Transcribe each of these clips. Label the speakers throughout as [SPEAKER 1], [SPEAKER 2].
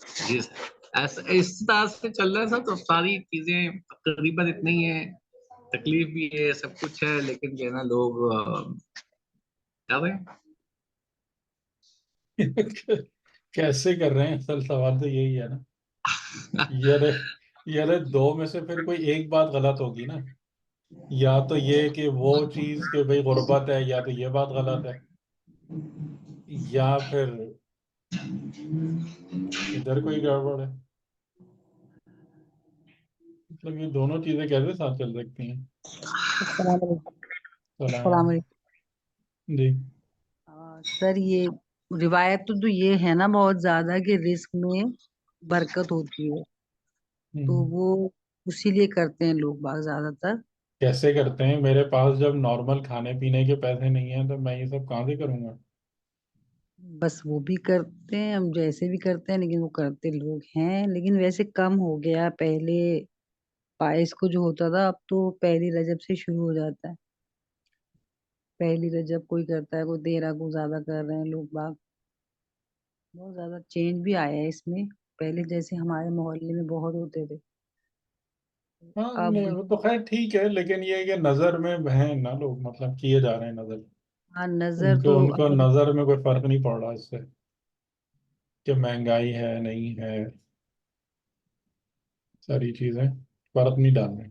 [SPEAKER 1] اس اس طرح سے چل رہا ہے سب، تو ساری چیزیں تقریباً اتنی ہی ہیں، تکلیف بھی ہے، سب کچھ ہے، لیکن جو ہے نا لوگ کیا بھائی
[SPEAKER 2] کیسے کر رہے ہیں، اصل سوال تو یہی ہے نا. یار یار دو میں سے پھر کوئی ایک بات غلط ہوگی نا، یا تو یہ کہ وہ چیز کہ بھئی غربت ہے، یا تو یہ بات غلط ہے، یا پھر ادھر کوئی گڑبڑ ہے. مطلب یہ دونوں چیزیں کیسے ساتھ چل سکتی ہیں؟
[SPEAKER 3] السلام علیکم. السلام
[SPEAKER 2] سلام.
[SPEAKER 3] علیکم
[SPEAKER 2] جی.
[SPEAKER 3] سر. یہ روایت تو یہ ہے نا بہت زیادہ کہ رزق میں برکت ہوتی ہے، تو وہ اسی لیے کرتے ہیں لوگ باغ زیادہ تر.
[SPEAKER 2] کیسے کرتے ہیں؟ میرے پاس جب نارمل کھانے پینے کے پیسے نہیں ہیں تو میں یہ سب کہاں سے کروں گا؟
[SPEAKER 3] بس وہ بھی کرتے ہیں، ہم جیسے بھی کرتے ہیں، لیکن وہ کرتے لوگ ہیں. لیکن ویسے کم ہو گیا، پہلے 22 کو جو ہوتا تھا، اب تو پہلی رجب سے شروع ہو جاتا ہے. پہلی رجب کوئی کرتا ہے، کوئی 13 کو زیادہ کر رہے ہیں لوگ باغ. بہت زیادہ چینج بھی آیا ہے اس میں. پہلے جیسے ہمارے محلے میں بہت ہوتے تھے،
[SPEAKER 2] ہاں
[SPEAKER 3] اب
[SPEAKER 2] وہ تو خیر ٹھیک ہے، لیکن یہ ہے کہ نظر میں ہیں نا لوگ، مطلب کیے جا رہے ہیں نظر.
[SPEAKER 3] ہاں نظر تو
[SPEAKER 2] ان کو نظر میں کوئی فرق نہیں پڑ رہا اس سے کہ مہنگائی ہے نہیں ہے، ساری چیزیں فرق نہیں ڈال رہے.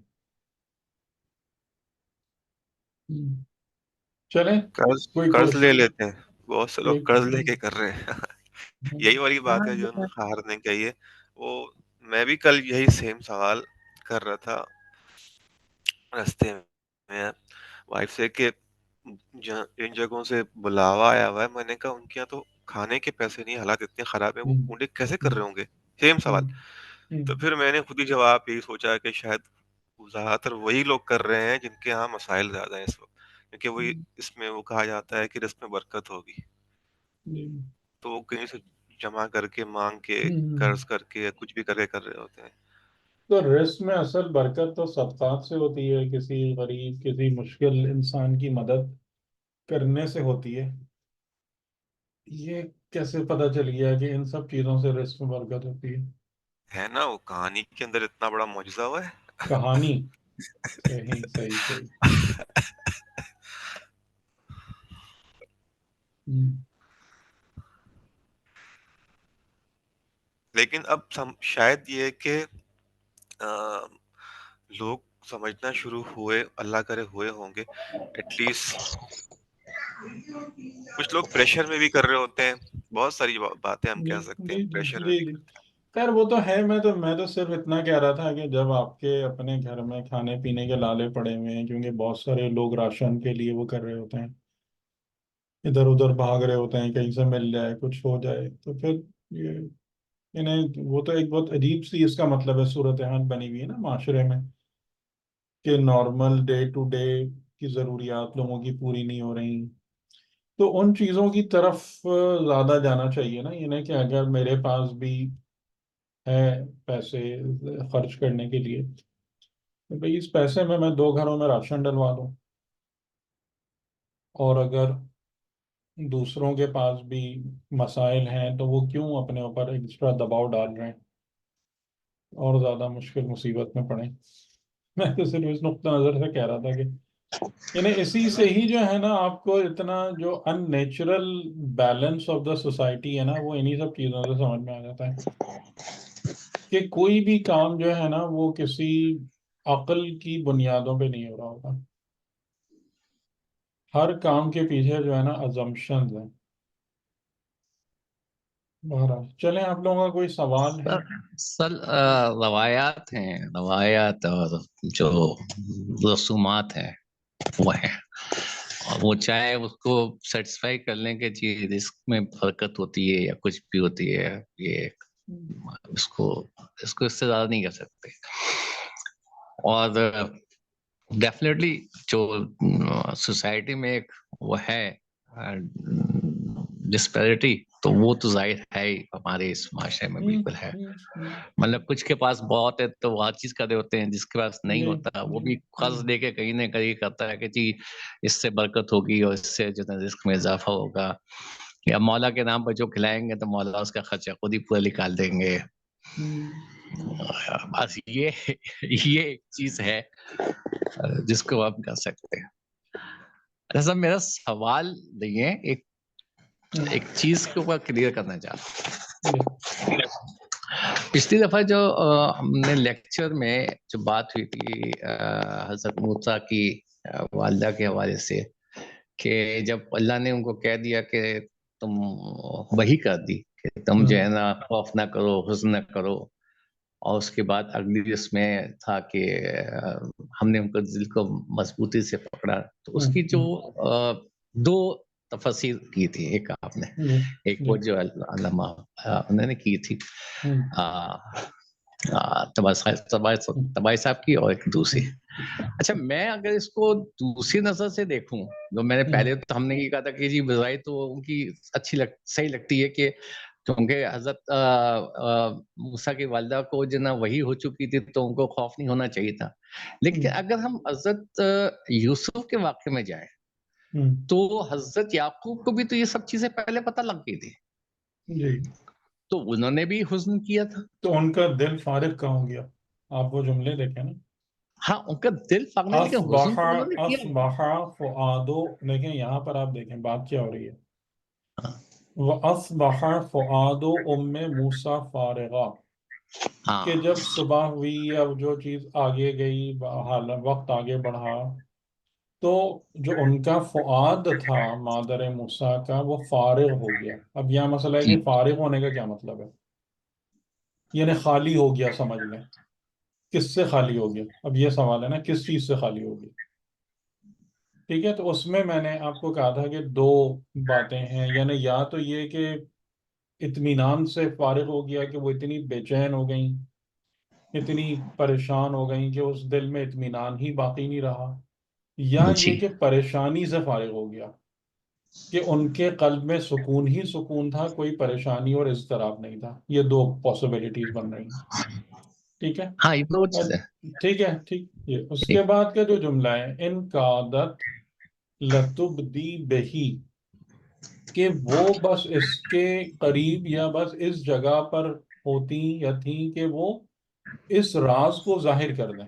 [SPEAKER 2] چلیں
[SPEAKER 4] قرض
[SPEAKER 2] کوئی
[SPEAKER 4] قرض لے
[SPEAKER 2] کوشش
[SPEAKER 4] لیتے ہیں، بہت سے لوگ
[SPEAKER 2] کوئی
[SPEAKER 4] قرض لے کے کر رہے ہیں. یہی والی بات ہے جو
[SPEAKER 3] ہاں
[SPEAKER 4] خار نے کہی ہے. وہ میں بھی کل یہی سیم سوال کر رہا تھا رستے میں وائف سے کہ ان جگہوں سے بلاوا آیا ہوا ہے. میں نے کہا ان کے یہاں تو کھانے کے پیسے نہیں، حالات اتنے خراب ہیں، وہ اونڈے کیسے کر رہے ہوں گے؟ سیم سوال. تو پھر میں نے خود ہی جواب یہی سوچا کہ شاید زیادہ تر وہی لوگ کر رہے ہیں جن کے ہاں مسائل زیادہ ہیں اس وقت، کیونکہ وہی اس میں وہ کہا جاتا ہے کہ رزق میں برکت ہوگی، تو وہ کہیں سے جمع کر کے مانگ کے قرض کر کے یا کچھ بھی کر رہے ہوتے ہیں.
[SPEAKER 2] تو رزق میں اصل برکت تو صدقات سے ہوتی ہے، کسی غریب کسی مشکل انسان کی مدد کرنے سے ہوتی ہے. یہ کیسے پتہ چل گیا کہ ان سب چیزوں سے رزق میں برکت ہوتی
[SPEAKER 4] ہے نا وہ کہانی کے اندر اتنا بڑا معجزہ ہوا ہے.
[SPEAKER 2] کہانی؟ صحیح صحیح صحیح.
[SPEAKER 4] لیکن اب شاید یہ کہ لوگ سمجھنا شروع ہوئے، اللہ کرے ہوئے ہوں گے ایٹ لیسٹ. کچھ لوگ پریشر میں بھی کر رہے ہوتے ہیں، بہت ساری باتیں ہم
[SPEAKER 2] جی
[SPEAKER 4] کہہ سکتے ہیں
[SPEAKER 2] جی
[SPEAKER 4] پریشر میں
[SPEAKER 2] جی
[SPEAKER 4] بھی.
[SPEAKER 2] جی. خیر وہ تو ہے. میں تو صرف اتنا کہہ رہا تھا کہ جب آپ کے اپنے گھر میں کھانے پینے کے لالے پڑے ہوئے ہیں، کیونکہ بہت سارے لوگ راشن کے لیے وہ کر رہے ہوتے ہیں، ادھر ادھر بھاگ رہے ہوتے ہیں کہیں سے مل جائے کچھ ہو جائے، تو پھر یہ انہیں وہ تو ایک بہت عجیب سی اس کا مطلب ہے صورتحال بنی ہوئی ہے نا معاشرے میں، کہ نارمل ڈے ٹو ڈے کی ضروریات لوگوں کی پوری نہیں ہو رہی. تو ان چیزوں کی طرف زیادہ جانا چاہیے نا، یعنی کہ اگر میرے پاس بھی ہے پیسے خرچ کرنے کے لیے، تو بھئی اس پیسے میں 2 گھروں میں راشن ڈلوا دوں. اور اگر دوسروں کے پاس بھی مسائل ہیں تو وہ کیوں اپنے اوپر ایکسٹرا دباؤ ڈال رہے ہیں اور زیادہ مشکل مصیبت میں پڑیں. میں تو صرف اس نقطہ نظر سے کہہ رہا تھا کہ یعنی اسی سے ہی جو ہے نا آپ کو اتنا جو in natural balance of the society ہے نا، وہ انہی سب چیزوں سے سمجھ میں آ جاتا ہے کہ کوئی بھی کام جو ہے نا وہ کسی عقل کی بنیادوں پہ نہیں ہو رہا ہوتا. ہر کام کے پیچھے جو ہے نا ازمپشنز ہیں. بہرحال چلیں، آپ لوگوں کا کوئی سوال ہے؟
[SPEAKER 1] سر روایات ہیں، روایات اور جو رسومات ہیں وہ ہیں، اور وہ چاہے اس کو سیٹسفائی کر لیں کہ جی رزق میں برکت ہوتی ہے یا کچھ بھی ہوتی ہے، یہ اس کو اس سے زیادہ نہیں کر سکتے. اور ڈیفینیٹلی جو سوسائٹی میں ایک وہ ہے ڈسپیرٹی، تو وہ تو ظاہر ہے ہی ہمارے اس معاشرے میں بالکل ہے. مطلب کچھ کے پاس بہت ہے تو وہ ہر چیز کر رہے ہوتے ہیں، جس کے پاس نہیں
[SPEAKER 2] جی
[SPEAKER 1] ہوتا وہ
[SPEAKER 2] جی
[SPEAKER 1] بھی قرض دے کے کہیں نہ کہیں کرتا ہے کہ جی اس سے برکت ہوگی اور اس سے جو ہے رزق میں اضافہ ہوگا. یا مولا کے نام پر جو کھلائیں گے تو مولا اس کا خرچہ خود ہی پورا نکال دیں گے. بس یہ ایک چیز ہے جس کو آپ کر سکتے ہیں. اچھا صاحب میرا سوال نہیں ہے, ایک چیز کے اوپر کلیئر کرنا چاہتا ہوں. پچھلی دفعہ جو ہم نے لیکچر میں جو بات ہوئی تھی حضرت موسیٰ کی والدہ کے حوالے سے, کہ جب اللہ نے ان کو کہہ دیا کہ تم وحی کر دی کہ تم جو ہے نا خوف نہ کرو, حزن نہ کرو, اور اس کے بعد اگلی اس میں تھا کہ ہم نے ان کو دل کو مضبوطی سے پکڑا, تو اس کی جو دو تفسیر کی تھی. ایک آپ نے, ایک وہ جو علامہ انہوں نے کی تھی طبائی صاحب کی, اور ایک دوسری. اچھا میں اگر اس کو دوسری نظر سے دیکھوں, جو میں نے پہلے تو ہم نے یہ کہا تھا کہ جی بظاہر تو ان کی صحیح لگتی ہے کہ کیونکہ حضرت موسیٰ کی والدہ کو جو نا وحی ہو چکی تھی تو ان کو خوف نہیں ہونا چاہیے تھا. لیکن اگر ہم حضرت یوسف کے واقعے میں جائیں تو حضرت یعقوب کو بھی تو یہ سب چیزیں پہلے پتہ لگ گئی تھی, تو انہوں نے بھی حزن کیا تھا.
[SPEAKER 2] تو ان کا دل فارغ کہاں ہو گیا؟ آپ وہ جملے دیکھیں نا,
[SPEAKER 1] ہاں ان کا دل فاغنے, لیکن حزن تو انہوں نے کیا.
[SPEAKER 2] اصبح فؤادو, دیکھیں یہاں پر آپ دیکھیں بات کیا ہو رہی ہے. وَأَصْبَحَ فُؤَادُ أُمِّ مُوسَىٰ فَارِغًا, کہ جب صبح ہوئی, اب جو چیز آگے گئی, وقت آگے بڑھا, تو جو ان کا فؤاد تھا مادر موسیٰ کا وہ فارغ ہو گیا. اب یہاں مسئلہ ہے کہ فارغ ہونے کا کیا مطلب ہے؟ یعنی خالی ہو گیا, سمجھ لیں. کس سے خالی ہو گیا؟ اب یہ سوال ہے نا, کس چیز سے خالی ہو گیا؟ ٹھیک ہے, تو اس میں نے آپ کو کہا تھا کہ دو باتیں ہیں. یعنی یا تو یہ کہ اطمینان سے فارغ ہو گیا کہ وہ اتنی بے چین ہو گئیں, اتنی پریشان ہو گئیں کہ اس دل میں اطمینان ہی باقی نہیں رہا, یا یہ کہ پریشانی سے فارغ ہو گیا کہ ان کے قلب میں سکون ہی سکون تھا, کوئی پریشانی اور اضطراب نہیں تھا. یہ دو پاسبلٹیز بن رہی ہیں. ٹھیک ہے,
[SPEAKER 1] ہاں یہ دو چیزیں.
[SPEAKER 2] ٹھیک ہے, ٹھیک. یہ اس کے بعد کا جو جملہ ہے, ان قعدت لتبدی بہی, کہ وہ بس اس کے قریب یا بس اس جگہ پر ہوتی یا تھیں کہ وہ اس راز کو ظاہر کر دیں.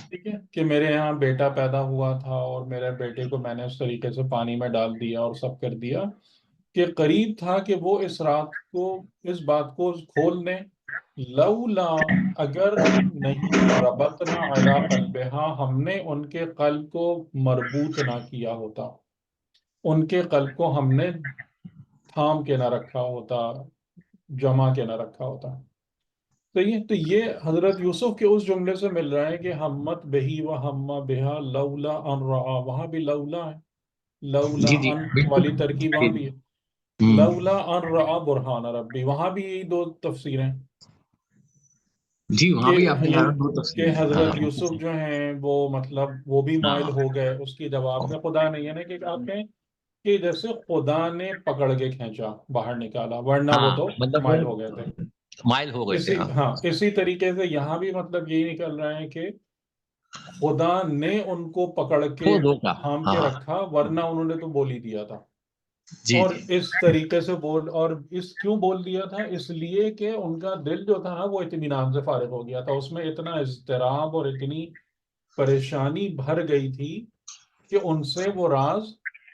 [SPEAKER 2] ٹھیک ہے, کہ میرے یہاں بیٹا پیدا ہوا تھا اور میرے بیٹے کو میں نے اس طریقے سے پانی میں ڈال دیا اور سب کر دیا, کہ قریب تھا کہ وہ اس اس بات کو کھول دیں. لولا, اگر نہیں, ربطنا علی قلبہا, ہم نے ان کے قلب کو مربوط نہ کیا ہوتا, ان کے قلب کو ہم نے تھام کے نہ رکھا ہوتا, جمع کے نہ رکھا ہوتا. صحیح ہے, تو یہ حضرت یوسف کے اس جملے سے مل رہا ہے کہ ہمت بہی و ہم بہا لولا ان رعا, وہاں بھی لولا ہے, لولا
[SPEAKER 1] جی جی
[SPEAKER 2] ان والی ترکیب وہاں بھی ہے.
[SPEAKER 1] بالکل.
[SPEAKER 2] لولا ان رعا برہان ربی, وہاں بھی یہی دو تفسیریں
[SPEAKER 1] جی وہاں بھی آپ نے کہا دو
[SPEAKER 2] کہ
[SPEAKER 1] تفسیریں.
[SPEAKER 2] حضرت یوسف جو ہیں وہ مطلب وہ بھی مائل ہو گئے اس کی جواب میں. خدا نے یعنی کہ آپ کہیں کہ جیسے خدا نے پکڑ کے کھینچا, باہر نکالا, ورنہ وہ تو
[SPEAKER 1] مطلب
[SPEAKER 2] مائل ہو گئے تھے.
[SPEAKER 1] مائل ہو گئے تھے.
[SPEAKER 2] اسی طریقے سے یہاں بھی مطلب یہی نکل رہا ہے کہ خدا نے ان کو پکڑ کے تھام کے رکھا, ورنہ انہوں نے تو بول ہی دیا تھا.
[SPEAKER 1] جی
[SPEAKER 2] اور
[SPEAKER 1] جی
[SPEAKER 2] اس طریقے سے اور کیوں بول دیا تھا؟ اس لیے کہ ان کا دل جو تھا نا وہ اطمینان سے فارغ ہو گیا تھا, اس میں اتنا اضطراب اور اتنی پریشانی بھر گئی تھی کہ ان سے وہ راز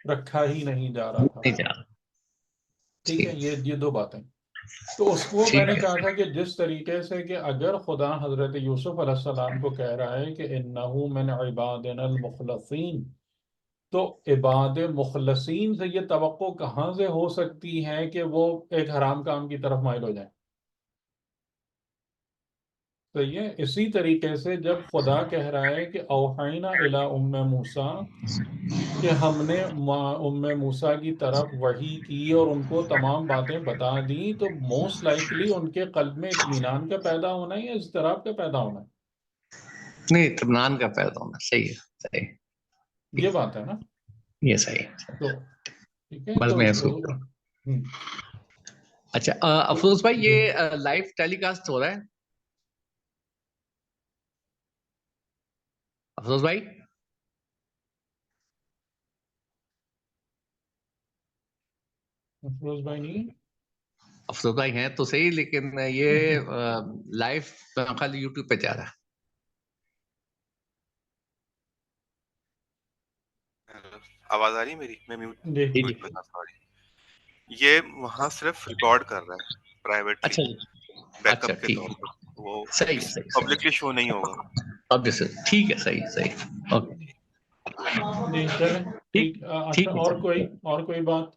[SPEAKER 2] رکھا ہی نہیں جا رہا تھا. ٹھیک ہے, یہ دو باتیں. تو اس کو میں نے کہا تھا کہ جس طریقے سے کہ اگر خدا حضرت یوسف علیہ السلام کو کہہ رہا ہے کہ انہو من عبادنا المخلصین, تو عباد مخلصین سے یہ توقع کہاں سے ہو سکتی ہے کہ وہ ایک حرام کام کی طرف مائل ہو جائیں؟ تو یہ اسی طریقے سے جب خدا کہہ رہا ہے کہ اوحینا الی ام موسیٰ, کہ ہم نے ام موسیٰ کی طرف وحی کی اور ان کو تمام باتیں بتا دیں, تو موسٹ لائکلی ان کے قلب میں اطمینان کا پیدا ہونا ہے یا اضطراب کا پیدا ہونا ہے؟
[SPEAKER 1] نہیں, اطمینان کا پیدا ہونا. صحیح ہے, صحیح,
[SPEAKER 2] یہ بات ہے نا.
[SPEAKER 1] یہ صحیح.
[SPEAKER 2] تو ٹھیک ہے,
[SPEAKER 1] بس
[SPEAKER 2] تو
[SPEAKER 1] میں اچھا افروز بھائی, یہ لائیو ٹیلی کاسٹ ہو رہا ہے افروز بھائی؟
[SPEAKER 2] افروز بھائی نہیں
[SPEAKER 1] افسوس بھائی ہیں تو صحیح، لیکن یہ لائیو خالی یوٹیوب پہ جا رہا ہے.
[SPEAKER 4] آواز آ رہی ہے میری؟ میں میوٹ
[SPEAKER 2] جی
[SPEAKER 1] جی جی.
[SPEAKER 4] پہ تھا، سوری. یہ وہاں صرف ریکارڈ کر رہا ہے پرائیویٹلی،
[SPEAKER 1] اچھا جی.
[SPEAKER 4] بیک
[SPEAKER 1] اچھا
[SPEAKER 4] اپ کے
[SPEAKER 1] ٹھیک
[SPEAKER 4] طور پر. وہ
[SPEAKER 1] صحیح ہے،
[SPEAKER 4] اس
[SPEAKER 1] صحیح
[SPEAKER 4] پبلکلی شو نہیں ہوگا.
[SPEAKER 1] اب جیسے ٹھیک ہے، صحیح صحیح. اوکے
[SPEAKER 2] جی چلیں
[SPEAKER 1] ٹھیک
[SPEAKER 2] ٹھیک. اچھا
[SPEAKER 1] ٹھیک ہے.
[SPEAKER 2] اور کوئی بات؟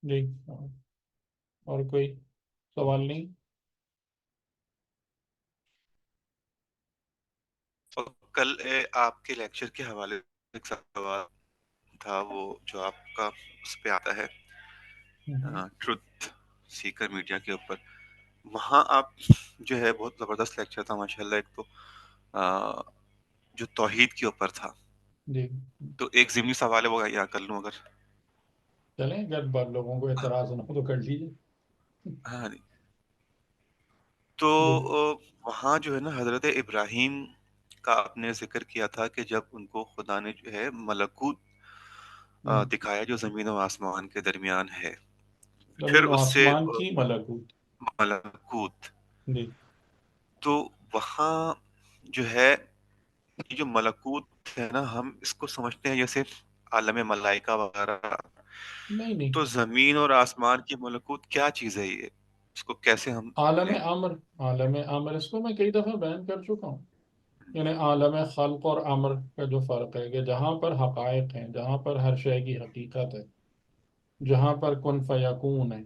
[SPEAKER 2] جی اور کوئی سوال نہیں؟
[SPEAKER 4] اور کل آپ کے لیکچر کے حوالے سے ایک سوال تھا، وہ جو آپ کا اس پہ آتا ہے ٹروتھ سیکر میڈیا کے اوپر. وہاں آپ جو ہے بہت زبردست لیکچر تھا ماشاءاللہ. ایک تو جو توحید کے اوپر تھا،
[SPEAKER 2] جی
[SPEAKER 4] تو ایک ضمنی سوال ہے وہ یہاں کر لوں اگر.
[SPEAKER 2] چلیں اگر بعض لوگوں کو اعتراض نہ ہو تو کر لیجیے.
[SPEAKER 4] ہاں جی. تو
[SPEAKER 2] جی
[SPEAKER 4] وہاں جو ہے نا حضرت ابراہیم کا آپ نے ذکر کیا تھا کہ جب ان کو خدا نے جو ہے ملکوت دکھایا جو زمین و آسمان کے درمیان ہے، پھر
[SPEAKER 2] زمین و
[SPEAKER 4] اس سے
[SPEAKER 2] آسمان کی ملکوت.
[SPEAKER 4] ملکوت،
[SPEAKER 2] جی
[SPEAKER 4] تو وہاں جو ہے یہ جو ملکوت ہے نا، ہم اس کو سمجھتے ہیں جیسے عالم ملائکہ وغیرہ.
[SPEAKER 2] نہیں نہیں،
[SPEAKER 4] تو زمین اور آسمان کی ملکوت کیا چیز ہے؟ یہ اس کو کیسے ہم
[SPEAKER 2] عالم
[SPEAKER 4] لیں؟
[SPEAKER 2] امر اس کو میں کئی دفعہ بیان کر چکا ہوں. یعنی عالم خلق اور امر کا جو فرق ہے کہ جہاں پر حقائق ہیں، جہاں پر ہر شے کی حقیقت ہے، جہاں پر کن فیکون ہے،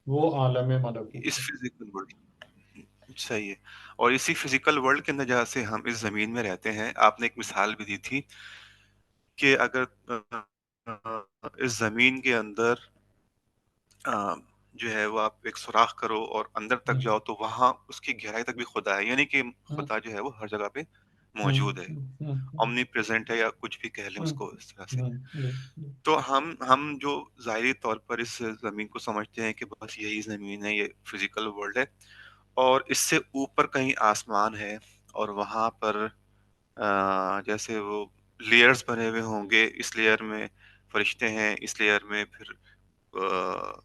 [SPEAKER 2] وہ عالم ملکوت
[SPEAKER 4] اس
[SPEAKER 2] ہے.
[SPEAKER 4] فزیکل ورلڈ صحیح ہے. اور اسی فزیکل ورلڈ کے اندر جہاں سے ہم اس زمین میں رہتے ہیں، آپ نے ایک مثال بھی دی تھی کہ اگر اس زمین کے اندر جو ہے وہ آپ ایک سوراخ کرو اور اندر تک جاؤ تو وہاں اس کی گہرائی تک بھی خدا ہے. یعنی کہ خدا جو ہے وہ ہر جگہ پہ موجود ہے، اومنی پریزنٹ ہے، یا کچھ بھی کہہ لیں اس کو اس طرح سے. تو ہم جو ظاہری طور پر اس زمین کو سمجھتے ہیں کہ بس یہی زمین ہے، یہ فزیکل ورلڈ ہے، اور اس سے اوپر کہیں آسمان ہے، اور وہاں پر جیسے وہ لیئرز بنے ہوئے ہوں گے. اس لیئر میں فرشتے ہیں، اس لیئر میں پھر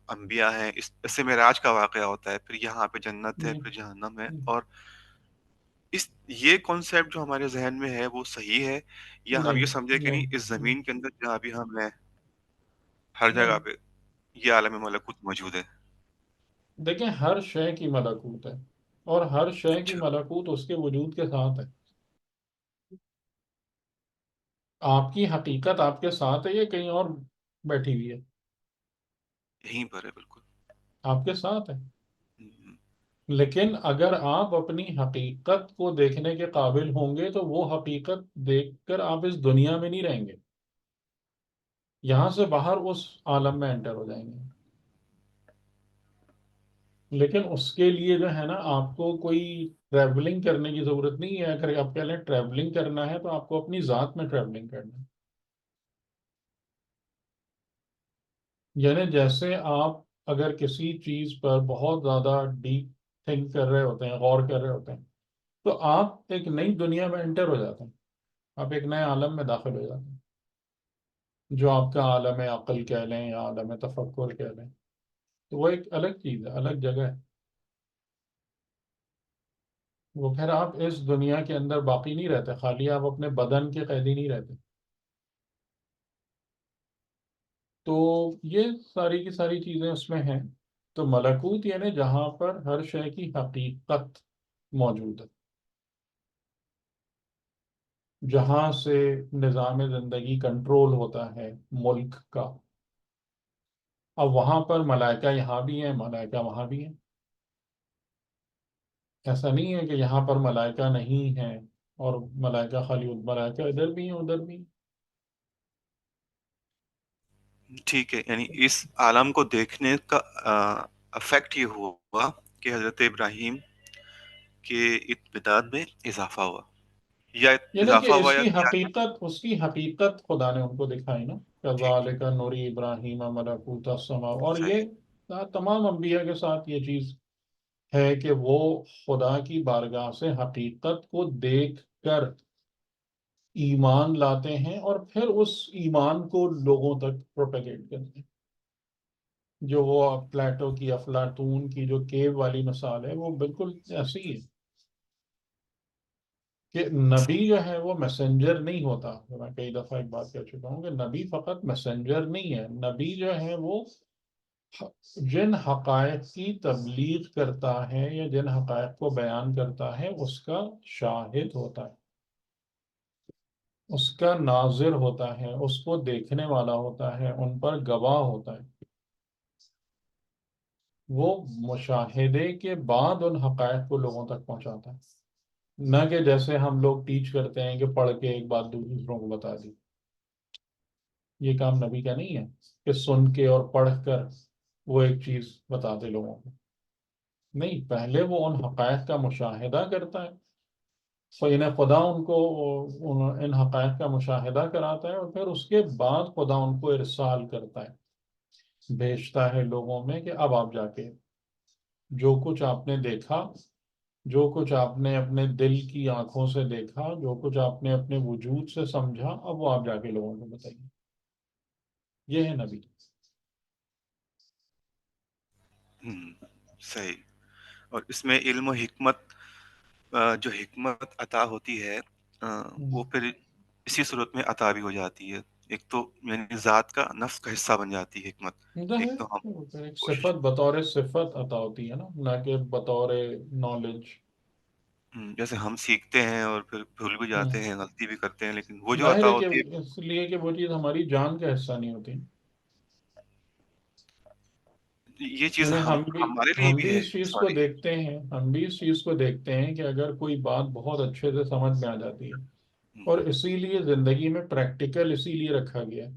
[SPEAKER 4] انبیاء ہیں. اس سے معراج کا واقعہ ہوتا ہے، پھر یہاں پہ جنت ہے، پھر جہنم ہے. اور یہ کانسیپٹ جو ہمارے ذہن میں ہے وہ صحیح ہے، یا ہم یہ سمجھے کہ نہیں اس زمین کے اندر جہاں بھی ہم ہیں ہر جگہ پہ یہ عالم ملکوت موجود ہے؟
[SPEAKER 2] دیکھیں ہر شے کی ملکوت ہے، اور ہر شے کی
[SPEAKER 4] اچھا،
[SPEAKER 2] ملکوت اس کے وجود کے ساتھ ہے. آپ کی حقیقت آپ کے ساتھ ہے، یہ کہیں اور بیٹھی ہوئی ہے؟
[SPEAKER 4] یہیں پر ہے بالکل.
[SPEAKER 2] آپ کے ساتھ ہے.
[SPEAKER 4] ہم،
[SPEAKER 2] لیکن اگر آپ اپنی حقیقت کو دیکھنے کے قابل ہوں گے تو وہ حقیقت دیکھ کر آپ اس دنیا میں نہیں رہیں گے، یہاں سے باہر اس عالم میں انٹر ہو جائیں گے. لیکن اس کے لیے جو ہے نا آپ کو کوئی ٹریولنگ کرنے کی ضرورت نہیں ہے. اگر آپ کہہ لیں ٹریولنگ کرنا ہے تو آپ کو اپنی ذات میں ٹریولنگ کرنا ہے. یعنی جیسے آپ اگر کسی چیز پر بہت زیادہ ڈیپ تھنک کر رہے ہوتے ہیں، غور کر رہے ہوتے ہیں، تو آپ ایک نئی دنیا میں انٹر ہو جاتے ہیں، آپ ایک نئے عالم میں داخل ہو جاتے ہیں، جو آپ کا عالم عقل کہہ لیں یا عالم تفکر کہہ لیں. تو وہ ایک الگ چیز ہے، الگ جگہ ہے. وہ پھر آپ اس دنیا کے اندر باقی نہیں رہتے، خالی آپ اپنے بدن کے قیدی نہیں رہتے. تو یہ ساری کی ساری چیزیں اس میں ہیں. تو ملکوت یعنی جہاں پر ہر شے کی حقیقت موجود ہے، جہاں سے نظام زندگی کنٹرول ہوتا ہے ملک کا. اب وہاں پر ملائکہ یہاں بھی ہیں، ملائکہ وہاں بھی ہیں. ایسا نہیں ہے کہ یہاں پر ملائکہ نہیں ہیں اور ملائکہ خالی ملائکہ ادھر بھی ہیں ادھر بھی ہیں.
[SPEAKER 4] ٹھیک ہے. یعنی اس عالم کو دیکھنے کا افیکٹ یہ ہوا کہ حضرت ابراہیم کے اتباعات میں اضافہ ہوا، یا
[SPEAKER 2] یعنی
[SPEAKER 4] اضافہ
[SPEAKER 2] کہ
[SPEAKER 4] ہوا یا کیا؟
[SPEAKER 2] اس کی حقیقت خدا نے ان کو دکھائی نا.
[SPEAKER 4] ٹھیک،
[SPEAKER 2] کذالک نوری ابراہیم ملکوت السماء. اور
[SPEAKER 4] صحیح.
[SPEAKER 2] یہ تمام انبیاء کے ساتھ یہ چیز ہے کہ وہ خدا کی بارگاہ سے حقیقت کو دیکھ کر ایمان لاتے ہیں اور پھر اس ایمان کو لوگوں تک پروپیگیٹ کرتے ہیں. جو وہ پلیٹو کی افلاطون کی جو کیو والی مثال ہے وہ بالکل ایسی ہی ہے کہ نبی جو ہے وہ میسنجر نہیں ہوتا. میں کئی دفعہ ایک بات کہہ چکا ہوں کہ نبی فقط میسنجر نہیں ہے. نبی جو ہے وہ جن حقائق کی تبلیغ کرتا ہے یا جن حقائق کو بیان کرتا ہے اس کا شاہد ہوتا ہے، اس کا ناظر ہوتا ہے، اس کو دیکھنے والا ہوتا ہے، ان پر گواہ ہوتا ہے. وہ مشاہدے کے بعد ان حقائق کو لوگوں تک پہنچاتا ہے، نہ کہ جیسے ہم لوگ ٹیچ کرتے ہیں کہ پڑھ کے ایک بات دوسروں کو بتا دی. یہ کام نبی کا نہیں ہے کہ سن کے اور پڑھ کر وہ ایک چیز بتا دے لوگوں کو. نہیں، پہلے وہ ان حقائق کا مشاہدہ کرتا ہے، انہیں خدا ان کو ان حقائق کا مشاہدہ کراتا ہے اور پھر اس کے بعد خدا ان کو ارسال کرتا ہے، بھیجتا ہے لوگوں میں کہ اب آپ جا کے جو کچھ آپ نے دیکھا، جو کچھ آپ نے اپنے دل کی آنکھوں سے دیکھا، جو کچھ آپ نے اپنے وجود سے سمجھا، اب وہ آپ جا کے لوگوں کو بتائیے. یہ ہے نبی.
[SPEAKER 4] صحیح. اور اس میں علم و حکمت، جو حکمت عطا ہوتی ہے وہ پھر اسی صورت میں عطا بھی ہو جاتی ہے. ایک تو یعنی ذات کا، نفس کا حصہ بن جاتی ہے حکمت. ایک تو ہم
[SPEAKER 2] ایک
[SPEAKER 4] کوشش،
[SPEAKER 2] صفت بطور صفت عطا ہوتی ہے نا، نہ کہ بطور نالج.
[SPEAKER 4] جیسے ہم سیکھتے ہیں اور پھر بھول بھی جاتے ہیں، غلطی بھی کرتے ہیں، لیکن وہ جو
[SPEAKER 2] ظاہر
[SPEAKER 4] عطا
[SPEAKER 2] ہے کہ
[SPEAKER 4] ہوتی ہے
[SPEAKER 2] اس لیے کہ وہ چیز ہماری جان کا حصہ نہیں ہوتی.
[SPEAKER 4] یہ چیز
[SPEAKER 2] یعنی
[SPEAKER 4] ہمارے لیے
[SPEAKER 2] ہم
[SPEAKER 4] بھی
[SPEAKER 2] بھی
[SPEAKER 4] ہے
[SPEAKER 2] اس چیز کو
[SPEAKER 4] ساری.
[SPEAKER 2] دیکھتے ہیں، ہم بھی اس چیز کو دیکھتے ہیں کہ اگر کوئی بات بہت اچھے سے سمجھ میں آ جاتی ہے، اور اسی لیے زندگی میں پریکٹیکل اسی لیے رکھا گیا ہے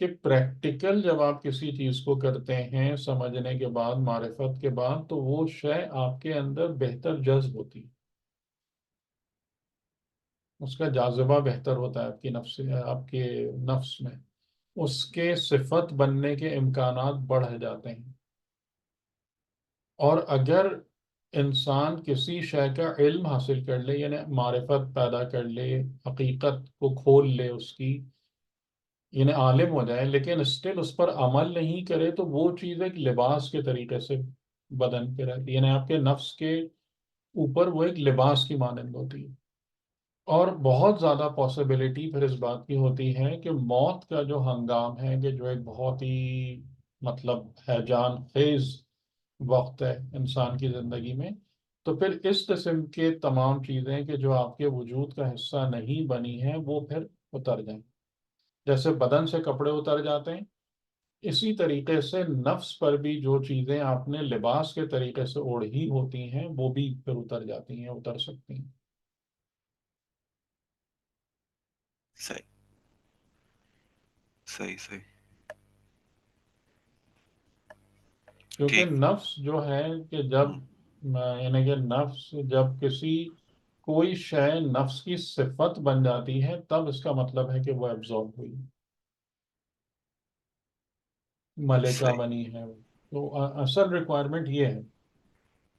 [SPEAKER 2] کہ پریکٹیکل جب آپ کسی چیز کو کرتے ہیں سمجھنے کے بعد، معرفت کے بعد، تو وہ شے آپ کے اندر بہتر جذب ہوتی ہے، اس کا جاذبہ بہتر ہوتا ہے آپ کے نفس میں، اس کے صفت بننے کے امکانات بڑھ جاتے ہیں. اور اگر انسان کسی شے کا علم حاصل کر لے، یعنی معرفت پیدا کر لے، حقیقت کو کھول لے اس کی، یعنی عالم ہو جائے، لیکن اسٹل اس پر عمل نہیں کرے، تو وہ چیز ایک لباس کے طریقے سے بدن پہ رہتی ہے، یعنی آپ کے نفس کے اوپر وہ ایک لباس کی مانند ہوتی ہے. اور بہت زیادہ پاسبلٹی پھر اس بات کی ہوتی ہے کہ موت کا جو ہنگام ہے، کہ جو ایک بہت ہی مطلب ہیجان خیز وقت ہے انسان کی زندگی میں، تو پھر اس قسم کے تمام چیزیں کہ جو آپ کے وجود کا حصہ نہیں بنی ہیں وہ پھر اتر جائیں. جیسے بدن سے کپڑے اتر جاتے ہیں، اسی طریقے سے نفس پر بھی جو چیزیں آپ نے لباس کے طریقے سے اوڑھی ہوتی ہیں وہ بھی پھر اتر جاتی ہیں، اتر سکتی ہیں.
[SPEAKER 4] صحیح صحیح صحیح.
[SPEAKER 2] کیونکہ
[SPEAKER 4] ٹھیک.
[SPEAKER 2] نفس جو ہے کہ جب یعنی کہ نفس جب کوئی شے نفس کی صفت بن جاتی ہے، تب اس کا مطلب ہے کہ وہ ایبزارب ہوئی، ملکہ
[SPEAKER 4] صحیح.
[SPEAKER 2] بنی ہے. تو اصل ریکوائرمنٹ یہ ہے.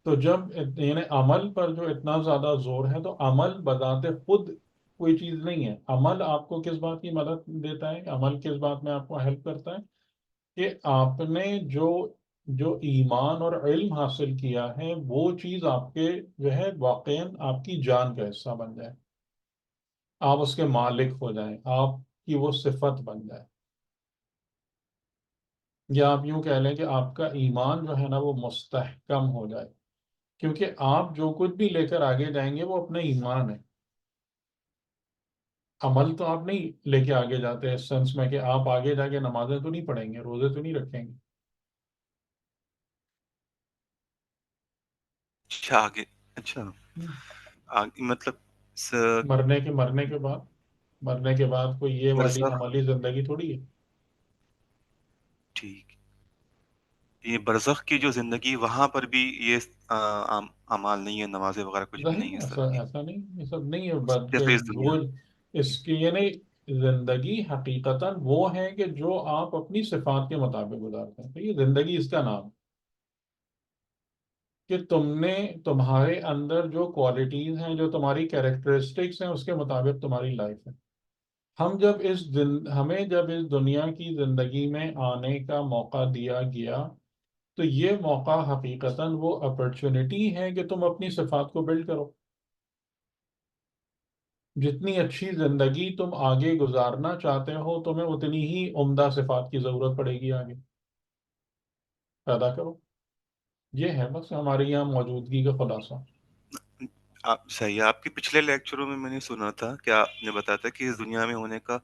[SPEAKER 2] تو جب یعنی عمل پر جو اتنا زیادہ زور ہے، تو عمل بذات خود کوئی چیز نہیں ہے. عمل آپ کو کس بات کی مدد دیتا ہے؟ عمل کس بات میں آپ کو ہیلپ کرتا ہے؟ کہ آپ نے جو ایمان اور علم حاصل کیا ہے وہ چیز آپ کے جو ہے واقعاً آپ کی جان کا حصہ بن جائے، آپ اس کے مالک ہو جائیں، آپ کی وہ صفت بن جائے. یا آپ یوں کہہ لیں کہ آپ کا ایمان جو ہے نا وہ مستحکم ہو جائے، کیونکہ آپ جو کچھ بھی لے کر آگے جائیں گے وہ اپنا ایمان ہے. عمل تو آپ نہیں لے کے آگے جاتے اس سینس میں کہ آپ آگے جا کے نمازیں تو نہیں پڑھیں گے، روزے تو نہیں رکھیں گے.
[SPEAKER 4] اچھا آگے. اچھا آگے مطلب
[SPEAKER 2] مرنے کے بعد کوئی یہ والی
[SPEAKER 4] برزخ.
[SPEAKER 2] عملی زندگی تھوڑی ہے.
[SPEAKER 4] ٹھیک. یہ برزخ کی جو زندگی، وہاں پر بھی یہ اعمال نہیں ہے، نمازیں وغیرہ کچھ بھی
[SPEAKER 2] ظاہر
[SPEAKER 4] نہیں ہے
[SPEAKER 2] ہے،
[SPEAKER 4] اس طرح
[SPEAKER 2] ایسا
[SPEAKER 4] کی،
[SPEAKER 2] ایسا نہیں، یہ سب نہیں ہے.
[SPEAKER 4] جیسے اس دنیا.
[SPEAKER 2] وہ اس کی یعنی زندگی حقیقتاً وہ ہے کہ جو آپ اپنی صفات کے مطابق گزارتے ہیں، تو یہ زندگی اس کا نام ہے. کہ تمہارے اندر جو کوالٹیز ہیں، جو تمہاری کیریکٹرسٹکس ہیں، اس کے مطابق تمہاری لائف ہے۔ ہمیں جب اس دنیا کی زندگی میں آنے کا موقع دیا گیا، تو یہ موقع حقیقتاً وہ اپرچونٹی ہے کہ تم اپنی صفات کو بلڈ کرو۔ جتنی اچھی زندگی تم آگے گزارنا چاہتے ہو، تمہیں اتنی ہی عمدہ صفات کی ضرورت پڑے گی، آگے پیدا کرو۔ یہ ہے بس ہمارے یہاں موجودگی کا خلاصہ۔
[SPEAKER 4] آپ صحیح ہے، آپ کے پچھلے لیکچروں میں نے سنا تھا کہ آپ نے بتایا تھا کہ اس دنیا میں ہونے کا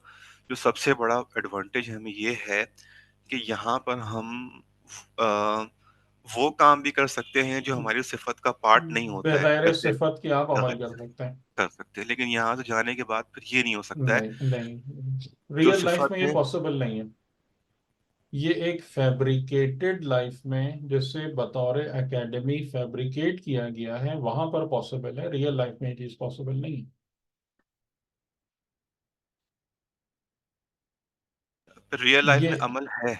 [SPEAKER 4] جو سب سے بڑا ایڈوانٹیج ہمیں یہ ہے کہ یہاں پر ہم وہ کام بھی کر سکتے ہیں جو ہماری صفت کا پارٹ نہیں ہوتا ہے،
[SPEAKER 2] بغیر
[SPEAKER 4] جیسے
[SPEAKER 2] صفت کے آپ عمل کر سکتے ہیں؟
[SPEAKER 4] کر سکتے ہیں، لیکن یہاں سے جانے کے بعد پھر یہ نہیں ہو سکتا ہے
[SPEAKER 2] نہیں نہیں،
[SPEAKER 4] جو
[SPEAKER 2] ریئل لائف میں
[SPEAKER 4] صفت
[SPEAKER 2] یہ
[SPEAKER 4] ہے۔
[SPEAKER 2] پاسبل نہیں ہے۔ یہ ایک فیبریکیٹڈ لائف میں، جسے بطور اکیڈمی فیبریکیٹ کیا گیا ہے، وہاں پر پاسبل ہے، ریئل لائف میں یہ چیز پاسبل نہیں ہے۔
[SPEAKER 4] ریئل لائف میں
[SPEAKER 2] یہ
[SPEAKER 4] عمل ہے،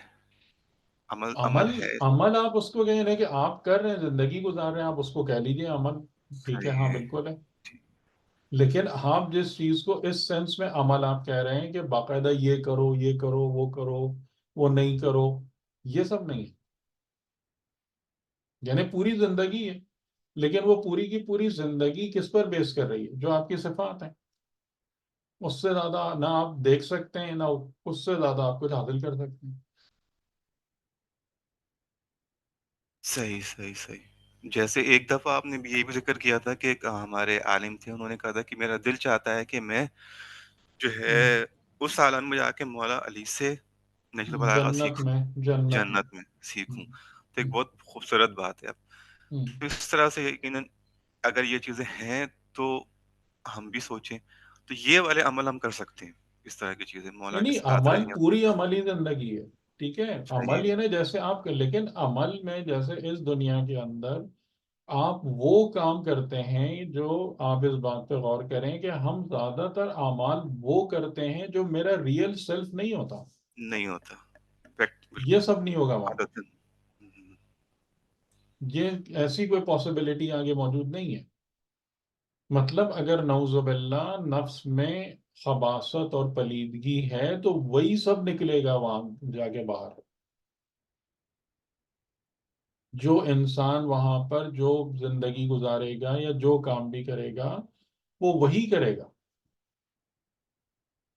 [SPEAKER 4] عمل
[SPEAKER 2] عمل
[SPEAKER 4] ہے۔
[SPEAKER 2] عمل آپ اس کو کہیں کہ آپ کر رہے ہیں، زندگی گزار رہے ہیں، آپ اس کو کہہ لیجیے عمل، ٹھیک ہے،
[SPEAKER 4] صحیح
[SPEAKER 2] ہاں
[SPEAKER 4] ہے،
[SPEAKER 2] بالکل ہے۔ لیکن آپ جس چیز کو اس سینس میں عمل آپ کہہ رہے ہیں کہ باقاعدہ یہ کرو، یہ کرو، وہ نہیں کرو، یہ سب نہیں ہے۔ یعنی پوری زندگی ہے، لیکن وہ پوری کی پوری زندگی کس پر بیس کر رہی ہے؟ جو آپ کی صفات ہیں۔ اس سے زیادہ نہ آپ دیکھ سکتے ہیں، نہ اس سے زیادہ آپ کچھ حاصل کر سکتے ہیں۔
[SPEAKER 4] صحیح صحیح صحیح۔ جیسے ایک دفعہ آپ نے بھی یہی بھی ذکر کیا تھا کہ ایک ہمارے عالم تھے، انہوں نے کہا تھا کہ میرا دل چاہتا ہے کہ میں جو ہے اس عالم میں جا کے مولا علی سے نجل بلاغہ
[SPEAKER 2] جنت
[SPEAKER 4] سیکھوں،
[SPEAKER 2] میں، جنت میں۔
[SPEAKER 4] جنت میں سیکھوں۔ تو ایک بہت خوبصورت بات ہے۔ اب اس طرح سے یقیناً اگر یہ چیزیں ہیں تو ہم بھی سوچیں تو یہ والے عمل ہم کر سکتے ہیں، اس طرح کی چیزیں مولا کے
[SPEAKER 2] یعنی
[SPEAKER 4] ساتھ
[SPEAKER 2] عمل،
[SPEAKER 4] رہیں گے۔
[SPEAKER 2] پوری عملی زندگی ہے، ٹھیک ہے،
[SPEAKER 4] صحیح
[SPEAKER 2] عمل یعنی جیسے آپ لیکن عمل میں جیسے اس دنیا کے اندر آپ وہ کام کرتے ہیں، جو آپ اس بات پہ غور کریں کہ ہم زیادہ تر اعمال وہ کرتے ہیں جو میرا ریئل سیلف نہیں ہوتا۔
[SPEAKER 4] نہیں ہوتا،
[SPEAKER 2] یہ
[SPEAKER 4] بالکل
[SPEAKER 2] سب نہیں ہوگا وہاں پر۔
[SPEAKER 4] عادتاً۔
[SPEAKER 2] یہ ایسی کوئی پاسبلٹی آگے موجود نہیں ہے۔ مطلب اگر نعوذ باللہ نفس میں خباثت اور پلیدگی ہے، تو وہی سب نکلے گا وہاں جا کے باہر۔ جو انسان وہاں پر جو زندگی گزارے گا یا جو کام بھی کرے گا، وہ وہی کرے گا۔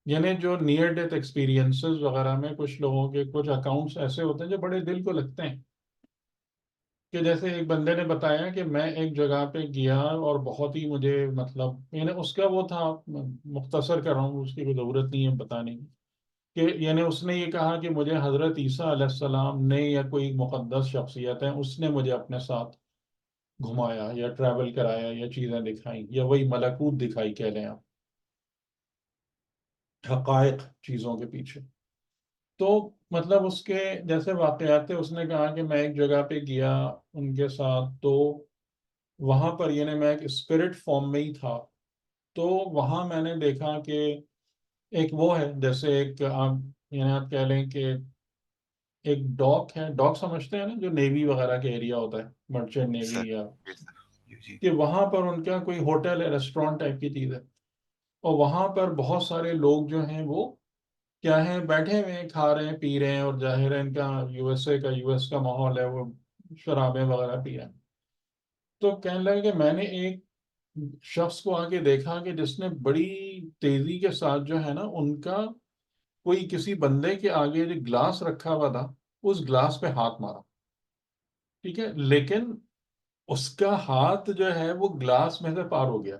[SPEAKER 2] یعنی جو نیئر ڈیتھ ایکسپیرینسز وغیرہ میں کچھ لوگوں کے کچھ اکاؤنٹس ایسے ہوتے ہیں جو بڑے دل کو لگتے ہیں، کہ جیسے ایک بندے نے بتایا کہ میں ایک جگہ پہ گیا اور بہت ہی مجھے مطلب یعنی اس کا وہ تھا، مختصر کر رہا ہوں، اس کی کوئی ضرورت نہیں ہے بتانے کی، کہ یعنی اس نے یہ کہا کہ مجھے حضرت عیسیٰ علیہ السلام نے یا کوئی مقدس شخصیت ہے، اس نے مجھے اپنے ساتھ گھمایا یا ٹریول کرایا یا چیزیں دکھائیں، یا وہی ملکوت دکھائی کہہ لیں آپ، حقائق چیزوں کے پیچھے۔ تو مطلب اس کے جیسے واقعات تھے، اس نے کہا کہ میں ایک جگہ پہ گیا ان کے ساتھ، تو وہاں پر یعنی میں ایک اسپرٹ فارم میں ہی تھا، تو وہاں میں نے دیکھا کہ ایک وہ ہے جیسے ایک آپ یعنی آپ کہہ لیں کہ ایک ڈاک ہے، ڈاک سمجھتے ہیں نا، جو نیوی وغیرہ کے ایریا ہوتا ہے، مرچنٹ نیوی،
[SPEAKER 4] سر
[SPEAKER 2] یا
[SPEAKER 4] جی
[SPEAKER 2] کہ وہاں پر ان کا کوئی ہوٹل ہے، ریسٹورانٹ ٹائپ کی چیز ہے، اور وہاں پر بہت سارے لوگ جو ہیں وہ کیا ہیں، بیٹھے ہوئے ہیں، کھا رہے ہیں، پی رہے ہیں، اور ظاہر ہے ان کا یو ایس کا ماحول ہے، وہ شرابیں وغیرہ پی رہے ہیں۔ تو کہنے لگا کہ میں نے ایک شخص کو آ کے دیکھا کہ جس نے بڑی تیزی کے ساتھ جو ہے نا ان کا کوئی کسی بندے کے آگے جو گلاس رکھا ہوا تھا، اس گلاس پہ ہاتھ مارا، ٹھیک ہے، لیکن اس کا ہاتھ جو ہے وہ گلاس میں سے پار ہو گیا،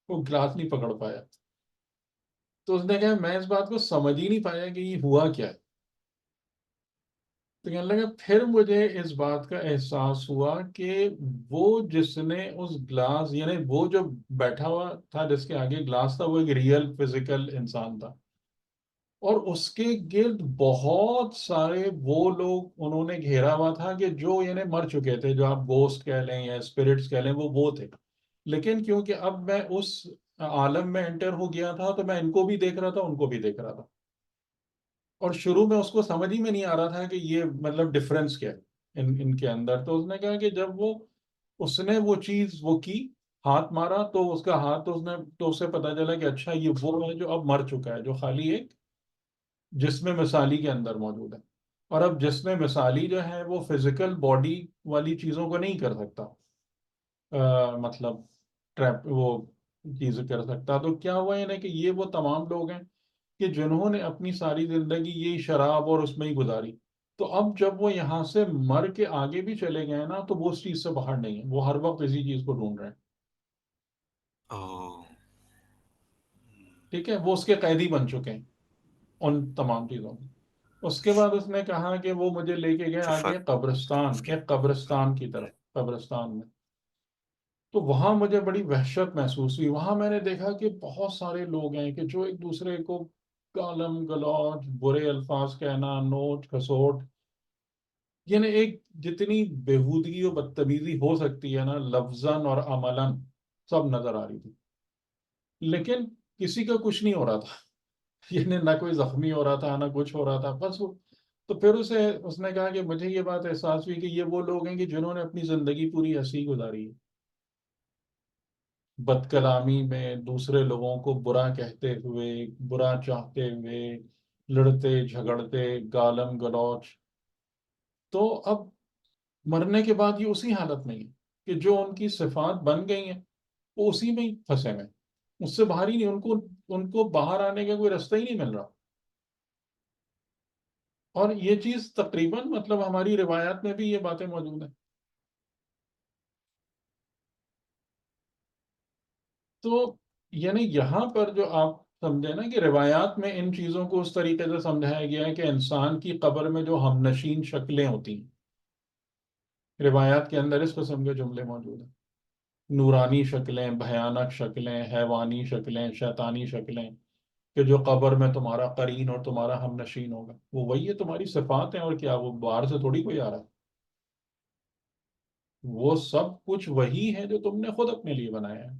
[SPEAKER 2] وہ گلاس نہیں پکڑ پایا۔ تو اس نے کہا میں اس بات کو سمجھ ہی نہیں پایا کہ یہ ہوا کیا ہے۔ تو کہنے لگا پھر مجھے اس بات کا احساس ہوا کہ وہ جس نے اس گلاس یعنی وہ جو بیٹھا ہوا تھا جس کے آگے گلاس تھا، وہ ایک ریئل فزیکل انسان تھا، اور اس کے گرد بہت سارے وہ لوگ انہوں نے گھیرا ہوا تھا کہ جو یعنی مر چکے تھے، جو آپ گوسٹ کہہ لیں یا اسپرٹس کہہ لیں، وہ تھے۔ لیکن کیونکہ اب میں اس عالم میں انٹر ہو گیا تھا، تو میں ان کو بھی دیکھ رہا تھا، ان کو بھی دیکھ رہا تھا، اور شروع میں اس کو سمجھ ہی میں نہیں آ رہا تھا کہ یہ مطلب ڈفرینس کیا ہے ان کے اندر۔ تو اس نے کہا کہ جب وہ اس نے وہ چیز وہ کی، ہاتھ مارا تو اس کا ہاتھ تو اسے پتا چلا کہ اچھا یہ وہ ہے جو اب مر چکا ہے، جو خالی ایک جسم مثالی کے اندر موجود ہے. اور اب جسم مثالی جو ہے وہ فزیکل باڈی والی چیزوں کو نہیں کر سکتا، مطلب ٹریپ وہ چیز کر سکتا. تو کیا ہوا یعنی کہ یہ وہ تمام لوگ ہیں کہ جنہوں نے اپنی ساری زندگی یہی شراب اور اس میں ہی گزاری. تو اب جب وہ یہاں سے مر کے آگے بھی چلے گئے نا تو وہ اس چیز سے باہر نہیں ہے، وہ ہر وقت اسی چیز کو ڈھونڈ رہے ہیں.
[SPEAKER 4] اوہ،
[SPEAKER 2] ٹھیک ہے، وہ اس کے قیدی بن چکے ہیں ان تمام چیزوں میں. اس کے بعد اس نے کہا کہ وہ مجھے لے کے گئے
[SPEAKER 4] سفر
[SPEAKER 2] آگے قبرستان،
[SPEAKER 4] اس کی
[SPEAKER 2] ایک قبرستان کی طرف، قبرستان میں. تو وہاں مجھے بڑی وحشت محسوس ہوئی. وہاں میں نے دیکھا کہ بہت سارے لوگ ہیں کہ جو ایک دوسرے کو گالم گلوچ، برے الفاظ کہنا، نوچ کھسوٹ، یعنی ایک جتنی بےہودگی و بدتمیزی ہو سکتی ہے نا لفظاً اور عملاً، سب نظر آ رہی تھی. لیکن کسی کا کچھ نہیں ہو رہا تھا. یعنی نہ کوئی زخمی ہو رہا تھا نہ کچھ ہو رہا تھا، بس وہ. تو پھر اس نے کہا کہ مجھے یہ بات احساس ہوئی کہ یہ وہ لوگ ہیں کہ جنہوں نے اپنی زندگی پوری ایسی ہی گزاری ہے، بد کلامی میں، دوسرے لوگوں کو برا کہتے ہوئے، برا چاہتے ہوئے، لڑتے جھگڑتے، گالم گلوچ. تو اب مرنے کے بعد یہ اسی حالت میں ہے کہ جو ان کی صفات بن گئی ہیں وہ اسی میں ہی پھنسے ہوئے ہیں. اس سے باہر ہی نہیں، ان کو باہر آنے کا کوئی رستہ ہی نہیں مل رہا. اور یہ چیز تقریباً مطلب ہماری روایات میں بھی یہ باتیں موجود ہیں. تو یعنی یہاں پر جو آپ سمجھے نا کہ روایات میں ان چیزوں کو اس طریقے سے سمجھایا گیا ہے کہ انسان کی قبر میں جو ہم نشین شکلیں ہوتی ہیں، روایات کے اندر اس قسم کے جملے موجود ہیں. نورانی شکلیں، بھیانک شکلیں، حیوانی شکلیں، شیطانی شکلیں، کہ جو قبر میں تمہارا قرین اور تمہارا ہم نشین ہوگا. وہ وہی ہے، تمہاری صفات ہیں، اور کیا وہ باہر سے تھوڑی کوئی آ رہا ہے. وہ سب کچھ وہی ہے جو تم نے خود اپنے لیے بنایا ہے.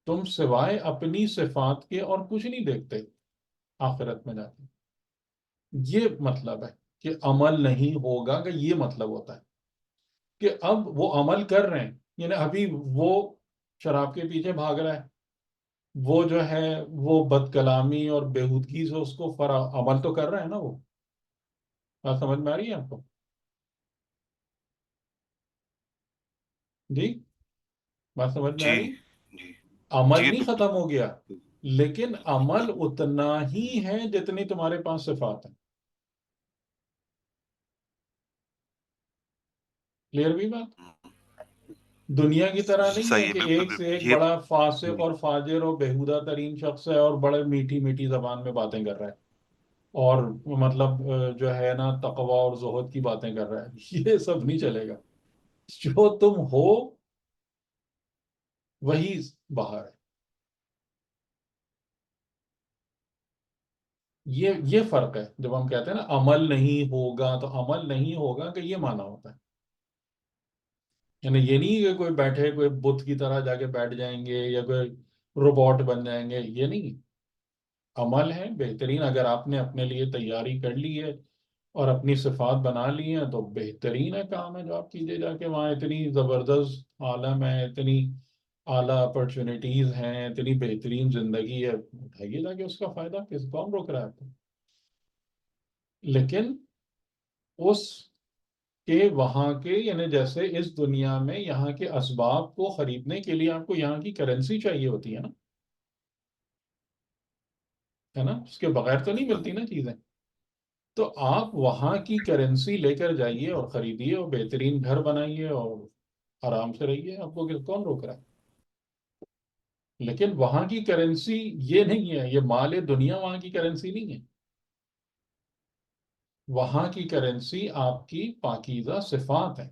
[SPEAKER 2] تم سوائے اپنی صفات کے اور کچھ نہیں دیکھتے آخرت میں جا کے. یہ مطلب ہے کہ عمل نہیں ہوگا، کہ یہ مطلب ہوتا ہے کہ اب وہ عمل کر رہے ہیں. یعنی ابھی وہ شراب کے پیچھے بھاگ رہا ہے، وہ جو ہے وہ بد کلامی اور بےہودگی سے اس کو عمل تو کر رہا ہے نا. وہ بات سمجھ میں آ رہی ہے آپ کو؟ جی، بات سمجھ میں آ
[SPEAKER 4] جی
[SPEAKER 2] رہی ہے؟
[SPEAKER 4] جی
[SPEAKER 2] عمل
[SPEAKER 4] جی
[SPEAKER 2] نہیں
[SPEAKER 4] بالکل
[SPEAKER 2] ختم ہو گیا، لیکن عمل اتنا ہی ہے جتنی تمہارے پاس صفات ہیں. کلیئر بھی بات؟ دنیا کی طرح نہیں ہے
[SPEAKER 4] صحیح ہے،
[SPEAKER 2] کہ
[SPEAKER 4] بالکل
[SPEAKER 2] ایک سے
[SPEAKER 4] بالکل
[SPEAKER 2] ایک
[SPEAKER 4] یہ.
[SPEAKER 2] بڑا فاسق
[SPEAKER 4] جی
[SPEAKER 2] اور فاجر اور بےہودہ ترین شخص ہے اور بڑے میٹھی میٹھی زبان میں باتیں کر رہا ہے، اور مطلب جو ہے نا تقوی اور زہد کی باتیں کر رہا ہے. یہ سب نہیں چلے گا. جو تم ہو وہی باہر ہے. یہ فرق ہے. جب ہم کہتے ہیں نا عمل نہیں ہوگا، تو عمل نہیں ہوگا کہ یہ معنی ہوتا ہے. یعنی یہ نہیں کہ کوئی بیٹھے کوئی بت کی طرح جا کے بیٹھ جائیں گے یا کوئی روبوٹ بن جائیں گے. یہ نہیں. عمل ہے بہترین. اگر آپ نے اپنے لیے تیاری کر لی ہے اور اپنی صفات بنا لی ہیں تو بہترین ہے کام ہے جو آپ کیجیے جا کے وہاں. اتنی زبردست عالم ہے، اتنی اعلیٰ اپرچونیٹیز ہیں، اتنی بہترین زندگی ہے، اٹھائیے جا کے اس کا فائدہ. کون روک رہا ہے آپ کو؟ لیکن اس کہ وہاں کے یعنی جیسے اس دنیا میں یہاں کے اسباب کو خریدنے کے لیے آپ کو یہاں کی کرنسی چاہیے ہوتی ہے نا، ہے نا. اس کے بغیر تو نہیں
[SPEAKER 4] بالکل
[SPEAKER 2] ملتی نا چیزیں. تو آپ وہاں کی کرنسی لے کر جائیے اور خریدیے اور بہترین گھر بنائیے اور آرام سے رہیے. آپ کو کون روک رہا ہے؟ لیکن وہاں کی کرنسی یہ نہیں ہے، یہ مال دنیا وہاں کی کرنسی نہیں ہے. وہاں کی کرنسی آپ کی پاکیزہ صفات ہے.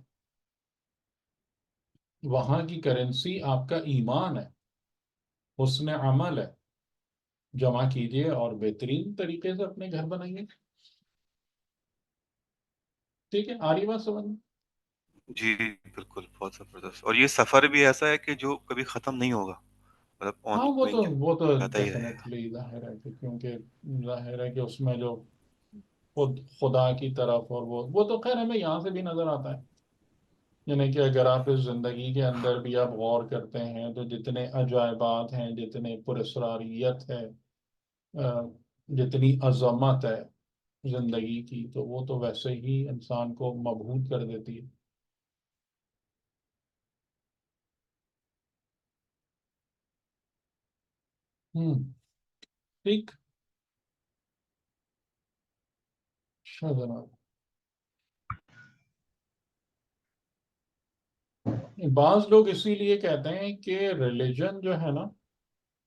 [SPEAKER 2] وہاں کی کرنسی آپ کا ایمان ہے، حسن عمل ہے. جمع کیجیے اور بہترین طریقے سے اپنے گھر بنائیے. ٹھیک ہے، آ رہی بات سمجھ میں؟
[SPEAKER 4] جی بالکل، بہت زبردست. اور یہ سفر بھی ایسا ہے کہ جو کبھی ختم نہیں ہوگا، مطلب آن
[SPEAKER 2] ہاں، وہ تو
[SPEAKER 4] گوئنگ ہے،
[SPEAKER 2] وہ تو
[SPEAKER 4] رہتا ہی رہے گا.
[SPEAKER 2] ڈیفینیٹلی ظاہر ہے کہ کیونکہ ظاہر ہے کہ اس میں جو خدا کی طرف اور وہ تو خیر ہمیں یہاں سے بھی نظر آتا ہے. یعنی کہ اگر آپ اس زندگی کے اندر بھی آپ غور کرتے ہیں تو جتنے عجائبات ہیں، جتنے پراسراریت ہے، جتنی عظمت ہے زندگی کی، تو وہ تو ویسے ہی انسان کو مبہوت کر دیتی ہے۔ ٹھیک، اچھا جناب، بعض لوگ اسی لیے کہتے ہیں کہ ریلیجن جو ہے نا،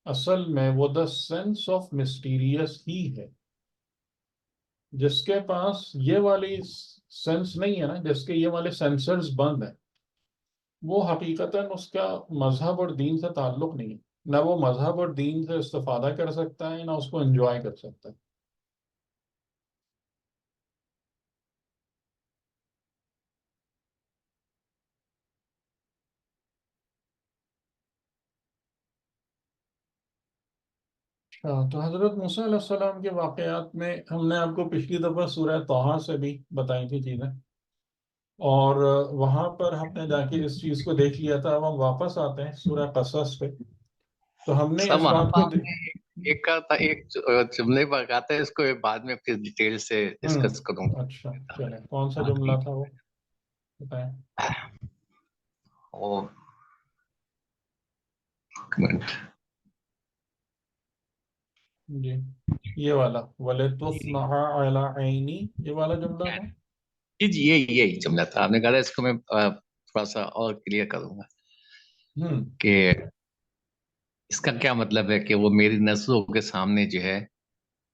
[SPEAKER 2] اصل میں وہ دا سینس آف مسٹیریس ہی ہے۔ جس کے پاس یہ والی سینس نہیں ہے نا، جس کے یہ والے سینسرز بند ہیں، وہ حقیقتاً اس کا مذہب اور دین سے تعلق نہیں ہے۔ نہ وہ مذہب اور دین سے استفادہ کر سکتا ہے، نہ اس کو انجوائے کر سکتا ہے۔ تو حضرت موسیٰ علیہ السلام کے واقعات میں ہم نے آپ کو پچھلی دفعہ سورہ طٰہٰ سے بھی بتائی تھی چیزیں، اور وہاں پر ہم نے جا کے اس چیز کو دیکھ لیا تھا۔ اب ہم واپس آتے ہیں سورہ قصص پہ، تو ہم نے
[SPEAKER 1] سب
[SPEAKER 2] اس
[SPEAKER 1] وہاں
[SPEAKER 2] بات
[SPEAKER 1] پر
[SPEAKER 2] کو
[SPEAKER 1] آپ نے ایک کا تھا، ایک جملے پر کہا تھا، اس کو بعد میں پھر ڈیٹیل سے ڈسکس کروں
[SPEAKER 2] اچھا چلیں، کون سا
[SPEAKER 1] گا۔
[SPEAKER 2] جملہ تھا وہ بتائیں؟
[SPEAKER 1] وہ ایک منٹ،
[SPEAKER 2] جی یہ والا وَلِتُصْنَعَ عَلَىٰ عَيْنِي، یہ والا جملہ تھا۔
[SPEAKER 1] جی جی یہی جملہ تھا۔ آپ نے کہا تھا اس کو میں تھوڑا سا اور کلیئر کروں گا کہ اس کا کیا مطلب ہے کہ وہ میری نظروں کے سامنے جو ہے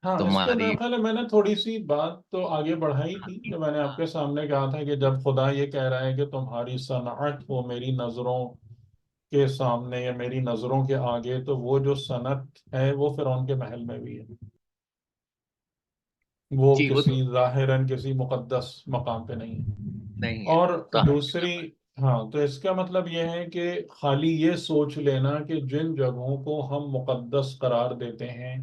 [SPEAKER 2] ہاں، اس پہ
[SPEAKER 1] تمہاری۔
[SPEAKER 2] میرا خیال ہے میں نے تھوڑی سی بات تو آگے بڑھائی تھی، کہ میں نے آپ کے سامنے کہا تھا کہ جب خدا یہ کہہ رہا ہے کہ تمہاری صنعت وہ میری نظروں کے سامنے یا میری نظروں کے آگے، تو وہ جو صنعت ہے وہ فرعون کے محل میں بھی ہے، وہ
[SPEAKER 1] جی وہ تو
[SPEAKER 2] کسی ظاہراً کسی مقدس مقام پہ نہیں ہے۔
[SPEAKER 1] نہیں ہے
[SPEAKER 2] اور
[SPEAKER 1] تو
[SPEAKER 2] دوسری، ہاں، تو اس کا مطلب یہ ہے کہ خالی یہ سوچ لینا کہ جن جگہوں کو ہم مقدس قرار دیتے ہیں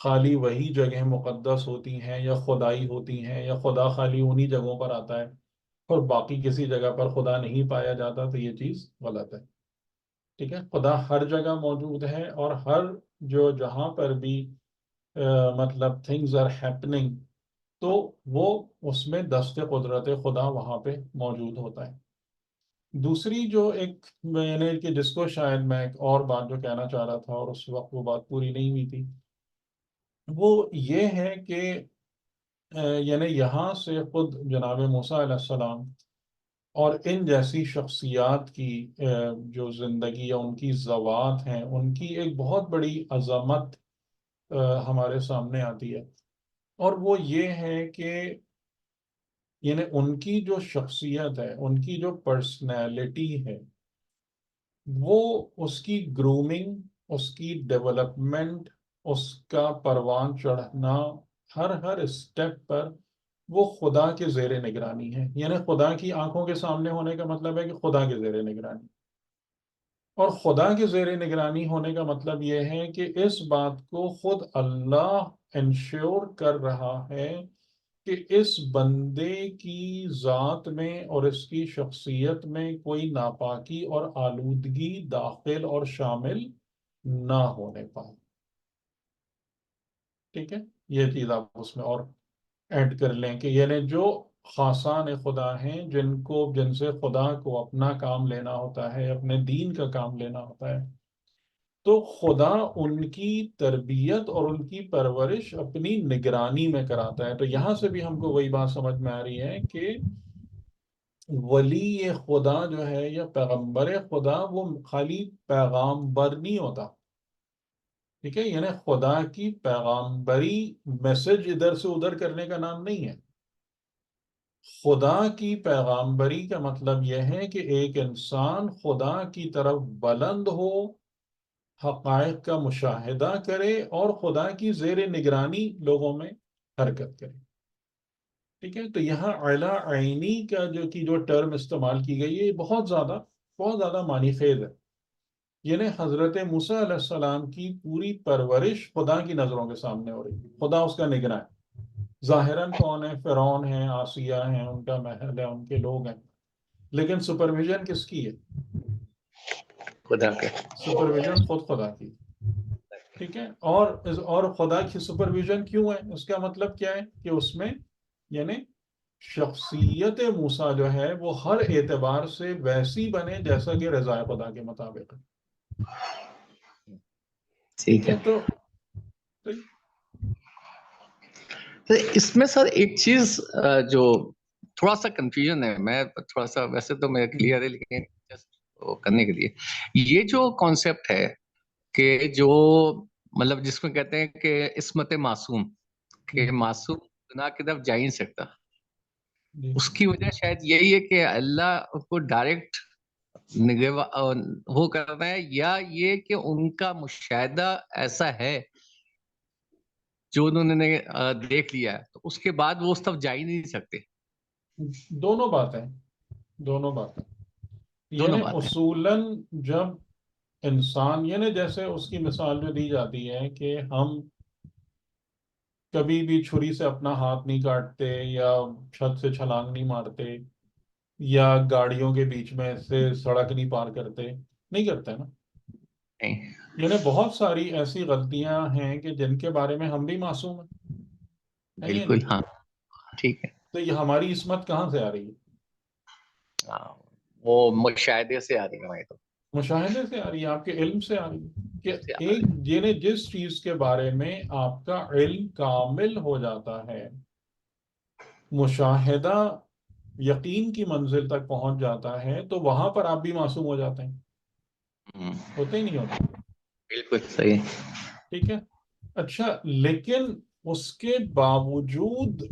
[SPEAKER 2] خالی وہی جگہیں مقدس ہوتی ہیں یا خدائی ہوتی ہیں، یا خدا خالی انہی جگہوں پر آتا ہے اور باقی کسی جگہ پر خدا نہیں پایا جاتا، تو یہ چیز غلط ہے۔ ٹھیک ہے، خدا ہر جگہ موجود ہے، اور ہر جو جہاں پر بھی مطلب تھنگز آر ہیپننگ، تو وہ اس میں دست قدرت خدا وہاں پہ موجود ہوتا ہے۔ دوسری جو ایک میں نے کہ جس کو شاید میں ایک اور بات جو کہنا چاہ رہا تھا اور اس وقت وہ بات پوری نہیں ہوئی تھی، وہ یہ ہے کہ یعنی یہاں سے خود جناب موسیٰ علیہ السلام اور ان جیسی شخصیات کی جو زندگی یا ان کی ذوات ہیں، ان کی ایک بہت بڑی عظمت ہمارے سامنے آتی ہے، اور وہ یہ ہے کہ یعنی ان کی جو شخصیت ہے، ان کی جو پرسنالٹی ہے، وہ اس کی گرومنگ، اس کی ڈیولپمنٹ، اس کا پروان چڑھنا، ہر اسٹیپ پر وہ خدا کے زیر نگرانی ہے۔ یعنی خدا کی آنکھوں کے سامنے ہونے کا مطلب ہے کہ خدا کے زیر نگرانی، اور خدا کے زیر نگرانی ہونے کا مطلب یہ ہے کہ اس بات کو خود اللہ انشور کر رہا ہے کہ اس بندے کی ذات میں اور اس کی شخصیت میں کوئی ناپاکی اور آلودگی داخل اور شامل نہ ہونے پائے۔ ٹھیک ہے، یہ چیز آپ اس میں اور ایڈ کر لیں کہ یعنی جو خاصان خدا ہیں، جن سے خدا کو اپنا کام لینا ہوتا ہے، اپنے دین کا کام لینا ہوتا ہے، تو خدا ان کی تربیت اور ان کی پرورش اپنی نگرانی میں کراتا ہے۔ تو یہاں سے بھی ہم کو وہی بات سمجھ میں آ رہی ہے کہ ولی خدا جو ہے یا پیغمبر خدا، وہ خالی پیغامبر نہیں ہوتا۔ ٹھیک ہے، یعنی خدا کی پیغامبری میسج ادھر سے ادھر کرنے کا نام نہیں ہے۔ خدا کی پیغامبری کا مطلب یہ ہے کہ ایک انسان خدا کی طرف بلند ہو، حقائق کا مشاہدہ کرے، اور خدا کی زیر نگرانی لوگوں میں حرکت کرے۔ ٹھیک ہے، تو یہاں اعلیٰ عینی کا جو ٹرم استعمال کی گئی ہے، یہ بہت زیادہ معنی خیز ہے۔ یعنی حضرت موسیٰ علیہ السلام کی پوری پرورش خدا کی نظروں کے سامنے ہو رہی ہے، خدا اس کا نگراں ہے۔ ظاہراً کون ہے؟ فرعون ہے، آسیہ ہیں، ان کا محل ہے، ان کے لوگ ہیں، لیکن سپرویژن کس کی ہے؟
[SPEAKER 1] خدا کے.
[SPEAKER 2] سپرویژن خود خدا کی. ٹھیک ہے. اور خدا کی سپرویژن کیوں ہے؟ اس کا مطلب کیا ہے کہ اس میں یعنی شخصیت موسیٰ جو ہے وہ ہر اعتبار سے ویسی بنے جیسا کہ رضا خدا کے مطابق ہے. ٹھیک ہے. تو
[SPEAKER 1] اس میں سر ایک چیز جو تھوڑا سا کنفیوژن ہے، میں تھوڑا سا ویسے تو میرا کلیئر ہے لیکن کرنے کے لیے یہ جو کانسیپٹ ہے کہ جو مطلب جس میں کہتے ہیں کہ عصمت معصوم، کہ معصوم گناہ کی طرف جا ہی نہیں سکتا، اس کی وجہ شاید یہی ہے کہ اللہ کو ڈائریکٹ وہ کرنا ہے، یا یہ کہ ان کا مشاہدہ ایسا ہے جو انہوں نے دیکھ لیا ہے تو اس کے بعد وہ اس طرف جا ہی نہیں سکتے.
[SPEAKER 2] دونوں باتیں.
[SPEAKER 1] دونوں
[SPEAKER 2] یعنی
[SPEAKER 1] باتیں.
[SPEAKER 2] اصولاً جب انسان یعنی جیسے اس کی مثال جو دی جاتی ہے کہ ہم کبھی بھی چھری سے اپنا ہاتھ نہیں کاٹتے، یا چھت سے چھلانگ نہیں مارتے، یا گاڑیوں کے بیچ میں سے سڑک نہیں پار کرتے، نہیں کرتے نا.
[SPEAKER 1] نہیں.
[SPEAKER 2] یعنی بہت ساری ایسی غلطیاں ہیں کہ جن کے بارے میں ہم بھی معصوم ہیں.
[SPEAKER 1] بالکل. ہاں ٹھیک ہے.
[SPEAKER 2] تو یہ ہماری عصمت کہاں سے آ رہی ہے؟
[SPEAKER 1] وہ مشاہدے سے آ رہی ہے. تو
[SPEAKER 2] مشاہدے سے آ رہی ہے، آپ کے علم سے آ رہی ہے. کہ ایک یعنی جس چیز کے بارے میں آپ کا علم کامل ہو جاتا ہے، مشاہدہ یقین کی منزل تک پہنچ جاتا ہے، تو وہاں پر آپ بھی معصوم ہو جاتے ہیں. ہوتے ہی نہیں ہوتے.
[SPEAKER 1] بالکل صحیح.
[SPEAKER 2] ٹھیک ہے. اچھا، لیکن اس کے باوجود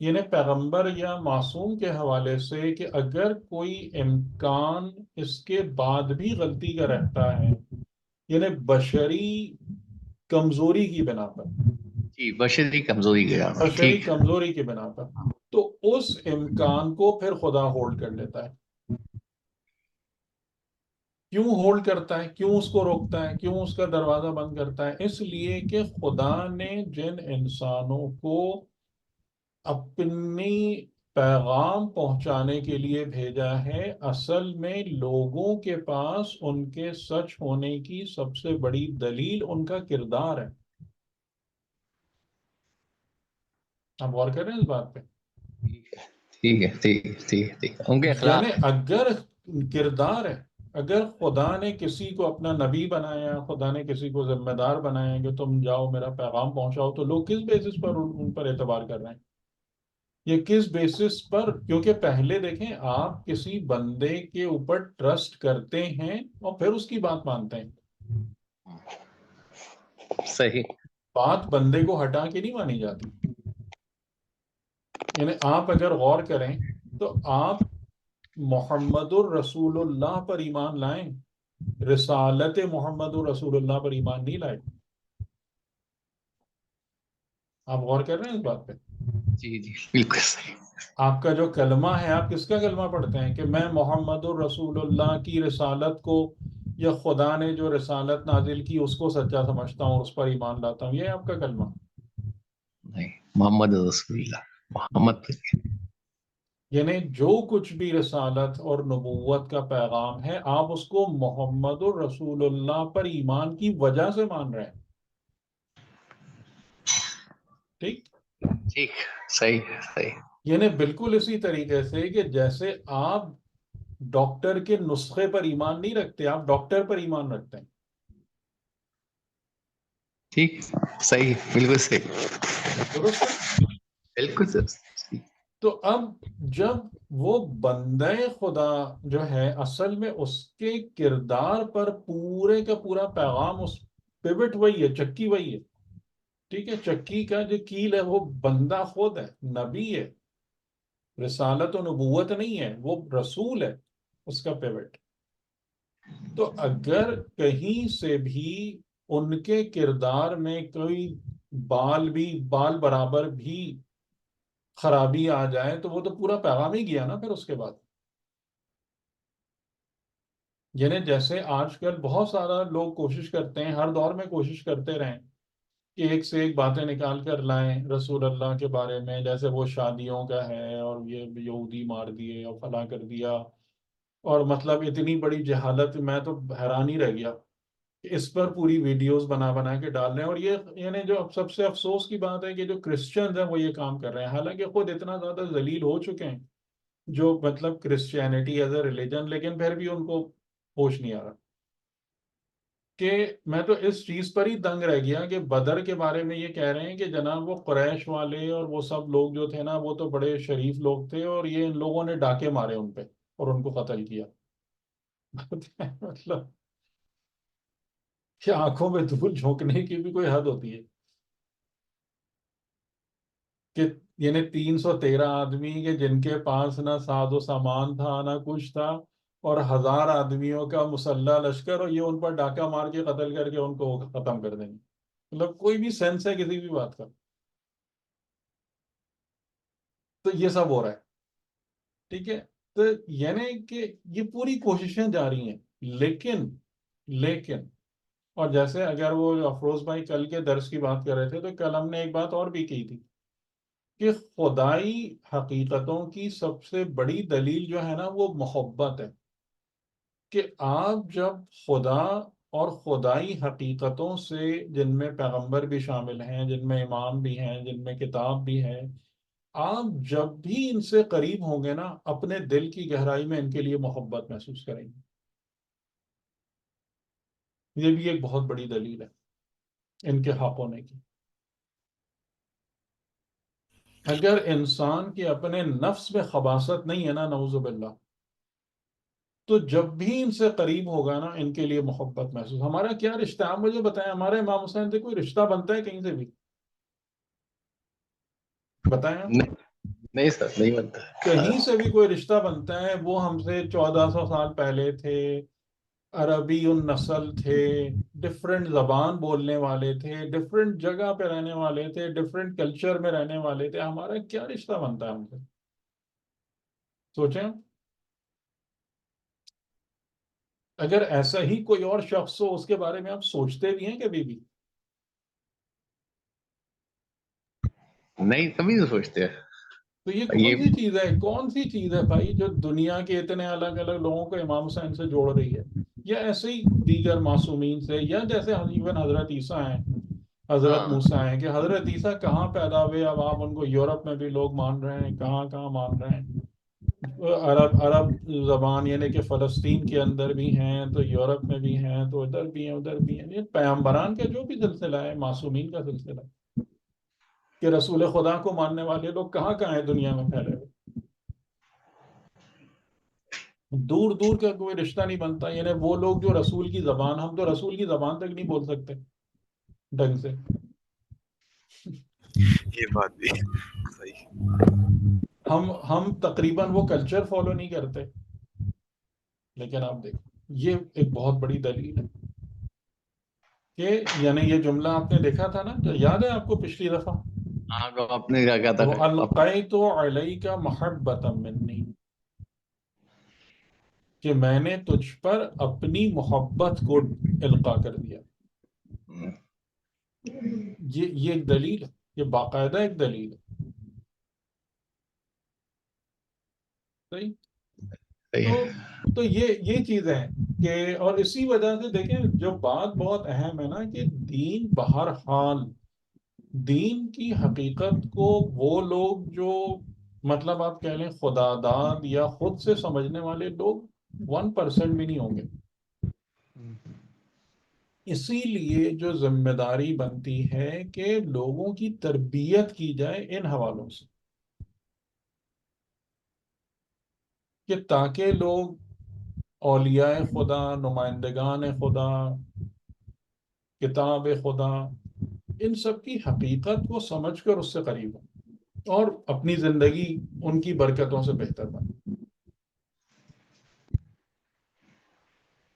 [SPEAKER 2] یعنی پیغمبر یا معصوم کے حوالے سے کہ اگر کوئی امکان اس کے بعد بھی غلطی کا رہتا ہے، یعنی بشری کمزوری کی بنا پر،
[SPEAKER 1] جی بشری کمزوری گیا.
[SPEAKER 2] بشری
[SPEAKER 1] ٹھیک.
[SPEAKER 2] کمزوری کی بنا پر، تو اس امکان کو پھر خدا ہولڈ کر لیتا ہے. کیوں ہولڈ کرتا ہے؟ کیوں اس کو روکتا ہے؟ کیوں اس کا دروازہ بند کرتا ہے؟ اس لیے کہ خدا نے جن انسانوں کو اپنی پیغام پہنچانے کے لیے بھیجا ہے، اصل میں لوگوں کے پاس ان کے سچ ہونے کی سب سے بڑی دلیل ان کا کردار ہے. آپ غور کر رہے ہیں اس بات پہ؟
[SPEAKER 1] ٹھیک ہے. ٹھیک ہے. ٹھیک ہے. ان کے
[SPEAKER 2] یعنی
[SPEAKER 1] اخلاق.
[SPEAKER 2] اگر کردار ہے، اگر خدا نے کسی کو اپنا نبی بنایا، خدا نے کسی کو ذمہ دار بنایا کہ تم جاؤ میرا پیغام پہنچاؤ، تو لوگ کس بیسس پر ان پر اعتبار کر رہے ہیں؟ یہ کس بیسس پر؟ کیونکہ پہلے دیکھیں، آپ کسی بندے کے اوپر ٹرسٹ کرتے ہیں اور پھر اس کی بات مانتے ہیں.
[SPEAKER 1] صحیح.
[SPEAKER 2] بات بندے کو ہٹا کے نہیں مانی جاتی. یعنی آپ اگر غور کریں تو آپ محمد الرسول اللہ پر ایمان لائیں، رسالت محمد الرسول اللہ پر ایمان نہیں لائے. آپ غور کر رہے ہیں اس بات پہ؟
[SPEAKER 1] جی جی بالکل صحیح.
[SPEAKER 2] آپ کا جو کلمہ ہے، آپ کس کا کلمہ پڑھتے ہیں؟ کہ میں محمد الرسول اللہ کی رسالت کو، یا خدا نے جو رسالت نازل کی اس کو سچا سمجھتا ہوں، اس پر ایمان لاتا ہوں. یہ آپ کا کلمہ.
[SPEAKER 1] نہیں، محمد رسول اللہ. محمد.
[SPEAKER 2] یعنی جو کچھ بھی رسالت اور نبوت کا پیغام ہے، آپ اس کو محمد الرسول اللہ پر ایمان کی وجہ سے مان رہے ہیں. ٹھیک.
[SPEAKER 1] ٹھیک. صحیح. صحیح.
[SPEAKER 2] یعنی بالکل اسی طریقے سے کہ جیسے آپ ڈاکٹر کے نسخے پر ایمان نہیں رکھتے، آپ ڈاکٹر پر ایمان رکھتے ہیں.
[SPEAKER 1] ٹھیک. صحیح. بالکل صحیح.
[SPEAKER 2] درست ہے.
[SPEAKER 1] بالکل صحیح.
[SPEAKER 2] تو اب جب وہ بندہ خدا جو ہے، اصل میں اس کے کردار پر پورے کا پورا پیغام، اس پیوٹ وہی ہے، چکی وہی ہے. ٹھیک ہے. چکی کا جو کیل ہے وہ بندہ خود ہے، نبی ہے. رسالت و نبوت نہیں ہے، وہ رسول ہے، اس کا پیوٹ. تو اگر کہیں سے بھی ان کے کردار میں کوئی بال برابر بھی خرابی آ جائے تو وہ تو پورا پیغام ہی گیا نا پھر اس کے بعد. یعنی جیسے آج کل بہت سارا لوگ کوشش کرتے ہیں، ہر دور میں کوشش کرتے رہیں کہ ایک سے ایک باتیں نکال کر لائیں رسول اللہ کے بارے میں، جیسے وہ شادیوں کا ہے اور یہ یہودی مار دیے اور فلاں کر دیا، اور مطلب اتنی بڑی جہالت، میں تو حیران ہی رہ گیا کہ اس پر پوری ویڈیوز بنا بنا کے ڈال رہے ہیں. اور یہ یعنی جو اب سب سے افسوس کی بات ہے کہ جو کرسچنز ہیں وہ یہ کام کر رہے ہیں، حالانکہ خود اتنا زیادہ ذلیل ہو چکے ہیں جو مطلب کرسچینٹی ایز اے ریلیجن، لیکن پھر بھی ان کو ہوش نہیں آ رہا. کہ میں تو اس چیز پر ہی دنگ رہ گیا کہ بدر کے بارے میں یہ کہہ رہے ہیں کہ جناب وہ قریش والے اور وہ سب لوگ جو تھے نا وہ تو بڑے شریف لوگ تھے، اور یہ ان لوگوں نے ڈاکے مارے ان پہ اور ان کو قتل کیا. مطلب کہ آنکھوں میں دھول جھونکنے کی بھی کوئی حد ہوتی ہے کہ یعنی 313 آدمی کے جن کے پاس نہ ساز و سامان تھا نہ کچھ تھا، اور 1000 آدمیوں کا مسلح لشکر، اور یہ ان پر ڈاکہ مار کے قتل کر کے ان کو ختم کر دیں گے. مطلب کوئی بھی سینس ہے کسی بھی بات کا؟ تو یہ سب ہو رہا ہے. ٹھیک ہے، تو یعنی کہ یہ پوری کوششیں جاری ہیں. لیکن اور جیسے اگر وہ افروز بھائی کل کے درس کی بات کر رہے تھے، تو کل ہم نے ایک بات اور بھی کی تھی کہ خدائی حقیقتوں کی سب سے بڑی دلیل جو ہے نا وہ محبت ہے. کہ آپ جب خدا اور خدائی حقیقتوں سے، جن میں پیغمبر بھی شامل ہیں، جن میں امام بھی ہیں، جن میں کتاب بھی ہے، آپ جب بھی ان سے قریب ہوں گے نا اپنے دل کی گہرائی میں ان کے لیے محبت محسوس کریں گے. یہ بھی ایک بہت بڑی دلیل ہے ان کے حق ہونے کی. اگر انسان کے اپنے نفس میں خباثت نہیں ہے نا، نعوذ باللہ، تو جب بھی ان سے قریب ہوگا نا ان کے لیے محبت محسوس. ہمارا کیا رشتہ ہے؟ آپ مجھے بتائیں، ہمارے امام حسین سے کوئی رشتہ بنتا ہے کہیں سے بھی؟ بتائیں آپ.
[SPEAKER 1] نہیں نہیں سر، نہیں بنتا
[SPEAKER 2] کہیں سے بھی کوئی رشتہ بنتا ہے؟ وہ ہم سے 1400 سال پہلے تھے، عربی النسل تھے، ڈفرینٹ زبان بولنے والے تھے، ڈفرینٹ جگہ پہ رہنے والے تھے، ڈفرینٹ کلچر میں رہنے والے تھے. ہمارا کیا رشتہ بنتا ہے ہم سے؟ سوچیں. اگر ایسا ہی کوئی اور شخص ہو، اس کے بارے میں آپ سوچتے بھی ہیں کبھی بھی؟
[SPEAKER 1] نہیں، کبھی نہیں سوچتے.
[SPEAKER 2] تو یہ کون
[SPEAKER 1] یہ
[SPEAKER 2] سی چیز ہے، کون سی چیز ہے بھائی جو دنیا کے اتنے الگ الگ لوگوں کو امام حسین سے جوڑ رہی ہے؟ یا ایسے ہی دیگر معصومین سے، یا جیسے ایون حضرت عیسیٰ ہیں، حضرت
[SPEAKER 1] ہاں،
[SPEAKER 2] موسیٰ ہیں، کہ حضرت عیسیٰ کہاں پیدا ہوئے؟ اب آپ ان کو یورپ میں بھی لوگ مان رہے ہیں، کہاں کہاں مان رہے ہیں. عرب زبان یعنی کہ فلسطین کے اندر بھی ہیں، تو یورپ میں بھی ہیں، تو ادھر بھی ہیں ادھر بھی ہیں. یہ پیغمبران کا جو بھی سلسلہ ہے، معصومین کا سلسلہ ہے، کہ رسول خدا کو ماننے والے لوگ کہاں کہاں ہیں دنیا میں پھیلے ہوئے. دور دور کا کوئی رشتہ نہیں بنتا. یعنی وہ لوگ جو رسول کی زبان، ہم تو رسول کی زبان تک نہیں بول سکتے ڈھنگ سے.
[SPEAKER 4] یہ بات بھی صحیح.
[SPEAKER 2] ہم تقریباً وہ کلچر فالو نہیں کرتے. لیکن آپ دیکھیں، یہ ایک بہت بڑی دلیل ہے کہ یعنی یہ جملہ آپ نے دیکھا تھا نا، جو یاد ہے آپ کو پچھلی دفعہ،
[SPEAKER 1] آپ اپنے کیا کہتا ہے
[SPEAKER 2] وَأَلْقَيْتُ عَلَيْكَ مَحَبَّةً مِّنِّي، کہ میں نے تجھ پر اپنی محبت کو القاء کر دیا. یہ ایک دلیل ہے، یہ باقاعدہ ایک دلیل ہے. صحیح. تو یہ چیزیں ہیں کہ، اور اسی وجہ سے دیکھیں جو بات بہت اہم ہے نا، کہ دین بہرحال، دین کی حقیقت کو وہ لوگ جو مطلب آپ کہہ لیں خدا داد یا خود سے سمجھنے والے لوگ 1% بھی نہیں ہوں گے. اسی لیے جو ذمہ داری بنتی ہے کہ لوگوں کی تربیت کی جائے ان حوالوں سے، کہ تاکہ لوگ اولیاء خدا، نمائندگان خدا، کتاب خدا، ان سب کی حقیقت کو سمجھ کر اس سے قریب ہوں اور اپنی زندگی ان کی برکتوں سے بہتر بنے.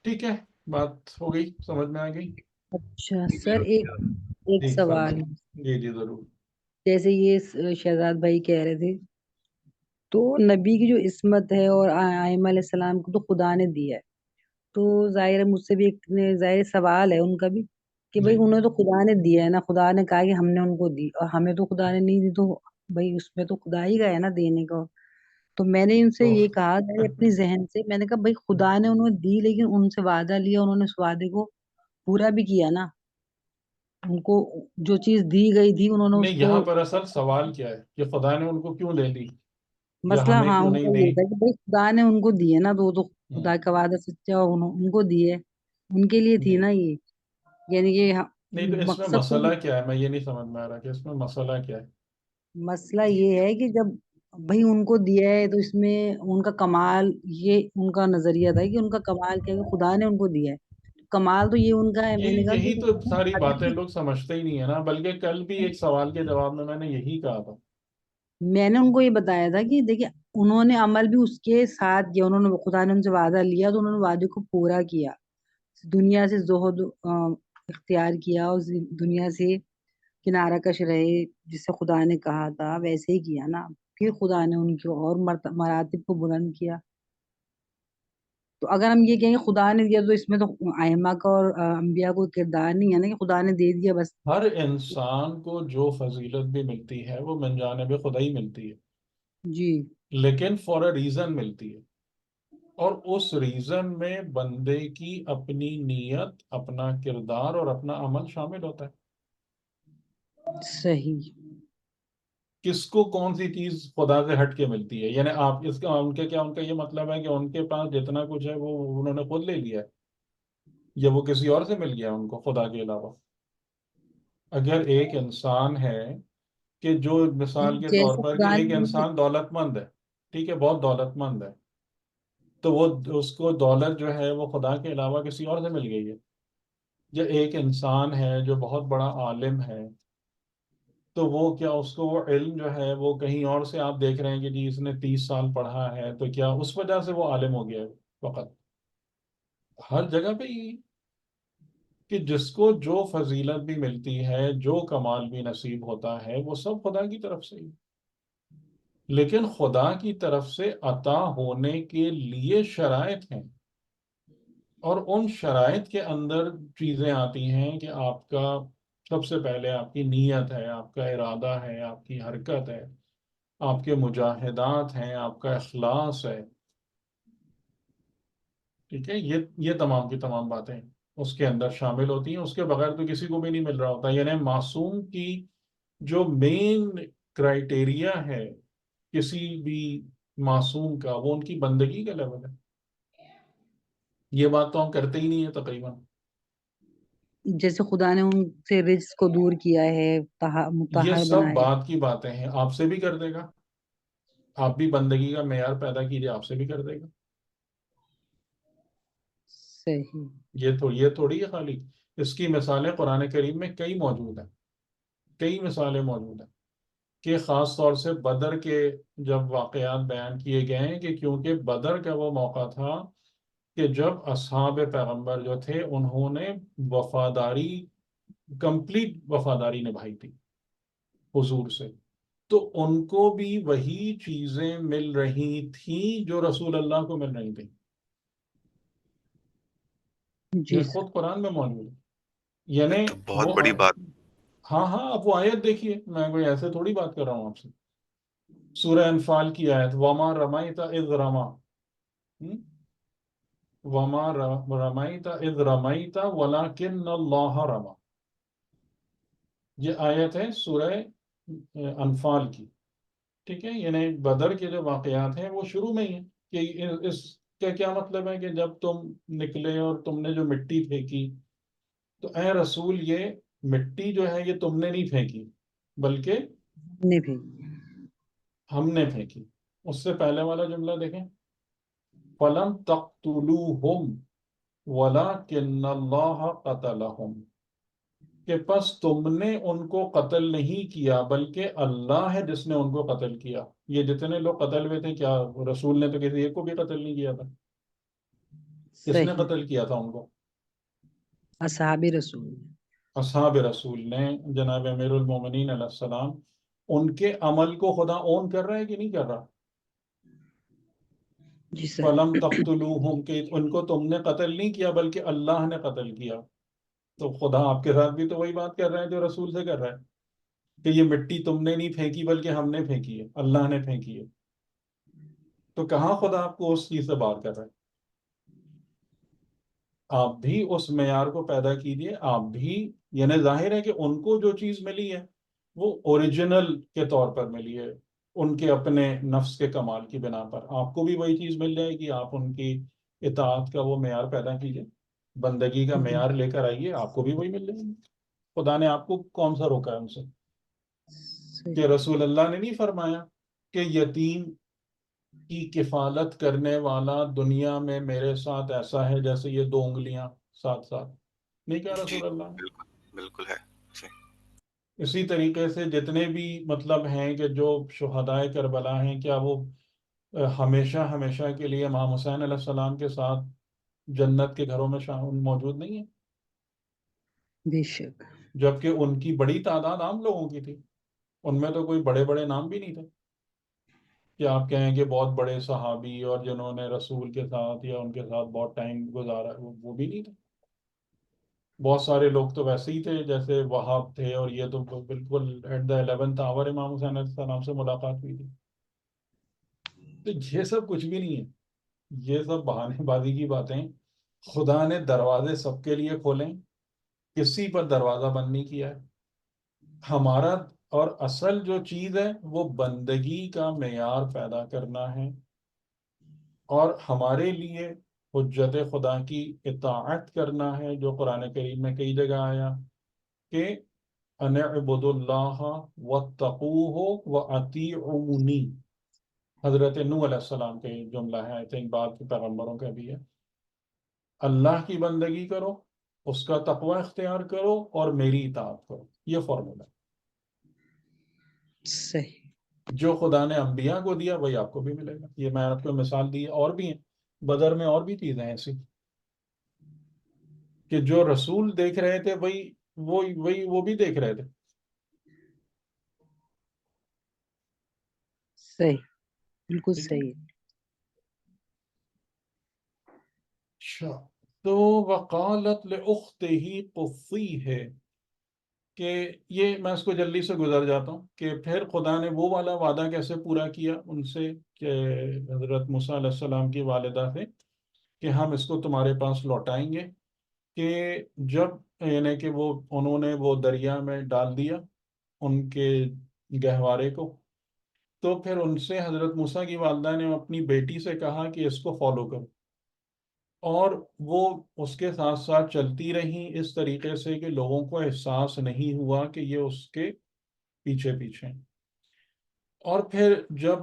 [SPEAKER 2] ٹھیک ہے، بات ہو گئی، سمجھ میں آ گئی؟
[SPEAKER 3] اچھا سر، ایک
[SPEAKER 2] جی
[SPEAKER 3] سوال.
[SPEAKER 2] فرمائیں. جی جی ضرور.
[SPEAKER 3] جیسے یہ شہزاد بھائی کہہ رہے تھے، تو نبی کی جو عصمت ہے اور ائمہ علیہ السلام کو تو خدا نے دی ہے، تو ظاہر ہے مجھ سے بھی ایک ظاہر سوال ہے ان کا بھی کہ بھائی انہیں تو خدا نے دیا ہے نا، خدا نے کہا کہ ہم نے ان کو دی، اور ہمیں تو خدا نے نہیں دی، تو بھائی اس میں تو خدا ہی کا ہے نا دینے کو۔ تو میں نے ان سے
[SPEAKER 2] تو
[SPEAKER 3] یہ کہا میں نے اپنی ذہن سے، میں نے کہا بھائی خدا نے انہیں دی، لیکن ان سے وعدہ لیا، انہوں نے اس وعدے کو پورا بھی کیا نا، ان کو جو چیز دی گئی تھی انہوں نے اس
[SPEAKER 2] نہیں،
[SPEAKER 3] کو۔
[SPEAKER 2] یہاں پر اصل سوال کیا ہے کہ خدا نے ان کو کیوں دے دی یا
[SPEAKER 3] مسئلہ
[SPEAKER 2] ہمیں
[SPEAKER 3] ہاں
[SPEAKER 2] کیوں
[SPEAKER 3] ان
[SPEAKER 2] نہیں
[SPEAKER 3] کا
[SPEAKER 2] دی؟
[SPEAKER 3] یہ تھا کہ بھائی خدا نے ان کو دیے نا، تو
[SPEAKER 2] ہوں،
[SPEAKER 3] خدا کا وعدہ سچا، ان کو دیے، ان کے لیے تھی
[SPEAKER 2] جی،
[SPEAKER 3] نا یہ، یعنی کہ
[SPEAKER 2] نہیں تو اس میں
[SPEAKER 3] مقصد تو
[SPEAKER 2] مسئلہ کیا ہے؟ میں یہ نہیں سمجھ میں آ رہا کہ اس میں مسئلہ کیا ہے؟
[SPEAKER 3] مسئلہ یہ ہے کہ جب بھائی ان کو دیا ہے تو اس میں ان کا کمال، یہ ان کا نظریہ تھا کہ ان کا کمال کیا ہے کہ خدا نے ان کو دیا ہے، کمال تو یہ ان کا ہے، میں نے کہا
[SPEAKER 2] یہی
[SPEAKER 3] کہ
[SPEAKER 2] تو ساری باتیں
[SPEAKER 3] وعدے
[SPEAKER 2] لوگ سمجھتے ہی نہیں ہے نا، بلکہ کل بھی ایک سوال کے جواب میں نے یہی کہا تھا۔
[SPEAKER 3] میں نے ان کو یہ بتایا تھا کہ دیکھیں انہوں نے عمل بھی اس کے ساتھ کیا، انہوں نے، خدا نے ان سے وعدہ لیا تو انہوں نے وعدے کو پورا کیا، دنیا سے زہد اختیار کیا، اور دنیا سے کنارہ کش رہے، جس سے خدا نے کہا تھا ویسے ہی کیا نا، پھر خدا نے ان کی اور مراتب کو بلند کیا۔ تو اگر ہم یہ کہیں گے خدا نے دیا، تو اس میں تو ائمہ کا اور انبیاء کو کردار نہیں ہے نا کہ خدا نے دے دیا بس۔
[SPEAKER 2] ہر انسان کو جو فضیلت بھی ملتی ہے وہ من جانب خدا ہی ملتی ہے،
[SPEAKER 3] جی
[SPEAKER 2] لیکن فار اے ریزن ملتی ہے، اور اس ریزن میں بندے کی اپنی نیت، اپنا کردار اور اپنا عمل شامل ہوتا ہے۔
[SPEAKER 3] صحیح۔
[SPEAKER 2] کس کو کون سی چیز خدا سے ہٹ کے ملتی ہے؟ یعنی آپ اس کا ان کے کیا، ان کا یہ مطلب ہے کہ ان کے پاس جتنا کچھ ہے وہ انہوں نے خود لے لیا ہے، یا وہ کسی اور سے مل گیا ان کو خدا کے علاوہ؟ اگر ایک انسان ہے کہ جو مثال کے طور
[SPEAKER 3] جیسے
[SPEAKER 2] پر کہ
[SPEAKER 3] خدا
[SPEAKER 2] ایک
[SPEAKER 3] نے،
[SPEAKER 2] انسان دولت مند ہے، ٹھیک ہے، بہت دولت مند ہے، تو وہ اس کو دولت جو ہے وہ خدا کے علاوہ کسی اور سے مل گئی ہے؟ یا ایک انسان ہے جو بہت بڑا عالم ہے، تو وہ کیا اس کو وہ علم جو ہے وہ کہیں اور سے آپ دیکھ رہے ہیں کہ جی اس نے 30 سال پڑھا ہے تو کیا اس وجہ سے وہ عالم ہو گیا ہے؟ فقط ہر جگہ پہ ہی کہ جس کو جو فضیلت بھی ملتی ہے، جو کمال بھی نصیب ہوتا ہے، وہ سب خدا کی طرف سے ہی، لیکن خدا کی طرف سے عطا ہونے کے لیے شرائط ہیں، اور ان شرائط کے اندر چیزیں آتی ہیں کہ آپ کا سب سے پہلے آپ کی نیت ہے، آپ کا ارادہ ہے، آپ کی حرکت ہے، آپ کے مجاہدات ہیں، آپ کا اخلاص ہے، ٹھیک ہے، یہ تمام کی تمام باتیں اس کے اندر شامل ہوتی ہیں، اس کے بغیر تو کسی کو بھی نہیں مل رہا ہوتا۔ یعنی معصوم کی جو مین کرائٹیریا ہے کسی بھی معصوم کا، وہ ان کی بندگی کا لیول ہے۔ یہ بات تو ہم کرتے ہی نہیں ہے تقریباً۔
[SPEAKER 3] جیسے خدا نے ان سے رزق کو دور کیا ہے،
[SPEAKER 2] یہ
[SPEAKER 3] مطہر
[SPEAKER 2] سب
[SPEAKER 3] بنایا۔
[SPEAKER 2] بات کی باتیں ہیں، آپ سے بھی کر دے گا، آپ بھی بندگی کا معیار پیدا کیجیے، آپ سے بھی کر دے گا۔
[SPEAKER 3] صحیح۔
[SPEAKER 2] یہ تھوڑی ہے خالی، اس کی مثالیں قرآن کریم میں کئی موجود ہیں، کئی مثالیں موجود ہیں، کہ خاص طور سے بدر کے جب واقعات بیان کیے گئے ہیں کہ کیونکہ بدر کا وہ موقع تھا کہ جب اصحاب پیغمبر جو تھے انہوں نے وفاداری، کمپلیٹ وفاداری نبھائی تھی حضور سے، تو ان کو بھی وہی چیزیں مل رہی تھیں جو رسول اللہ کو مل رہی تھیں۔
[SPEAKER 3] جی
[SPEAKER 2] یہ
[SPEAKER 3] سر۔
[SPEAKER 2] خود قرآن میں موجود ہے،
[SPEAKER 4] یہ
[SPEAKER 2] یعنی
[SPEAKER 4] تو بہت
[SPEAKER 2] وہ
[SPEAKER 4] بڑی بات۔
[SPEAKER 2] ہاں ہاں، آپ وہ آیت دیکھیے، میں کوئی ایسے تھوڑی بات کر رہا ہوں آپ سے۔ سورہ انفال کی آیت، وما رمیت اذ رما، وما رمیت اذ رمیت ولکن اللہ رما، یہ آیت ہے سورہ انفال کی، ٹھیک ہے، یعنی بدر کے جو واقعات ہیں وہ شروع میں ہی ہیں کہ اس کا کیا مطلب ہے کہ جب تم نکلے اور تم نے جو مٹی پھینکی، تو اے رسول یہ مٹی جو ہے یہ تم نے نہیں پھینکی بلکہ
[SPEAKER 3] نہیں بھی۔
[SPEAKER 2] ہم نے پھینکی۔ اس سے پہلے والا جملہ دیکھیں، فَلَمْ تَقْتُلُوهُمْ وَلَكِنَّ اللَّهَ قَتَلَهُمْ، کہ پس تم نے ان کو قتل نہیں کیا بلکہ اللہ ہے جس نے ان کو قتل کیا۔ یہ جتنے لوگ قتل ہوئے تھے، کیا رسول نے تو کسی ایک کو بھی قتل نہیں کیا تھا؟ کس نے
[SPEAKER 3] صحیح۔
[SPEAKER 2] قتل کیا تھا ان کو؟
[SPEAKER 3] اصحاب رسول۔
[SPEAKER 2] اصحاب رسول نے، جناب امیر المومنین علیہ السلام، ان کے عمل کو خدا اون کر رہا ہے کہ نہیں کر رہا؟
[SPEAKER 3] جی سر۔
[SPEAKER 2] فَلَمْ تَقْتُلُوهُمْ، کہ ان کو تم نے قتل نہیں کیا بلکہ اللہ نے قتل کیا۔ تو خدا آپ کے ساتھ بھی تو وہی بات کر رہے ہیں جو رسول سے کر رہا ہے کہ یہ مٹی تم نے نہیں پھینکی بلکہ ہم نے پھینکی ہے، اللہ نے پھینکی ہے. تو کہاں خدا آپ کو اس چیز سے بات کر رہا ہے؟ آپ بھی اس معیار کو پیدا کیجیے. آپ بھی، یعنی ظاہر ہے کہ ان کو جو چیز ملی ہے وہ اوریجنل کے طور پر ملی ہے، ان کے اپنے نفس کے کمال کی بنا پر. آپ کو بھی وہی چیز مل جائے گی. آپ ان کی اطاعت کا وہ معیار پیدا کیجیے، بندگی کا معیار لے کر آئیے، آپ کو بھی وہی مل جائے گی. خدا نے آپ کو کون سا روکا ہے ان سے؟ کہ
[SPEAKER 3] صحیح.
[SPEAKER 2] رسول اللہ نے نہیں فرمایا کہ یتیم کی کفالت کرنے والا دنیا میں میرے ساتھ ایسا ہے جیسے یہ 2 انگلیاں ساتھ ساتھ؟ نہیں کہا
[SPEAKER 4] جی
[SPEAKER 2] رسول اللہ نے.
[SPEAKER 4] بالکل بالکل ہے. صحیح.
[SPEAKER 2] اسی طریقے سے جتنے بھی مطلب ہیں کہ جو شہدائے کربلا ہیں، کیا وہ ہمیشہ ہمیشہ کے لیے امام حسین علیہ السلام کے ساتھ جنت کے گھروں میں موجود نہیں ہیں؟
[SPEAKER 3] بے شک.
[SPEAKER 2] جبکہ ان کی بڑی تعداد عام لوگوں کی تھی، ان میں تو کوئی بڑے بڑے نام بھی نہیں تھے کہ آپ کہیں کہ بہت بڑے صحابی اور جنہوں نے رسول کے ساتھ یا ان کے ساتھ بہت ٹائم گزارا، وہ بھی نہیں تھے. بہت سارے لوگ تو ویسے ہی تھے جیسے وہاب تھے، اور یہ تو بالکل ایٹ دا 11th آور امام حسین علیہ السلام سے ملاقات ہوئی تھی. تو یہ سب کچھ بھی نہیں ہے، یہ سب بہانے بازی کی باتیں. خدا نے دروازے سب کے لیے کھولیں، کسی پر دروازہ بند نہیں کیا ہے. ہمارا اور اصل جو چیز ہے وہ بندگی کا معیار پیدا کرنا ہے، اور ہمارے لیے حجت خدا کی اطاعت کرنا ہے، جو قرآن کریم میں کئی جگہ آیا کہ ان اعبدوا اللہ واتقوہ واطیعونی. حضرت نوح علیہ السلام کا یہ جملہ ہے، آئی تھنک بعد کے پیغمبروں کا بھی ہے. اللہ کی بندگی کرو، اس کا تقوی اختیار کرو، اور میری اطاعت کرو. یہ فارمولا
[SPEAKER 3] صحیح.
[SPEAKER 2] جو خدا نے انبیاء کو دیا وہی آپ کو بھی ملے گا. یہ میں آپ کو مثال دی، اور بھی ہیں بدر میں، اور بھی چیزیں ہیں ایسی کہ جو رسول دیکھ رہے تھے وہ بھی دیکھ رہے تھے.
[SPEAKER 3] صحیح. بالکل
[SPEAKER 2] ٹھیک ہے.
[SPEAKER 3] صحیح.
[SPEAKER 2] اچھا، تو وقالت لأختہ قصیہ، کہ یہ میں اس کو جلدی سے گزر جاتا ہوں کہ پھر خدا نے وہ والا وعدہ کیسے پورا کیا ان سے کہ حضرت موسیٰ علیہ السلام کی والدہ سے کہ ہم اس کو تمہارے پاس لوٹائیں گے. کہ جب یعنی کہ انہوں نے وہ دریا میں ڈال دیا ان کے گہوارے کو، تو پھر ان سے حضرت موسیٰ کی والدہ نے اپنی بیٹی سے کہا کہ اس کو فالو کرو، اور وہ اس کے ساتھ ساتھ چلتی رہیں اس طریقے سے کہ لوگوں کو احساس نہیں ہوا کہ یہ اس کے پیچھے پیچھے. اور پھر جب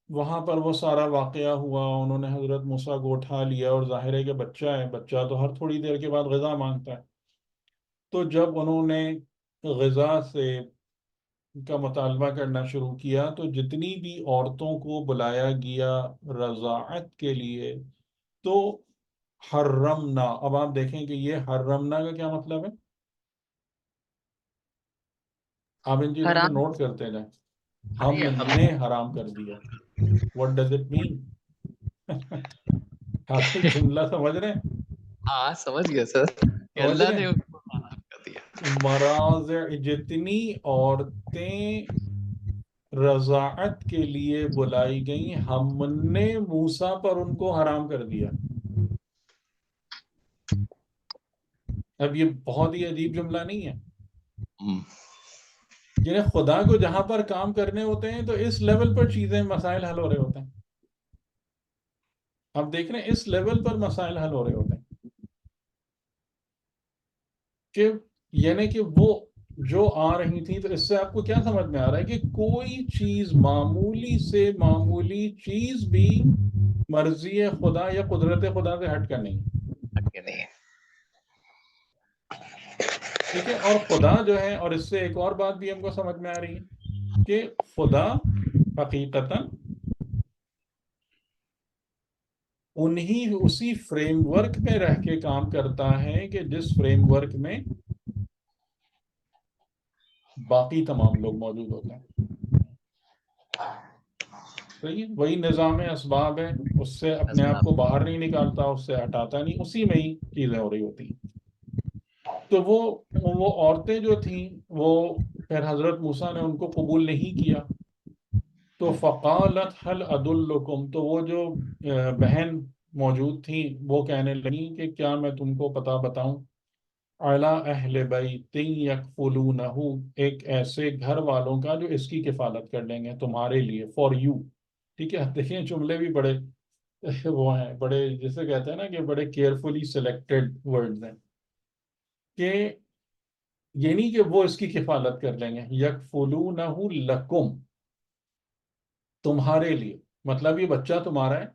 [SPEAKER 2] وہاں پر وہ سارا واقعہ ہوا، انہوں نے حضرت موسیٰ کو اٹھا لیا، اور ظاہر ہے کہ بچہ ہے، بچہ تو ہر تھوڑی دیر کے بعد غذا مانگتا ہے. تو جب انہوں نے غذا سے کا مطالبہ کرنا شروع کیا تو جتنی بھی عورتوں کو بلایا گیا رضاعت کے لیے، تو حرمنا. اب آپ دیکھیں کہ یہ حرمنا کا کیا مطلب ہے، آپ ان چیزوں کو
[SPEAKER 3] حرام.
[SPEAKER 2] نوٹ کرتے جائیں.
[SPEAKER 1] ارے
[SPEAKER 2] ہم نے حرام کر دیا. What does it mean? آپ یہ جملہ سمجھ رہے ہیں؟
[SPEAKER 1] ہاں سمجھ گیا سر، کہ
[SPEAKER 2] سمجھ
[SPEAKER 1] اللہ
[SPEAKER 2] رہے
[SPEAKER 1] نے
[SPEAKER 2] ہیں؟
[SPEAKER 1] اس کو حرام کر دیا.
[SPEAKER 2] مراضع، جتنی عورتیں رضاعت کے لیے بلائی گئیں ہم نے موسیٰ پر ان کو حرام کر دیا. اب یہ بہت ہی عجیب جملہ نہیں ہے؟ یعنی خدا کو جہاں پر کام کرنے ہوتے ہیں تو اس لیول پر چیزیں مسائل حل ہو رہے ہوتے ہیں. آپ دیکھ رہے ہیں اس لیول پر مسائل حل ہو رہے ہوتے ہیں کہ یعنی کہ وہ جو آ رہی تھی. تو اس سے آپ کو کیا سمجھ میں آ رہا ہے کہ کوئی چیز، معمولی سے معمولی چیز بھی مرضی خدا یا قدرت خدا سے ہٹ کر نہیں.
[SPEAKER 1] نہیں ہے.
[SPEAKER 2] ٹھیک ہے. اور خدا جو ہے، اور اس سے ایک اور بات بھی ہم کو سمجھ میں آ رہی ہے کہ خدا حقیقتاً اسی فریم ورک میں رہ کے کام کرتا ہے کہ جس فریم ورک میں باقی تمام لوگ موجود ہوتے ہیں. صحیح ہے. وہی نظام اسباب ہے، اس سے اپنے آپ کو باہر نہیں نکالتا، اس سے ہٹاتا نہیں، اسی میں ہی چیزیں ہو رہی ہوتی ہیں. تو وہ عورتیں جو تھیں وہ پھر حضرت موسیٰ نے ان کو قبول نہیں کیا. تو فقالت حل ادلکم، تو وہ جو بہن موجود تھیں وہ کہنے لگیں کہ کیا میں تم کو پتہ بتاؤں، اعلی اہل بیت یکفلونہ، ایک ایسے گھر والوں کا جو اس کی کفالت کر لیں گے تمہارے لیے، فار یو. ٹھیک ہے، دیکھیں جملے بھی بڑے وہ ہیں، بڑے جسے کہتے ہیں نا کہ بڑے کیئرفلی سلیکٹڈ ورڈز ہیں، کہ یہ نہیں کہ وہ اس کی کفالت کر لیں گے، یکفلونہ لکم، تمہارے لیے. مطلب یہ بچہ تمہارا ہے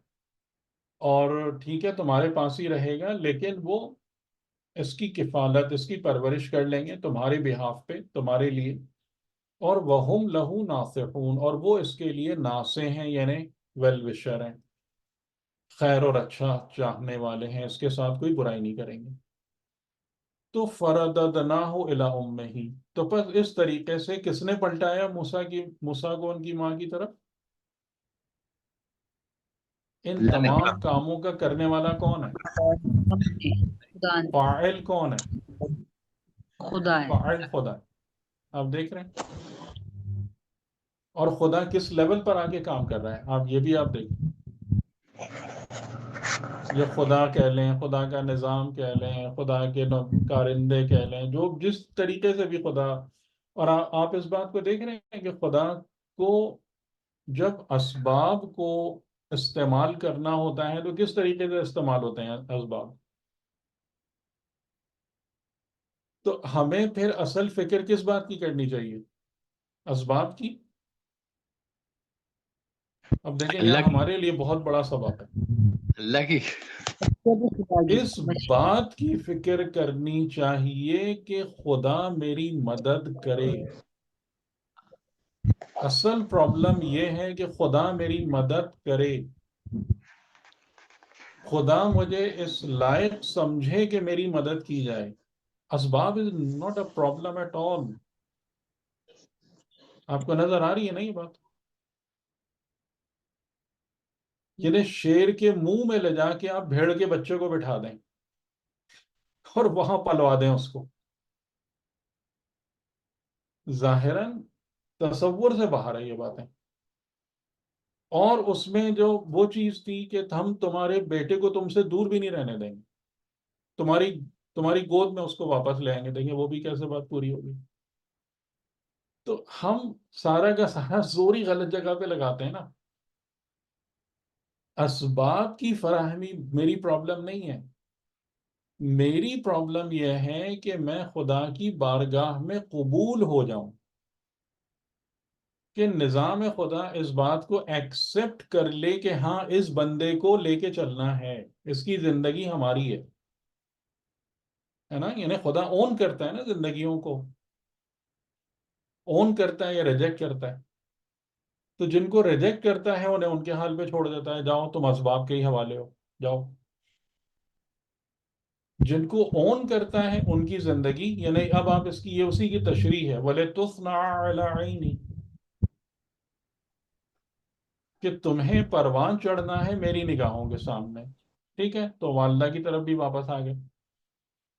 [SPEAKER 2] اور ٹھیک ہے تمہارے پاس ہی رہے گا، لیکن وہ اس کی کفالت، اس کی پرورش کر لیں گے تمہارے بہاف پہ، تمہارے لیے. اور وہم لہو ناصحون، اور وہ اس کے لیے ناصح ہیں، یعنی ویل وشر ہیں، خیر اور اچھا چاہنے والے ہیں، اس کے ساتھ کوئی برائی نہیں کریں گے. تو فرددناہ الی امہ، تو پس اس طریقے سے کس نے پلٹایا موسیٰ کو ان کی ماں کی طرف؟ ان
[SPEAKER 1] اللہ نے
[SPEAKER 2] تمام کاموں کا کرنے والا کون ہے؟
[SPEAKER 3] خدا نے،
[SPEAKER 2] فاعل کون ہے؟
[SPEAKER 3] خدا ہے.
[SPEAKER 2] فاعل خدا ہے. آپ دیکھ رہے ہیں، اور خدا کس لیول پر آ کے کام کر رہا ہے، آپ یہ بھی آپ دیکھیں. یہ خدا کہہ لیں، خدا کا نظام کہہ لیں، خدا کے کارندے کہہ لیں، جو جس طریقے سے بھی خدا. اور آپ اس بات کو دیکھ رہے ہیں کہ خدا کو جب اسباب کو استعمال کرنا ہوتا ہے تو کس طریقے سے استعمال ہوتے ہیں اسباب. تو ہمیں پھر اصل فکر کس بات کی کرنی چاہیے؟ اسباب کی. اب دیکھیں یہاں
[SPEAKER 1] اللہ کی
[SPEAKER 2] ہمارے لیے بہت بڑا سبق ہے.
[SPEAKER 1] اللہ کی
[SPEAKER 3] خدا کی
[SPEAKER 2] اس بات کی فکر کرنی چاہیے کہ خدا میری مدد کرے. اصل پرابلم یہ ہے کہ خدا میری مدد کرے، خدا مجھے اس لائق سمجھے کہ میری مدد کی جائے. اسباب is not a problem at all. آپ کو نظر آ رہی ہے نا یہ بات؟ یعنی شیر کے منہ میں لے جا کے آپ بھیڑ کے بچے کو بٹھا دیں اور وہاں پلوا دیں اس کو، ظاہراً تصور سے باہر ہے یہ باتیں. اور اس میں جو وہ چیز تھی کہ ہم تمہارے بیٹے کو تم سے دور بھی نہیں رہنے دیں گے، تمہاری گود میں اس کو واپس لے آئیں گے. دیکھیں وہ بھی کیسے بات پوری ہوگی. تو ہم سارا کا سارا زور ہی غلط جگہ پہ لگاتے ہیں نا. اسباب کی فراہمی میری پرابلم نہیں ہے. میری پرابلم یہ ہے کہ میں خدا کی بارگاہ میں قبول ہو جاؤں، کہ نظام خدا اس بات کو ایکسپٹ کر لے کہ ہاں اس بندے کو لے کے چلنا ہے، اس کی زندگی ہماری ہے نا. یعنی خدا اون کرتا ہے نا زندگیوں کو، اون کرتا ہے یا ریجیکٹ کرتا ہے. تو جن کو ریجیکٹ کرتا ہے انہیں ان کے حال پہ چھوڑ دیتا ہے، جاؤ تم اسباب کے ہی حوالے ہو، جاؤ. جن کو اون کرتا ہے ان کی زندگی، یعنی اب آپ اس کی یہ اسی کی تشریح ہے، وَلِتُصْنَعَ عَلَىٰ عَيْنِي، کہ تمہیں پروان چڑھنا ہے میری نگاہوں کے سامنے. ٹھیک ہے، تو والدہ کی طرف بھی واپس آ گئے.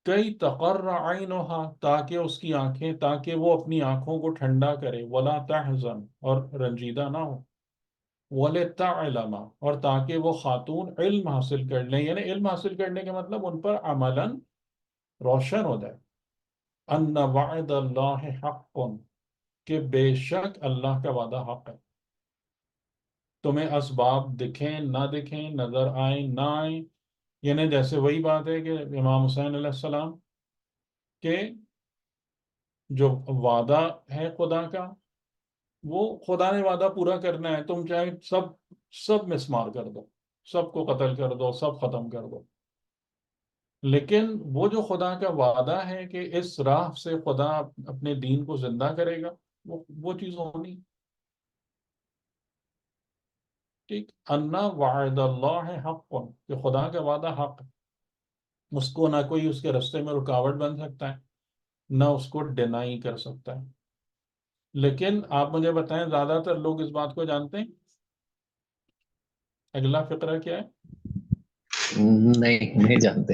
[SPEAKER 2] کئی تقر عینها، تاکہ اس کی آنکھیں، تاکہ وہ اپنی آنکھوں کو ٹھنڈا کرے، ولا تحزن، اور رنجیدہ نہ ہو، ولتعلم، اور تاکہ وہ خاتون علم حاصل کر لیں. یعنی علم حاصل کرنے کے مطلب ان پر عملاً روشن ہو جائے، ان وعد اللہ حق، کہ بے شک اللہ کا وعدہ حق ہے. تمہیں اسباب دکھیں نہ دکھیں، نظر آئیں نہ آئیں، یعنی جیسے وہی بات ہے کہ امام حسین علیہ السلام کے جو وعدہ ہے خدا کا، وہ خدا نے وعدہ پورا کرنا ہے. تم چاہے سب مسمار کر دو، سب کو قتل کر دو، سب ختم کر دو، لیکن وہ جو خدا کا وعدہ ہے کہ اس راہ سے خدا اپنے دین کو زندہ کرے گا، وہ چیز ہونی. ٹھیک، انا وعد اللہ حق، کہ خدا کا وعدہ حق، اس کو نہ کوئی اس کے رستے میں رکاوٹ بن سکتا ہے، نہ اس کو ڈینائی کر سکتا ہے. لیکن آپ مجھے بتائیں زیادہ تر لوگ اس بات کو جانتے ہیں؟ اگلا فقرہ کیا ہے؟
[SPEAKER 1] نہیں جانتے.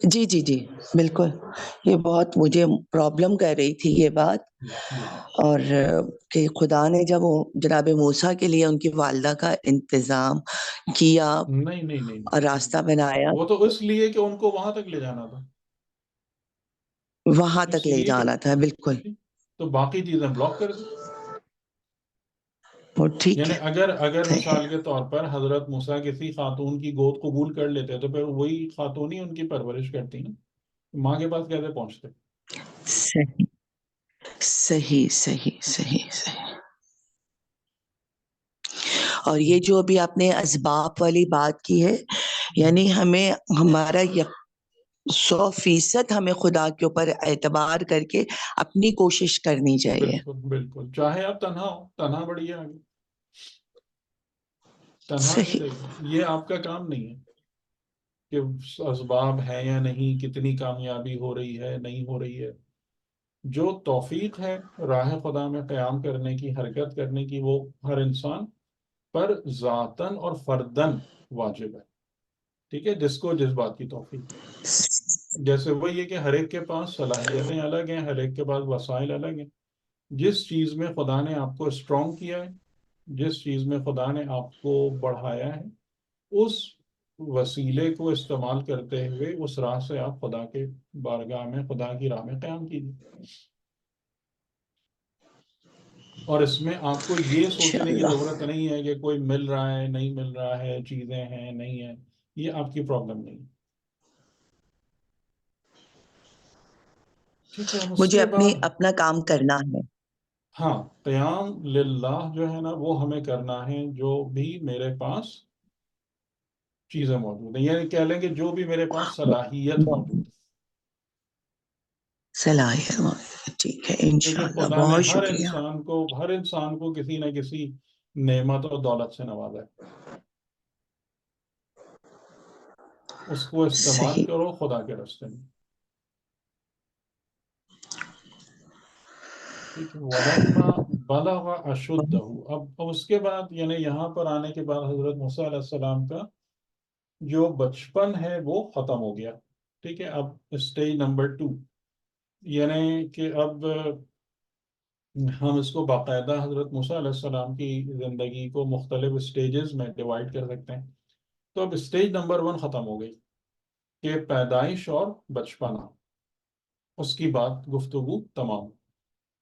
[SPEAKER 5] جی جی جی بالکل، یہ بہت مجھے پرابلم کر رہی تھی یہ بات،
[SPEAKER 2] جی
[SPEAKER 5] اور کہ خدا نے جب وہ جناب موسیٰ کے لیے ان کی والدہ کا انتظام کیا
[SPEAKER 2] نہیں نہیں نہیں
[SPEAKER 5] اور
[SPEAKER 2] نہیں،
[SPEAKER 5] راستہ بنایا،
[SPEAKER 2] وہ تو اس لیے کہ ان کو وہاں تک لے جانا تھا،
[SPEAKER 5] وہاں
[SPEAKER 2] اس
[SPEAKER 5] تک لے
[SPEAKER 2] لیے کہ
[SPEAKER 5] جانا تھا، بالکل
[SPEAKER 2] تو باقی چیزیں بلاک کر دی.
[SPEAKER 5] وہ ٹھیک
[SPEAKER 2] یعنی
[SPEAKER 5] ہے.
[SPEAKER 2] اگر
[SPEAKER 5] صحیح ہے.
[SPEAKER 2] مثال کے طور پر حضرت موسیٰ کسی خاتون کی گود قبول کر لیتے تو پھر وہی خاتون ہی ان کی پرورش کرتی نا، ماں کے پاس کیسے پہنچتے؟
[SPEAKER 5] صحیح صحیح صحیح صحیح صحیح. اور یہ جو ابھی آپ نے اسباب والی بات کی ہے، یعنی ہمیں ہمارا 100% ہمیں خدا کے اوپر اعتبار کر کے اپنی کوشش کرنی چاہیے.
[SPEAKER 2] بالکل بالکل، چاہے آپ تنہا ہو، تنہا بڑی ہے آگے، تنہا نہیں
[SPEAKER 5] صحیح
[SPEAKER 2] دیکھنا، یہ آپ کا کام نہیں ہے کہ اسباب ہے یا نہیں، کتنی کامیابی ہو رہی ہے نہیں ہو رہی ہے. جو توفیق ہے راہ خدا میں قیام کرنے کی، حرکت کرنے کی، وہ ہر انسان پر ذاتاً اور فرداً واجب ہے. ٹھیک ہے، جس کو جس بات کی توفیق ہے. جیسے وہی ہے کہ ہر ایک کے پاس صلاحیتیں الگ ہیں، ہر ایک کے پاس وسائل الگ ہیں. جس چیز میں خدا نے آپ کو اسٹرانگ کیا ہے، جس چیز میں خدا نے آپ کو بڑھایا ہے، اس وسیلے کو استعمال کرتے ہوئے اس راہ سے آپ خدا کے بارگاہ میں، خدا کی راہ میں قیام کیجیے. اور اس میں آپ کو یہ سوچنے کی
[SPEAKER 5] انشاءاللہ.
[SPEAKER 2] ضرورت نہیں ہے کہ کوئی مل رہا ہے نہیں مل رہا ہے، چیزیں ہیں نہیں ہیں، یہ آپ کی پرابلم نہیں. ٹھیک ہے، اب اس
[SPEAKER 5] مجھے
[SPEAKER 2] کے بعد
[SPEAKER 5] اپنا کام کرنا ہے.
[SPEAKER 2] ہاں، قیام للہ جو ہے نا وہ ہمیں کرنا ہے، جو بھی میرے پاس چیزیں موجود ہیں، یعنی کہہ لیں کہ جو بھی میرے پاس صلاحیت موجود ہے.
[SPEAKER 5] صلاحیت ٹھیک ہے،
[SPEAKER 2] کیونکہ
[SPEAKER 5] انشاءاللہ.
[SPEAKER 2] خدا نے
[SPEAKER 5] بہت شکریہ.
[SPEAKER 2] ہر انسان کو کسی نہ کسی نعمت اور دولت سے نوازا ہے. اس کو استعمال
[SPEAKER 5] صحیح.
[SPEAKER 2] کرو خدا کے راستے میں. ٹھیک ہے، وَلَمَّا بَلَغَ أَشُدَّهُ. اب اس کے بعد یعنی یہاں پر آنے کے بعد حضرت موسیٰ علیہ السلام کا جو بچپن ہے وہ ختم ہو گیا. ٹھیک ہے، اب اسٹیج نمبر 2، یعنی کہ اب ہم اس کو باقاعدہ حضرت موسیٰ علیہ السلام کی زندگی کو مختلف اسٹیجز میں ڈیوائڈ کر سکتے ہیں. تو اب اسٹیج نمبر 1 ختم ہو گئی کہ پیدائش اور بچپنا، اس کی بات گفتگو تمام.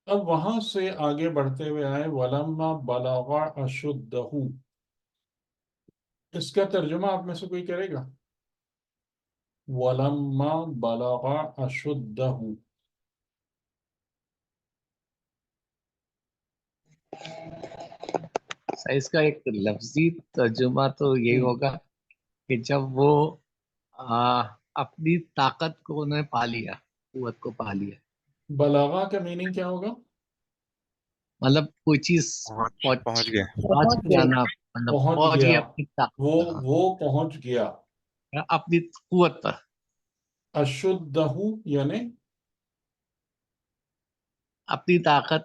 [SPEAKER 2] اب وہاں سے آگے بڑھتے ہوئے آئے وَلَمَّا بَلَغَ أَشُدَّهُ. اس کا ترجمہ آپ میں سے کوئی کرے گا؟ وَلَمَّا بَلَغَ أَشُدَّهُ.
[SPEAKER 1] اس کا ایک لفظی ترجمہ تو یہی ہوگا کہ جب وہ اپنی طاقت کو انہیں پا لیا، قوت کو پا لیا.
[SPEAKER 2] بلاغا کا میننگ کیا ہوگا؟
[SPEAKER 1] مطلب کوئی چیز
[SPEAKER 4] پہنچ گئے.
[SPEAKER 1] پہنچ جانا، مطلب
[SPEAKER 2] پہنچ
[SPEAKER 1] پہنچ
[SPEAKER 2] گیا،
[SPEAKER 1] گیا اپنی طاقت پر،
[SPEAKER 2] وہ پہنچ گیا.
[SPEAKER 1] اپنی قوت پر.
[SPEAKER 2] اشدہ یعنی
[SPEAKER 1] اپنی طاقت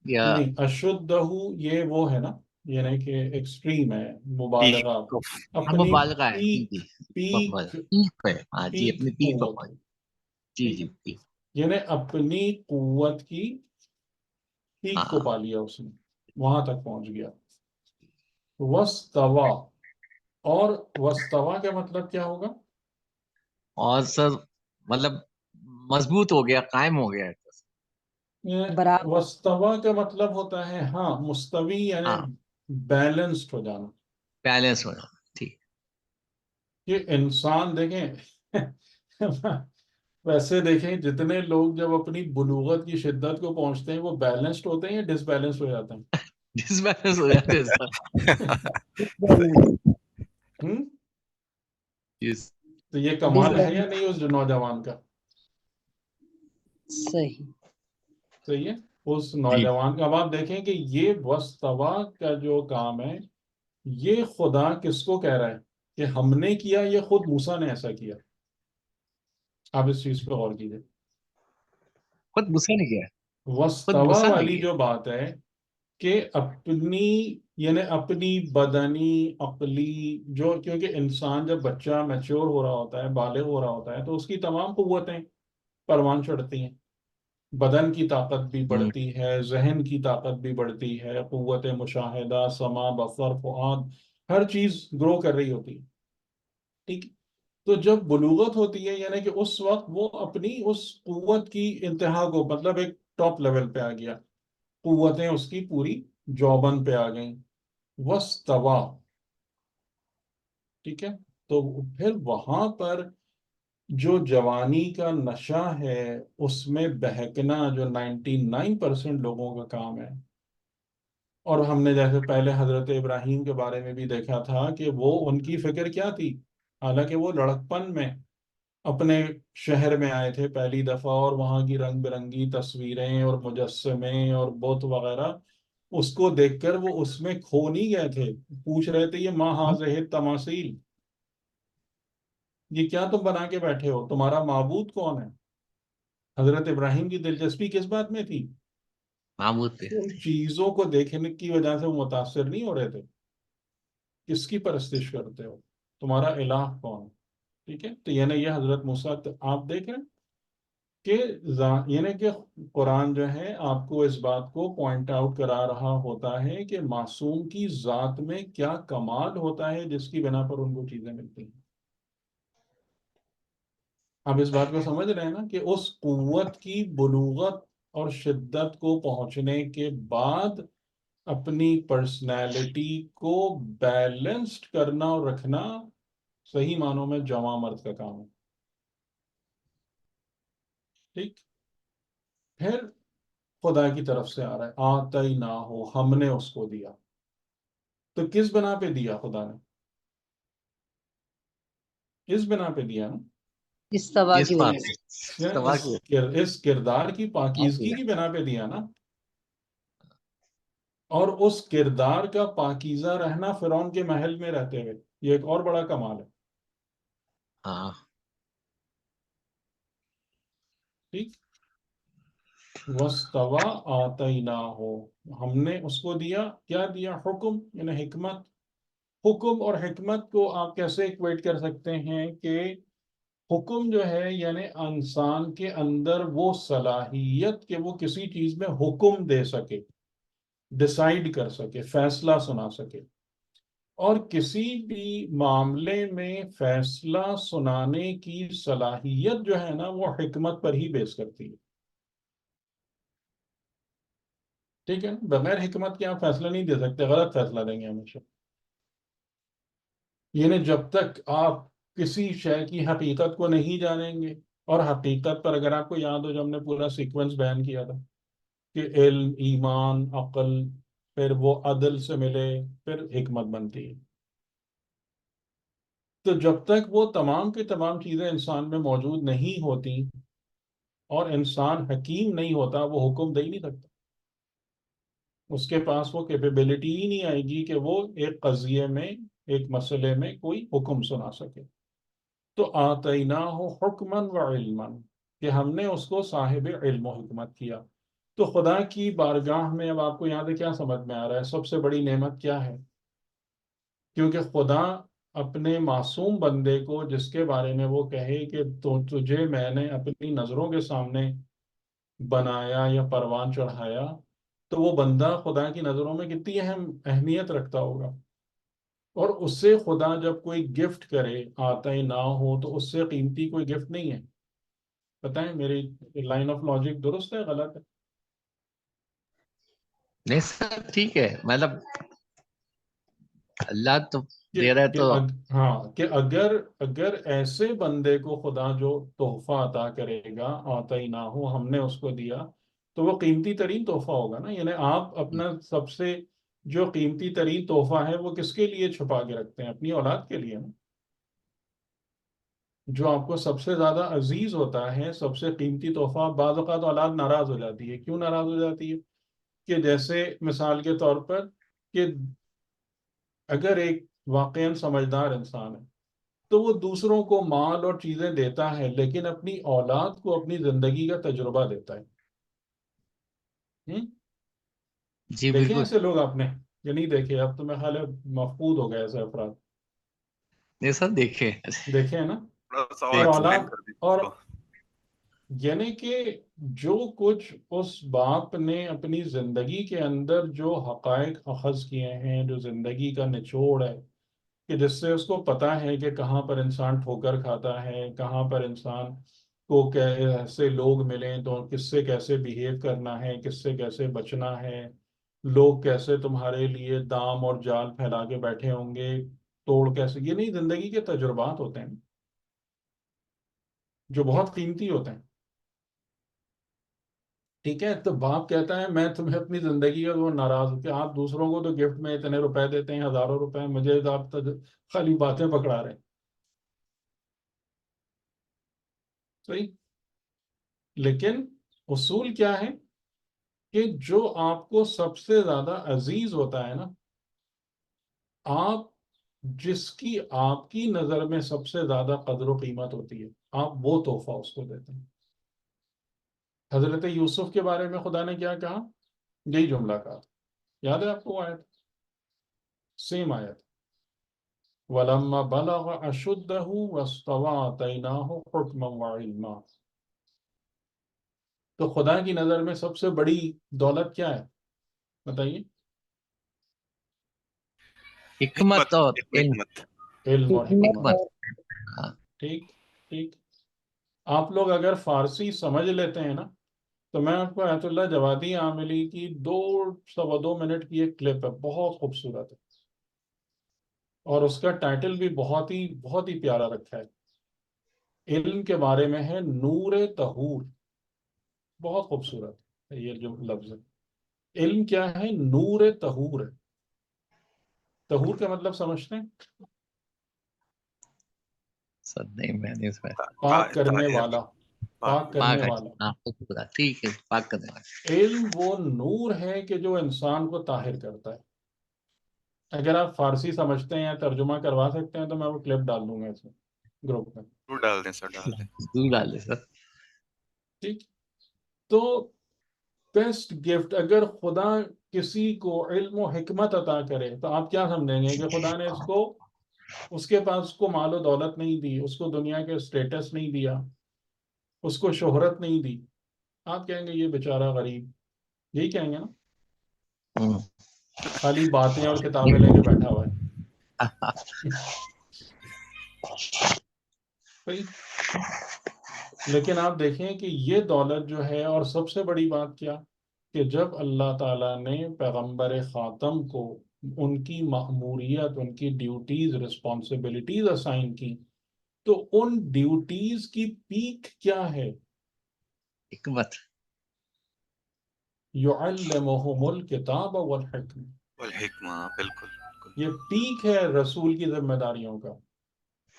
[SPEAKER 1] یا
[SPEAKER 2] نہیں، اشدہ یہ وہ ہے نا، یعنی کہ ایکسٹریم ہے،
[SPEAKER 4] پیک
[SPEAKER 2] مبالغہ.
[SPEAKER 4] آف.
[SPEAKER 1] ہم
[SPEAKER 2] اپنی
[SPEAKER 1] مبالغہ ہے. جی
[SPEAKER 2] پیک
[SPEAKER 1] جی،
[SPEAKER 2] پیک
[SPEAKER 1] پیک پہ. ہاں جی،
[SPEAKER 2] پیک
[SPEAKER 1] اپنی پیک پہ
[SPEAKER 2] قوت،
[SPEAKER 1] پہنچ. جی
[SPEAKER 2] ٹھیک ہے،
[SPEAKER 1] جی جی.
[SPEAKER 2] یعنی اپنی قوت کی پیک کو
[SPEAKER 1] ہاں،
[SPEAKER 2] پا لیا اس نے، وہاں تک پہنچ گیا. وستوا، اور وستوا کا مطلب کیا ہوگا؟
[SPEAKER 1] اور سر مطلب مضبوط ہو گیا، قائم ہو گیا.
[SPEAKER 3] برابر.
[SPEAKER 2] وستوا کا مطلب ہوتا ہے ہاں مستوی، یعنی
[SPEAKER 1] ہاں،
[SPEAKER 2] بیلنسڈ ہو جانا.
[SPEAKER 1] بیلنس ہو جانا. ٹھیک.
[SPEAKER 2] کہ انسان دیکھیں ویسے دیکھیں جتنے لوگ جب اپنی بلوغت کی شدت کو پہنچتے ہیں وہ بیلنسڈ ہوتے ہیں یا ڈس بیلنسڈ ہو جاتے ہیں؟
[SPEAKER 1] ڈس بیلنس ہو جاتے ہیں سر.
[SPEAKER 2] ہم؟
[SPEAKER 1] Yes.
[SPEAKER 2] تو یہ
[SPEAKER 3] ڈس
[SPEAKER 2] کمال ہے یا
[SPEAKER 3] بیلنس.
[SPEAKER 2] نہیں اس نوجوان کا؟
[SPEAKER 3] صحیح.
[SPEAKER 2] صحیح ہے، اس
[SPEAKER 1] جی،
[SPEAKER 2] نوجوان کا. اب آپ دیکھیں کہ یہ وستوا کا جو کام ہے یہ خدا کس کو کہہ رہا ہے کہ ہم نے کیا، یہ خود موسیٰ نے ایسا کیا. آپ اس چیز پہ غور کیجیے.
[SPEAKER 1] خود غصہ نہیں کیا. خود
[SPEAKER 2] وستوا
[SPEAKER 1] غصہ نہیں
[SPEAKER 2] والی
[SPEAKER 1] کیا.
[SPEAKER 2] جو بات ہے کہ اپنی یعنی اپنی بدنی عقلی جو، کیونکہ انسان جب بچہ میچور ہو رہا ہوتا ہے، بالغ ہو رہا ہوتا ہے، تو اس کی تمام قوتیں پروان چڑھتی ہیں. بدن کی طاقت بھی بڑھتی ہے، ذہن کی طاقت بھی بڑھتی ہے، قوت مشاہدہ، سمع، بصر، فؤاد، ہر چیز گرو کر رہی ہوتی ہے. ٹھیک. تو جب بلوغت ہوتی ہے یعنی کہ اس وقت وہ اپنی اس قوت کی انتہا کو، مطلب ایک ٹاپ لیول پہ آ گیا، قوتیں اس کی پوری جوبن پہ آ گئیں. وستوا. ٹھیک ہے. تو پھر وہاں پر جو جوانی کا نشہ ہے اس میں بہکنا جو 99% لوگوں کا کام ہے. اور ہم نے جیسے پہلے حضرت ابراہیم کے بارے میں بھی دیکھا تھا کہ وہ ان کی فکر کیا تھی، حالانکہ وہ لڑکپن میں اپنے شہر میں آئے تھے پہلی دفعہ، اور وہاں کی رنگ برنگی تصویریں اور مجسمے اور بت وغیرہ اس کو دیکھ کر وہ اس میں کھو نہیں گئے تھے. پوچھ رہے تھے یہ ماں حاضہ تماثیل، یہ کیا تم بنا کے بیٹھے ہو، تمہارا معبود کون ہے؟ حضرت ابراہیم کی دلچسپی کس بات میں تھی؟
[SPEAKER 1] معبود پہ.
[SPEAKER 2] ان چیزوں کو دیکھنے کی وجہ سے وہ متاثر نہیں ہو رہے تھے. کس کی پرستش کرتے ہو، تمہارا الہ کون ہے؟ ٹھیک ہے. تو یعنی یہ حضرت موسیٰ آپ دیکھ رہے ہیں کہ یعنی کہ قرآن جو ہے آپ کو اس بات کو پوائنٹ آؤٹ کرا رہا ہوتا ہے کہ معصوم کی ذات میں کیا کمال ہوتا ہے جس کی بنا پر ان کو چیزیں ملتی ہیں. آپ اس بات کو سمجھ رہے ہیں نا کہ اس قوت کی بلوغت اور شدت کو پہنچنے کے بعد اپنی پرسنالٹی کو بیلنسڈ کرنا اور رکھنا صحیح معنوں میں جواں مرد کا کام ہے. ٹھیک. پھر خدا کی طرف سے آ رہا ہے آتئی نہ ہو، ہم نے اس کو دیا. تو کس بنا پہ دیا خدا نے؟ اس بنا پہ دیا نا،
[SPEAKER 3] استوا
[SPEAKER 1] اس
[SPEAKER 3] کی
[SPEAKER 1] بات
[SPEAKER 3] وجہ سے.
[SPEAKER 1] استوا کی.
[SPEAKER 2] اس کردار کی پاکیزگی کی بنا پہ دیا نا. اور اس کردار کا پاکیزہ رہنا فرعون کے محل میں رہتے ہوئے، یہ ایک اور بڑا کمال ہے.
[SPEAKER 1] ہاں.
[SPEAKER 2] ٹھیک. وَاسْتَوَى آتَيْنَاهُ، ہم نے اس کو دیا. کیا دیا؟ حکم، یعنی حکمت. حکم اور حکمت کو آپ کیسے ایکویٹ کر سکتے ہیں کہ حکم جو ہے یعنی انسان کے اندر وہ صلاحیت کہ وہ کسی چیز میں حکم دے سکے، ڈیسائیڈ کر سکے، فیصلہ سنا سکے. اور کسی بھی معاملے میں فیصلہ سنانے کی صلاحیت جو ہے نا وہ حکمت پر ہی بیس کرتی ہے. ٹھیک ہے. بغیر حکمت کے آپ فیصلہ نہیں دے سکتے، غلط فیصلہ دیں گے ہمیشہ. یعنی جب تک آپ کسی شے کی حقیقت کو نہیں جانیں گے، اور حقیقت پر اگر آپ کو یاد ہو جو ہم نے پورا سیکوینس بیان کیا تھا کہ علم، ایمان، عقل، پھر وہ عدل سے ملے، پھر حکمت بنتی ہے. تو جب تک وہ تمام کی تمام چیزیں انسان میں موجود نہیں ہوتی اور انسان حکیم نہیں ہوتا، وہ حکم دے ہی نہیں سکتا. اس کے پاس وہ کیپیبلٹی ہی نہیں آئے گی کہ وہ ایک قضیے میں، ایک مسئلے میں کوئی حکم سنا سکے. تو آتیناہ حکما و علما، کہ ہم نے اس کو صاحب علم و حکمت کیا. تو خدا کی بارگاہ میں اب آپ کو یہاں سے کیا سمجھ میں آ رہا ہے سب سے بڑی نعمت کیا ہے؟ کیونکہ خدا اپنے معصوم بندے کو جس کے بارے میں وہ کہے کہ تجھے میں نے اپنی نظروں کے سامنے بنایا یا پروان چڑھایا، تو وہ بندہ خدا کی نظروں میں کتنی اہمیت رکھتا ہوگا. اور اس سے خدا جب کوئی گفٹ کرے آتا ہی نہ ہو تو اس سے قیمتی کوئی گفٹ نہیں ہے. بتائیں میری لائن آف لاجک درست ہے غلط ہے؟
[SPEAKER 1] نہیں سر ٹھیک ہے، مطلب اللہ تو دے رہا ہے تو.
[SPEAKER 2] ہاں کہ اگر ایسے بندے کو خدا جو تحفہ عطا کرے گا آتا ہی نہ ہو، ہم نے اس کو دیا، تو وہ قیمتی ترین تحفہ ہوگا نا. یعنی آپ اپنا سب سے جو قیمتی ترین تحفہ ہے وہ کس کے لیے چھپا کے رکھتے ہیں؟ اپنی اولاد کے لیے نا. جو آپ کو سب سے زیادہ عزیز ہوتا ہے، سب سے قیمتی تحفہ، بعض اوقات اولاد ناراض ہو جاتی ہے. کیوں ناراض ہو جاتی ہے؟ کہ جیسے مثال کے طور پر کہ اگر ایک واقعاً سمجھدار انسان ہے تو وہ دوسروں کو مال اور چیزیں دیتا ہے، لیکن اپنی اولاد کو اپنی زندگی کا تجربہ دیتا ہے.
[SPEAKER 1] جی
[SPEAKER 2] دیکھیں
[SPEAKER 1] بالکل.
[SPEAKER 2] ایسے لوگ آپ نے یا نہیں دیکھے؟ اب تو میں خیال ہے مفقود ہو گئے ایسے افراد.
[SPEAKER 1] یہ سب دیکھے.
[SPEAKER 2] دیکھے ہیں نا.
[SPEAKER 4] تھوڑا سا
[SPEAKER 2] اور
[SPEAKER 4] اور
[SPEAKER 2] اولاد
[SPEAKER 4] ایکسپلین کر دیجیے
[SPEAKER 2] اور
[SPEAKER 4] اس کو.
[SPEAKER 2] یعنی کہ جو کچھ اس باپ نے اپنی زندگی کے اندر جو حقائق اخذ کیے ہیں، جو زندگی کا نچوڑ ہے، کہ جس سے اس کو پتا ہے کہ کہاں پر انسان ٹھوکر کھاتا ہے، کہاں پر انسان کو ایسے لوگ ملیں تو کس سے کیسے بیہیو کرنا ہے، کس سے کیسے بچنا ہے، لوگ کیسے تمہارے لیے دام اور جال پھیلا کے بیٹھے ہوں گے، توڑ کیسے، یہ نہیں زندگی کے تجربات ہوتے ہیں جو بہت قیمتی ہوتے ہیں. ٹھیک ہے، تو باپ کہتا ہے میں تمہیں اپنی زندگی کا وہ ناراض ہوں کہ آپ دوسروں کو تو گفٹ میں اتنے روپے دیتے ہیں، ہزاروں روپے، مجھے تو آپ خالی باتیں پکڑا رہے ہیں. صحیح. لیکن اصول کیا ہے کہ جو آپ کو سب سے زیادہ عزیز ہوتا ہے نا، آپ جس کی آپ کی نظر میں سب سے زیادہ قدر و قیمت ہوتی ہے، آپ وہ تحفہ اس کو دیتے ہیں. حضرت یوسف کے بارے میں خدا نے کیا کہا؟ یہی جملہ کہا. یاد ہے آپ کو آیت؟ سیم آیت. وَلَمَّا بَلَغَ أَشُدَّهُ وَاسْتَوَىٰ آتَيْنَاهُ حُكْمًا وَعِلْمًا. تو خدا کی نظر میں سب سے بڑی دولت کیا ہے؟ بتائیے.
[SPEAKER 1] حکمت اور علم.
[SPEAKER 4] حکمت.
[SPEAKER 2] علم اور
[SPEAKER 3] حکمت
[SPEAKER 2] حکمت.
[SPEAKER 1] حکمت. ہاں.
[SPEAKER 2] ٹھیک ٹھیک. آپ لوگ اگر فارسی سمجھ لیتے ہیں نا، تو میں آپ کو آیت اللہ جوادی عاملی کی 2 منٹ کی ایک کلپ ہے، بہت خوبصورت ہے، اور اس کا ٹائٹل بھی بہت ہی پیارا رکھا ہے. علم کے بارے میں ہے نور طہور. بہت خوبصورت ہے یہ جو لفظ ہے. علم کیا ہے؟ نور طہور ہے. طہور کا مطلب سمجھتے ہیں؟
[SPEAKER 1] سب نہیں، میں نہیں سمجھا.
[SPEAKER 2] پاک کرنے
[SPEAKER 4] طاہر.
[SPEAKER 2] والا، پاک
[SPEAKER 1] پاک
[SPEAKER 2] کرنے
[SPEAKER 1] ہے.
[SPEAKER 2] والا.
[SPEAKER 1] ہاں ٹھیک ہے، پاک کرنے والا.
[SPEAKER 2] علم وہ نور ہے کہ جو انسان کو طاہر کرتا ہے. اگر آپ فارسی سمجھتے ہیں یا ترجمہ کروا سکتے ہیں تو میں وہ کلپ ڈال دوں گا اس میں گروپ میں.
[SPEAKER 4] ضرور ڈال دیں سر، ڈال دیں.
[SPEAKER 1] دور ڈال دے سر.
[SPEAKER 2] ٹھیک. تو بیسٹ گفٹ اگر خدا کسی کو علم و حکمت عطا کرے تو آپ کیا سمجھیں گے کہ خدا نے اس کے پاس کو مال و دولت نہیں دی، اس کو دنیا کے اسٹیٹس نہیں دیا، اس کو شہرت نہیں دی. آپ کہیں گے یہ بیچارہ غریب. یہی کہیں گے نا،
[SPEAKER 1] ہوں.
[SPEAKER 2] خالی باتیں اور کتابیں لے کے بیٹھا ہوا ہے. صحیح. لیکن آپ دیکھیں کہ یہ دولت جو ہے، اور سب سے بڑی بات کیا کہ جب اللہ تعالیٰ نے پیغمبر خاتم کو ان کی مأموریت، ان کی ڈیوٹیز، رسپانسبلٹیز اسائن کی، تو ان ڈیوٹیز کی پیک کیا ہے؟
[SPEAKER 1] حکمت.
[SPEAKER 2] یعلمہم الکتاب والحکم.
[SPEAKER 4] والحکمہ. بالکل بالکل.
[SPEAKER 2] یہ پیک ہے رسول کی ذمہ داریوں کا.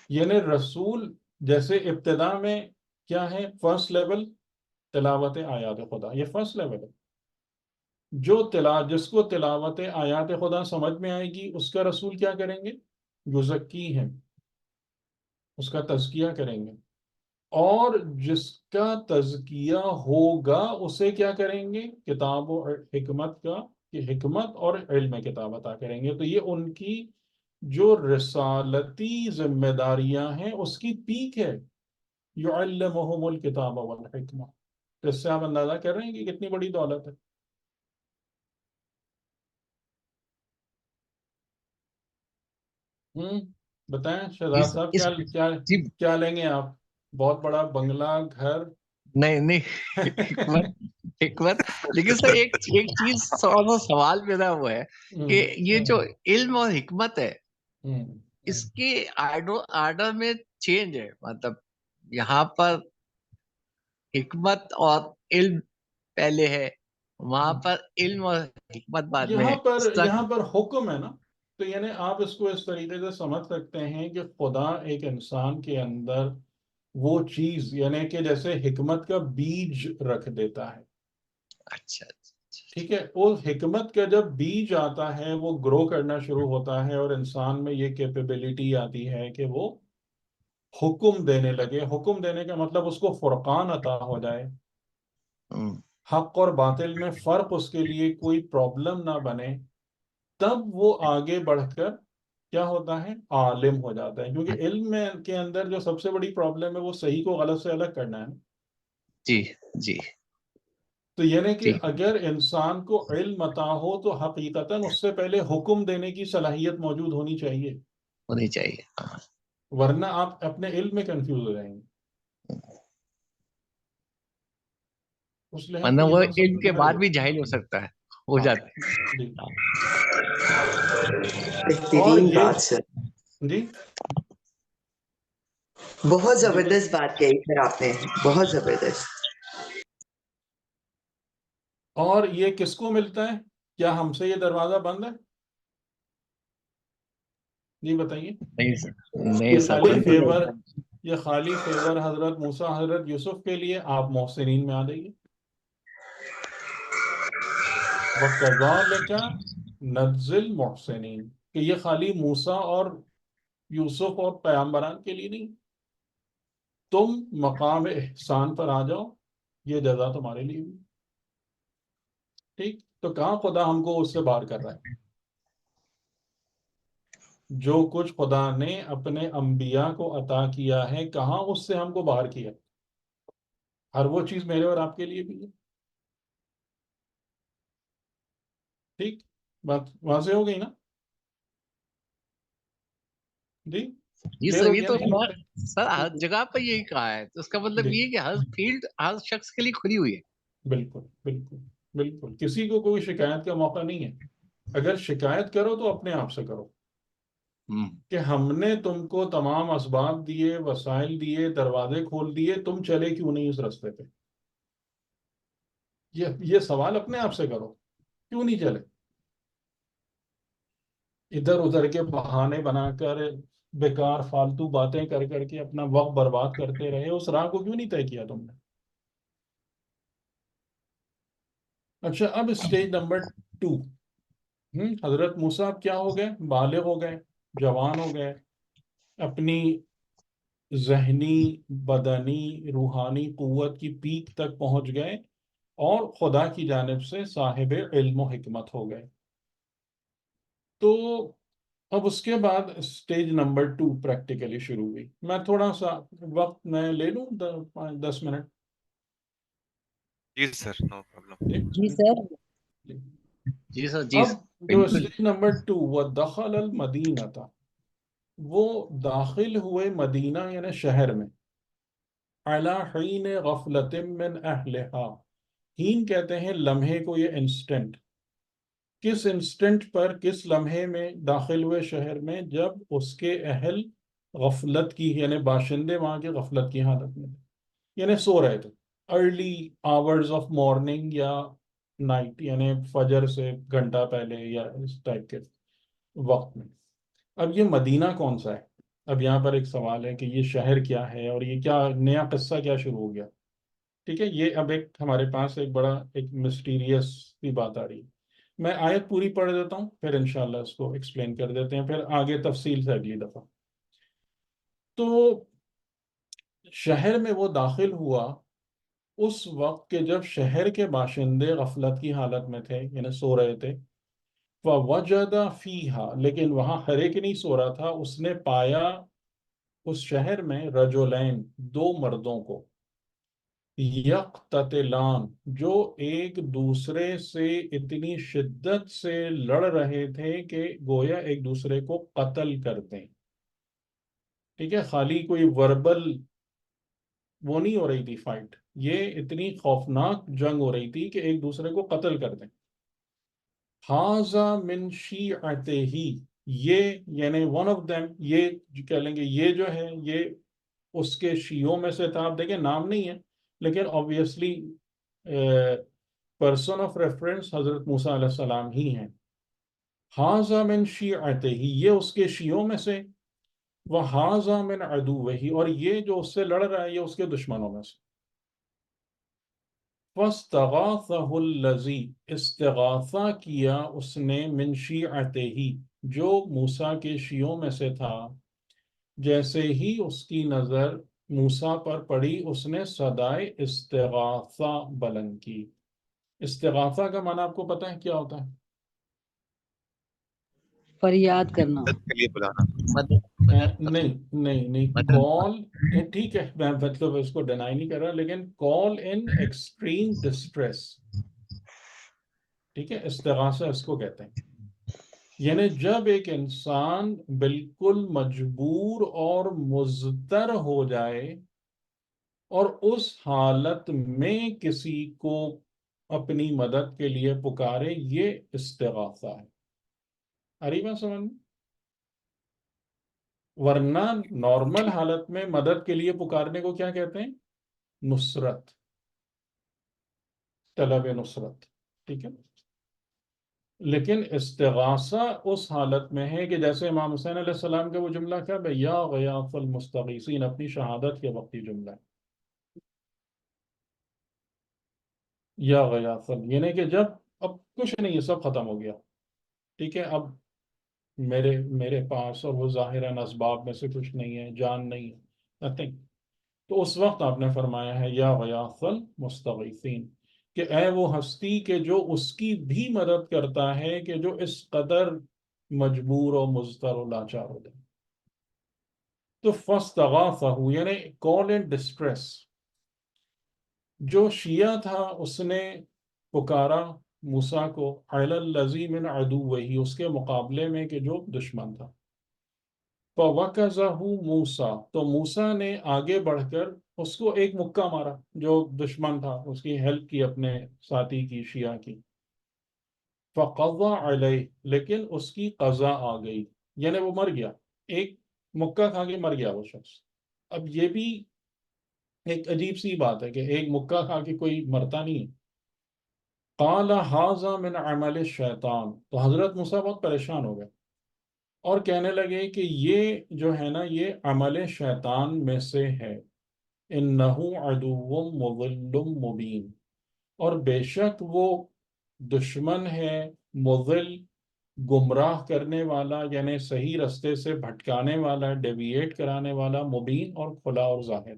[SPEAKER 2] یعنی رسول جیسے ابتدا میں کیا ہے؟ فرسٹ لیول تلاوت آیات خدا، یہ فرسٹ لیول ہے. جس کو تلاوت آیات خدا سمجھ میں آئے گی، اس کا رسول کیا کریں گے؟ یزکی ہیں، اس کا تزکیہ کریں گے. اور جس کا تزکیہ ہوگا اسے کیا کریں گے؟ کتاب و حکمت کا، کہ حکمت اور علم کتاب عطا کریں گے. تو یہ ان کی جو رسالتی ذمہ داریاں ہیں اس کی پیک ہے. یعلمہم الکتاب والحکمہ. تو اس سے آپ اندازہ کر رہے ہیں کہ کتنی بڑی دولت ہے. بتائیں شہزاد صاحب،
[SPEAKER 1] اس
[SPEAKER 2] کیا
[SPEAKER 1] جی.
[SPEAKER 2] کیا لیں گے آپ؟ بہت بڑا بنگلہ، گھر؟
[SPEAKER 1] نہیں نہیں، حکمت. حکمت. لیکن سر ایک چیز سوال میرا وہ ہے کہ یہ جو علم اور حکمت ہے، اس کے آرڈر میں چینج ہے. مطلب یہاں پر حکمت اور علم پہلے ہے، وہاں پر علم اور حکمت بعد میں ہے.
[SPEAKER 2] یہاں پر حکم ہے نا. تو یعنی آپ اس کو اس طریقے سے سمجھ سکتے ہیں کہ خدا ایک انسان کے اندر وہ چیز، یعنی کہ جیسے حکمت کا بیج رکھ دیتا ہے.
[SPEAKER 1] اچھا.
[SPEAKER 2] ٹھیک ہے. وہ حکمت کا جب بیج آتا ہے وہ گرو کرنا شروع ہوتا ہے، اور انسان میں یہ کیپیبلٹی آتی ہے کہ وہ حکم دینے لگے. حکم دینے کا مطلب اس کو فرقان عطا ہو جائے. حق اور باطل میں فرق اس کے لیے کوئی پرابلم نہ بنے، تب وہ آگے بڑھ کر کیا ہوتا ہے، عالم ہو جاتا ہے. کیونکہ علم میں کے اندر جو سب سے بڑی پرابلم ہے وہ صحیح کو غلط سے الگ کرنا ہے.
[SPEAKER 1] جی جی
[SPEAKER 2] تو یعنی کہ
[SPEAKER 1] جی
[SPEAKER 2] اگر انسان کو علم عطا ہو تو حقیقتاً اس سے پہلے حکم دینے کی صلاحیت موجود ہونی چاہیے،
[SPEAKER 1] ہونی چاہیے. ہاں.
[SPEAKER 2] ورنہ آپ اپنے علم میں کنفیوز ہو جائیں گے. اس لحاظ
[SPEAKER 1] ورنہ
[SPEAKER 2] سے یہ
[SPEAKER 1] وہ
[SPEAKER 2] بات
[SPEAKER 1] علم کے
[SPEAKER 2] سمجھنا
[SPEAKER 1] بعد بھی
[SPEAKER 2] ضروری
[SPEAKER 1] جاہل ہو سکتا ہے، ہو
[SPEAKER 2] ہے.
[SPEAKER 1] جاتا
[SPEAKER 2] ہاں جی. اور
[SPEAKER 5] بہترین
[SPEAKER 2] یہ
[SPEAKER 5] بات سر،
[SPEAKER 2] جی
[SPEAKER 5] بہت
[SPEAKER 2] جی
[SPEAKER 5] زبردست بات کہی سر آپ نے، بہت زبردست.
[SPEAKER 2] اور یہ کس کو ملتا ہے؟ کیا ہم سے یہ دروازہ بند ہے؟ جی بتائیے.
[SPEAKER 1] نہیں سر، نہیں
[SPEAKER 2] یہ
[SPEAKER 1] سر،
[SPEAKER 2] خالی
[SPEAKER 5] بالکل
[SPEAKER 1] بالکل
[SPEAKER 2] فیور،
[SPEAKER 5] نہیں.
[SPEAKER 2] یہ خالی فیور حضرت موسیٰ حضرت یوسف کے لیے. آپ محسنین میں آ جائیے. وَكَذَلِكَ نَجْزِي الْمُحْسِنِينَ، کہ یہ خالی موسیٰ اور یوسف اور پیغمبران کے لیے نہیں، تم مقام احسان پر آ جاؤ، یہ جزا تمہارے لیے بھی. ٹھیک، تو کہاں خدا ہم کو اس سے باہر کر رہا ہے؟ جو کچھ خدا نے اپنے انبیاء کو عطا کیا ہے، کہاں اس سے ہم کو باہر کیا؟ ہر وہ چیز میرے اور آپ کے لیے بھی ہے. ٹھیک، بات واضح ہو گئی نا؟ جی
[SPEAKER 1] جی
[SPEAKER 2] کلیئر
[SPEAKER 1] سر،
[SPEAKER 2] ہو
[SPEAKER 1] یہ
[SPEAKER 2] گیا
[SPEAKER 1] تو
[SPEAKER 2] نا یہ؟
[SPEAKER 1] سر ہر جگہ پہ یہی کہا ہے، تو اس کا مطلب
[SPEAKER 2] جی
[SPEAKER 1] یہ ہے کہ ہر فیلڈ ہر شخص کے لیے کھلی ہوئی ہے.
[SPEAKER 2] بالکل بالکل بالکل، کسی کو کوئی شکایت کا موقع نہیں ہے. اگر شکایت کرو تو اپنے آپ سے کرو
[SPEAKER 1] ہم،
[SPEAKER 2] کہ ہم نے تم کو تمام اسباب دیے، وسائل دیے، دروازے کھول دیے، تم چلے کیوں نہیں اس راستے پہ؟ یہ سوال اپنے آپ سے کرو، کیوں نہیں چلے؟ ادھر ادھر کے بہانے بنا کر بیکار فالتو باتیں کر کر کے اپنا وقت برباد کرتے رہے، اس راہ کو کیوں نہیں طے کیا تم نے؟ اچھا، اب اسٹیج نمبر 2. حضرت موسیٰ اب کیا ہو گئے؟ بالغ ہو گئے، جوان ہو گئے، اپنی ذہنی، بدنی، روحانی قوت کی پیک تک پہنچ گئے اور خدا کی جانب سے صاحب علم و حکمت ہو گئے. تو اب اس کے بعد اسٹیج نمبر 2 پریکٹیکلی شروع ہوئی. میں تھوڑا سا وقت میں لے لوں 10 منٹ.
[SPEAKER 4] جی سر، نو پرابلم.
[SPEAKER 2] جی
[SPEAKER 3] جی سر.
[SPEAKER 2] جی.
[SPEAKER 1] جی سر، جی
[SPEAKER 2] اب جو
[SPEAKER 1] بالکل.
[SPEAKER 2] اسٹیج نمبر 2، وَدَخَلَ الْمَدِينَةَ، وہ داخل ہوئے مدینہ یعنی شہر میں. عَلَى حِينِ غَفْلَةٍ مِّنْ أَهْلِهَا، حین کہتے ہیں لمحے کو، یہ انسٹنٹ. کس انسٹنٹ پر، کس لمحے میں داخل ہوئے شہر میں؟ جب اس کے اہل غفلت کی، یعنی باشندے وہاں کے غفلت کی حالت میں تھے، یعنی سو رہے تھے. ارلی آورز آف مارننگ یا نائٹ، یعنی فجر سے گھنٹہ پہلے یا اس ٹائپ کے وقت میں. اب یہ مدینہ کون سا ہے؟ اب یہاں پر ایک سوال ہے کہ یہ شہر کیا ہے اور یہ کیا نیا قصہ کیا شروع ہو گیا. ٹھیک ہے، یہ اب ایک ہمارے پاس ایک بڑا ایک مسٹیریس کی بات آ رہی ہے. میں آیت پوری پڑھ دیتا ہوں، پھر انشاءاللہ اس کو ایکسپلین کر دیتے ہیں، پھر آگے تفصیل سے اگلی دفعہ. تو شہر میں وہ داخل ہوا اس وقت کہ جب شہر کے باشندے غفلت کی حالت میں تھے، یعنی سو رہے تھے. فَوَجَدَ فِيهَا، لیکن وہاں ہر ایک نہیں سو رہا تھا. اس نے پایا اس شہر میں رجلین، 2 مردوں کو. یقتتلان، جو ایک دوسرے سے اتنی شدت سے لڑ رہے تھے کہ گویا ایک دوسرے کو قتل کر دیں. ٹھیک ہے، خالی کوئی وربل وہ نہیں ہو رہی تھی فائٹ، یہ اتنی خوفناک جنگ ہو رہی تھی کہ ایک دوسرے کو قتل کر دیں. ہاذا من شیعتہ، یہ یعنی ون آف دیم، یہ کہہ لیں گے یہ جو ہے یہ اس کے شیعوں میں سے تھا. آپ دیکھیں نام نہیں ہے لیکن obviously پرسن آف ریفرنس حضرت موسیٰ علیہ السلام ہی ہیں. ہاذا من شیعتہ، یہ اس کے شیعوں میں سے. وہذا من عدوہ، اور یہ جو اس سے لڑ رہا ہے یہ اس کے دشمنوں میں سے. فَاسْتَغَاثَهُ الَّذِي، استغاثہ کیا اس نے، من شیعتہ، جو موسیٰ کے شیعوں میں سے تھا. جیسے ہی اس کی نظر موسیٰ پر پڑی اس نے صدائے استغاثہ بلند کی. استغاثہ کا معنی آپ کو پتہ ہے کیا ہوتا ہے؟
[SPEAKER 3] فریاد کرنا.
[SPEAKER 4] مدد کے لیے بلانا.
[SPEAKER 2] نہیں نہیں نہیں، کال، ٹھیک ہے، میں مطلب اس کو ڈینائی نہیں کر رہا، لیکن کال ان ایکسٹریم ڈسٹریس، ٹھیک ہے، استغاثہ اس کو کہتے ہیں. یعنی جب ایک انسان بالکل مجبور اور مضطر ہو جائے اور اس حالت میں کسی کو اپنی مدد کے لیے پکارے، یہ استغاثہ ہے. اری بات سمجھ میں؟ ورنہ نارمل حالت میں مدد کے لیے پکارنے کو کیا کہتے ہیں؟ نصرت، طلب نصرت، ٹھیک ہے. لیکن استغاثہ اس حالت میں ہے کہ جیسے امام حسین علیہ السلام کا وہ جملہ کیا ہے، یا غیاث المستغیثین، اپنی شہادت کے وقت یہ جملہ ہے، یا غیاث، یعنی کہ جب اب کچھ نہیں ہے، سب ختم ہو گیا، ٹھیک ہے، اب میرے پاس اور وہ ظاہراً اسباب میں سے کچھ نہیں ہے، جان نہیں ہے، nothing. تو اس وقت آپ نے فرمایا ہے یا غیاث المستغیثین، کہ اے وہ ہستی کہ جو اس کی بھی مدد کرتا ہے کہ جو اس قدر مجبور و مضطر و لاچار ہو جائے. تو فاستغاثہ، یعنی کال ان ڈسٹریس. جو شیعہ تھا اس نے پکارا موسیٰ کو علی الذی من عدوہ، اس کے مقابلے میں کہ جو دشمن تھا. فَوَكَزَهُ مُوسَیٰ، تو موسیٰ نے آگے بڑھ کر اس کو ایک مکہ مارا، جو دشمن تھا، اس کی ہیلپ کی اپنے ساتھی کی، شیعہ کی. فَقَضَى عَلَيْهِ، لیکن اس کی قضا آ گئی، یعنی وہ مر گیا، ایک مکہ کھا کے مر گیا وہ شخص. اب یہ بھی ایک عجیب سی بات ہے کہ ایک مکہ کھا کے کوئی مرتا نہیں ہے. قَالَ هَذَا مِنْ عَمَلِ الشَّيْطَانِ، تو حضرت موسیٰ بہت پریشان ہو گئے اور کہنے لگے کہ یہ جو ہے نا، یہ عمل شیطان میں سے ہے. اِنَّهُ عَدُوٌّ مُضِلٌّ مُبِینٌ، اور بے شک وہ دشمن ہے، مضل، گمراہ کرنے والا، یعنی صحیح رستے سے بھٹکانے والا، ڈیویٹ کرانے والا، مبین اور کھلا اور ظاہر.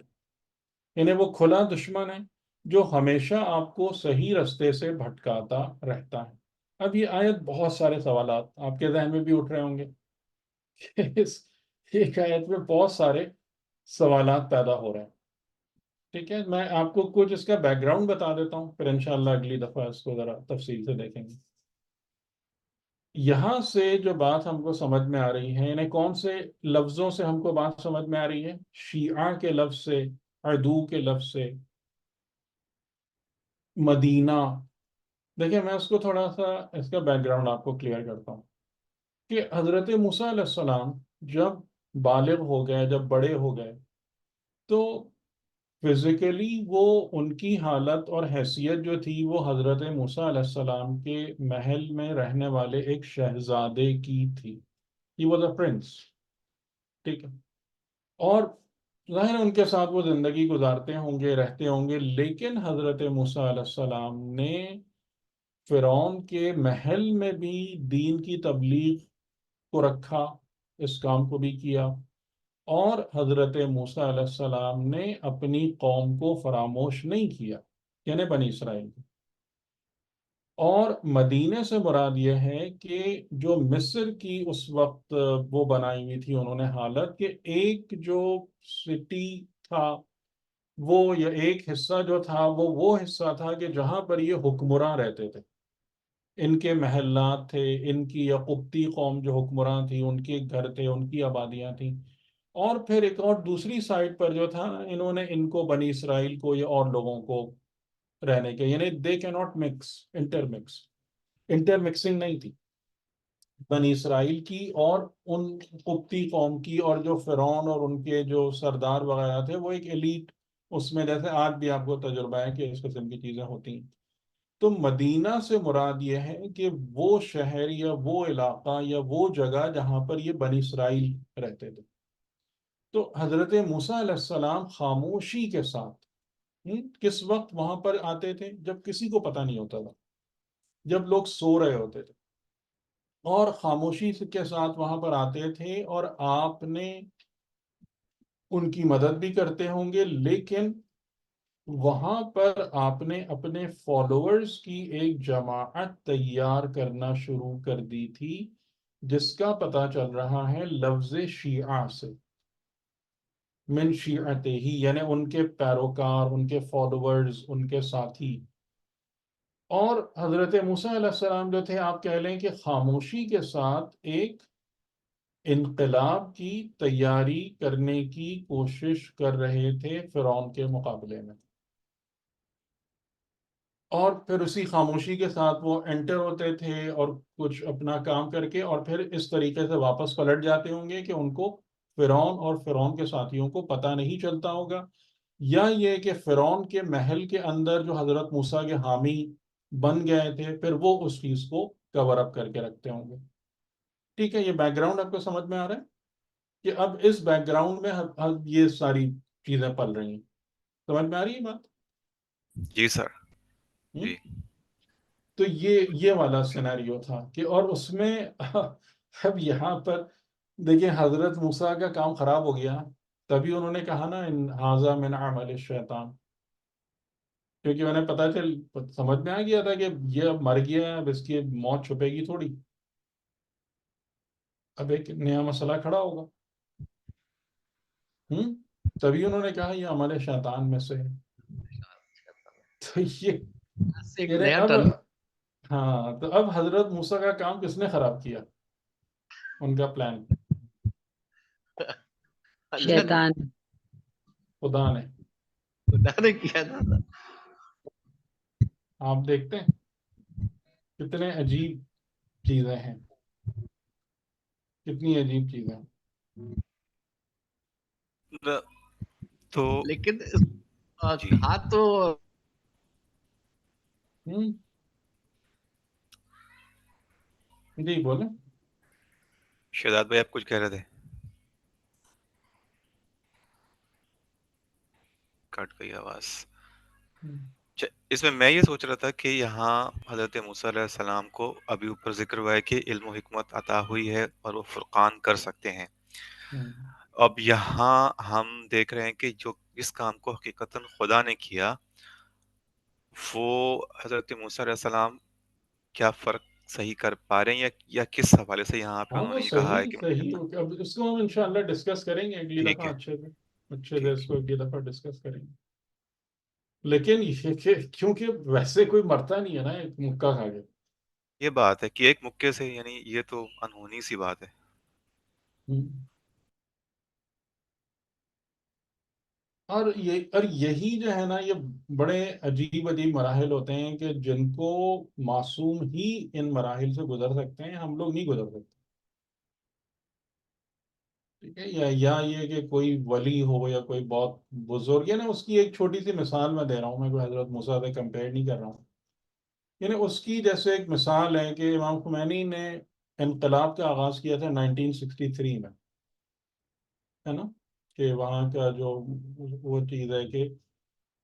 [SPEAKER 2] یعنی وہ کھلا دشمن ہے جو ہمیشہ آپ کو صحیح رستے سے بھٹکاتا رہتا ہے. اب یہ آیت بہت سارے سوالات آپ کے ذہن میں بھی اٹھ رہے ہوں گے. اس ایک آیت میں بہت سارے سوالات پیدا ہو رہے ہیں. ٹھیک ہے، میں آپ کو کچھ اس کا بیک گراؤنڈ بتا دیتا ہوں، پھر انشاءاللہ اگلی دفعہ اس کو ذرا تفصیل سے دیکھیں گے. یہاں سے جو بات ہم کو سمجھ میں آ رہی ہے، یعنی کون سے لفظوں سے ہم کو بات سمجھ میں آ رہی ہے؟ شیعہ کے لفظ سے، عدو کے لفظ سے، مدینہ. دیکھیں میں اس کو تھوڑا سا اس کا بیک گراؤنڈ آپ کو کلیئر کرتا ہوں کہ حضرت موسیٰ علیہ السلام جب بالغ ہو گئے، جب بڑے ہو گئے، تو فزیکلی وہ ان کی حالت اور حیثیت جو تھی وہ حضرت موسیٰ علیہ السلام کے محل میں رہنے والے ایک شہزادے کی تھی. He was a prince، ٹھیک ہے، اور ظاہر ان کے ساتھ وہ زندگی گزارتے ہوں گے، رہتے ہوں گے. لیکن حضرت موسیٰ علیہ السلام نے فرعون کے محل میں بھی دین کی تبلیغ کو رکھا، اس کام کو بھی کیا، اور حضرت موسیٰ علیہ السلام نے اپنی قوم کو فراموش نہیں کیا، یعنی بنی اسرائیل کو. اور مدینے سے مراد یہ ہے کہ جو مصر کی اس وقت وہ بنائی ہوئی تھی انہوں نے حالت، کہ ایک جو سٹی تھا وہ، یا ایک حصہ جو تھا وہ حصہ تھا کہ جہاں پر یہ حکمراں رہتے تھے، ان کے محلات تھے، ان کی یا قبطی قوم جو حکمراں تھی ان کے گھر تھے، ان کی آبادیاں تھیں. اور پھر ایک اور دوسری سائڈ پر جو تھا، انہوں نے ان کو، بنی اسرائیل کو یا اور لوگوں کو رہنے کے، یعنی دے کی ناٹ مکس، انٹر مکسنگ نہیں تھی بنی اسرائیل کی اور ان قبطی قوم کی. اور جو فرعون اور ان کے جو سردار وغیرہ تھے وہ ایک ایلیٹ، اس میں جیسے آج بھی آپ کو تجربہ ہے کہ اس قسم کی چیزیں ہوتی ہیں. تو مدینہ سے مراد یہ ہے کہ وہ شہر یا وہ علاقہ یا وہ جگہ جہاں پر یہ بنی اسرائیل رہتے تھے. تو حضرت موسیٰ علیہ السلام خاموشی کے ساتھ کس وقت وہاں پر آتے تھے؟ جب کسی کو پتہ نہیں ہوتا تھا، جب لوگ سو رہے ہوتے تھے، اور خاموشی کے ساتھ وہاں پر آتے تھے، اور آپ نے ان کی مدد بھی کرتے ہوں گے، لیکن وہاں پر آپ نے اپنے فالوورز کی ایک جماعت تیار کرنا شروع کر دی تھی، جس کا پتہ چل رہا ہے لفظ شیعہ سے، من شیعتے ہی، یعنی ان کے پیروکار، ان کے فالوورز، ان کے ساتھی۔ اور حضرت موسیٰ علیہ السلام جو تھے، آپ کہہ لیں کہ خاموشی کے ساتھ ایک انقلاب کی تیاری کرنے کی کوشش کر رہے تھے فرعون کے مقابلے میں، اور پھر اسی خاموشی کے ساتھ وہ انٹر ہوتے تھے اور کچھ اپنا کام کر کے، اور پھر اس طریقے سے واپس پلٹ جاتے ہوں گے کہ ان کو فرعون اور فرعون کے ساتھیوں کو پتہ نہیں چلتا ہوگا، یا یہ کہ فرعون کے محل کے اندر جو حضرت موسیٰ کے حامی بن گئے تھے، پھر وہ اس چیز کو کور اپ کر کے رکھتے ہوں گے۔ ٹھیک ہے، یہ بیک گراؤنڈ آپ کو سمجھ میں آ رہا ہے کہ اب اس بیک گراؤنڈ میں یہ ساری چیزیں پل رہی ہیں؟ سمجھ میں آ رہی ہے بات؟
[SPEAKER 4] جی سر،
[SPEAKER 2] ہوں؟
[SPEAKER 4] جی
[SPEAKER 2] تو یہ والا سینیریو تھا کہ، اور اس میں اب یہاں پر دیکھیں حضرت موسیٰ کا کام خراب ہو گیا، تبھی انہوں نے کہا نا ان ھذا من عمل الشیطان، کیونکہ انہیں سمجھ میں آ گیا تھا کہ یہ اب مر گیا ہے، اب اس کی موت چھپے گی تھوڑی، اب ایک نیا مسئلہ کھڑا ہوگا۔ تبھی انہوں نے کہا یہ عمل شیطان میں سے ہے۔ تو
[SPEAKER 1] ایک
[SPEAKER 2] یعنی
[SPEAKER 1] نیا
[SPEAKER 2] اب،
[SPEAKER 1] ٹرن
[SPEAKER 2] ہاں، تو اب حضرت موسیٰ کا کام کس نے خراب کیا؟ ان کا پلان
[SPEAKER 3] شیطان۔
[SPEAKER 2] خدا نے۔
[SPEAKER 1] خدا نے کیا تھا۔
[SPEAKER 2] آپ دیکھتے ہیں کتنے عجیب چیزیں ہیں، کتنی عجیب چیزیں ہیں۔
[SPEAKER 4] تو
[SPEAKER 1] لیکن
[SPEAKER 4] جی
[SPEAKER 1] کہا تو
[SPEAKER 2] جی بولیں۔
[SPEAKER 4] شہزاد بھائی آپ کچھ کہہ رہے تھے، کٹ گئی آواز۔ اس میں میں یہ سوچ رہا تھا کہ یہاں حضرت موسیٰ علیہ السلام کو ابھی اوپر ذکر ہوا ہے کہ علم و حکمت عطا ہوئی ہے اور وہ فرقان کر سکتے ہیں۔ اب یہاں ہم دیکھ رہے ہیں کہ جو اس کام کو حقیقتاً خدا نے کیا، وہ حضرت موسیٰ علیہ السلام کیا فرق صحیح کر پا رہے ہیں، یا کس حوالے سے یہاں پہ
[SPEAKER 2] ہاں
[SPEAKER 4] انہوں
[SPEAKER 2] وہ
[SPEAKER 4] نے یہ کہا ہے
[SPEAKER 2] صحیح
[SPEAKER 4] کہ
[SPEAKER 2] صحیح، اب اس کو ہم انشاءاللہ ڈسکس کریں گے اگلی
[SPEAKER 4] ٹھیک
[SPEAKER 2] دفعہ،
[SPEAKER 4] ہے،
[SPEAKER 2] اچھے سے
[SPEAKER 4] ٹھیک
[SPEAKER 2] اس کو اگلی دفعہ ڈسکس کریں گے۔ لیکن یہ کیونکہ ویسے کوئی مرتا نہیں ہے نا ایک مکہ کھا کے۔
[SPEAKER 4] یہ بات ہے کہ ایک مکے سے، یعنی یہ تو انہونی سی بات ہے۔
[SPEAKER 2] اور یہی جو ہے نا، یہ بڑے عجیب عجیب مراحل ہوتے ہیں کہ جن کو معصوم ہی ان مراحل سے گزر سکتے ہیں، ہم لوگ نہیں گزر سکتے۔ ٹھیک ہے، یا یہ کہ کوئی ولی ہو یا کوئی بہت بزرگ، یا نا اس کی ایک چھوٹی سی مثال میں دے رہا ہوں، میں کوئی حضرت موسیٰ سے کمپیئر نہیں کر رہا ہوں، یعنی اس کی جیسے ایک مثال ہے کہ امام خمینی نے انقلاب کا آغاز کیا تھا 1963 میں، ہے نا، کہ وہاں کا جو وہ چیز ہے کہ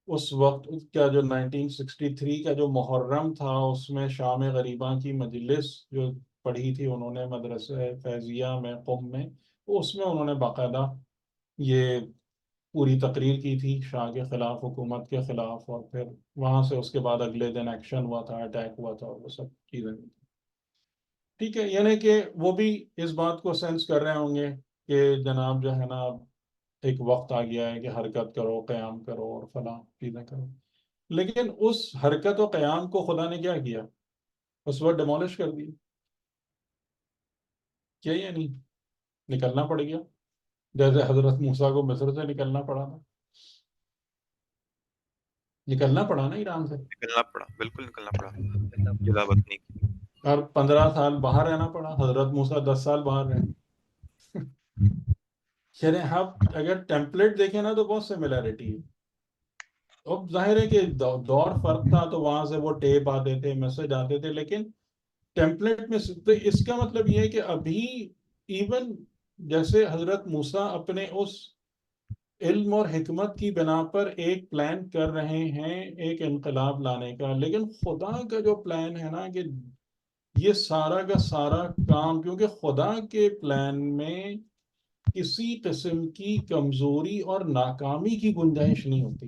[SPEAKER 2] اس وقت کا جو 1963 کا جو محرم تھا، اس میں شام غریباں کی مجلس جو پڑھی تھی انہوں نے مدرسہ فیضیہ میں قم میں، اس میں انہوں نے باقاعدہ یہ پوری تقریر کی تھی شاہ کے خلاف، حکومت کے خلاف، اور پھر وہاں سے اس کے بعد اگلے دن ایکشن ہوا تھا، اٹیک ہوا تھا، اور وہ سب چیزیں۔ ٹھیک ہے، یعنی کہ وہ بھی اس بات کو سینس کر رہے ہوں گے کہ جناب جو ہے نا، ایک وقت آ گیا ہے کہ حرکت کرو، قیام کرو اور فلاں چیزیں کرو۔ لیکن اس حرکت و قیام کو خدا نے کیا کیا؟ اس وقت ڈیمولش کر دیا، کیا یا نہیں؟ نکلنا پڑ گیا، جیسے حضرت موسیٰ کو مصر سے نکلنا پڑا تھا، نکلنا پڑا نا ایران سے،
[SPEAKER 4] نکلنا پڑا، بالکل نکلنا پڑا، جلا وطنی کی۔
[SPEAKER 2] اور 15 سال باہر رہنا پڑا، حضرت موسیٰ 10 سال باہر رہے۔ یعنی آپ اگر ٹیمپلیٹ دیکھیں نا تو بہت سملیرٹی ہے۔ اب ظاہر ہے کہ دور فرق تھا، تو وہاں سے وہ ٹیپ آتے تھے، میسج آتے تھے، لیکن ٹیمپلیٹ میں تو اس کا مطلب یہ ہے کہ ابھی ایون جیسے حضرت موسیٰ اپنے اس علم اور حکمت کی بنا پر ایک پلان کر رہے ہیں ایک انقلاب لانے کا، لیکن خدا کا جو پلان ہے نا، کہ یہ سارا کا سارا کام، کیونکہ خدا کے پلان میں کسی قسم کی کمزوری اور ناکامی کی گنجائش نہیں ہوتی،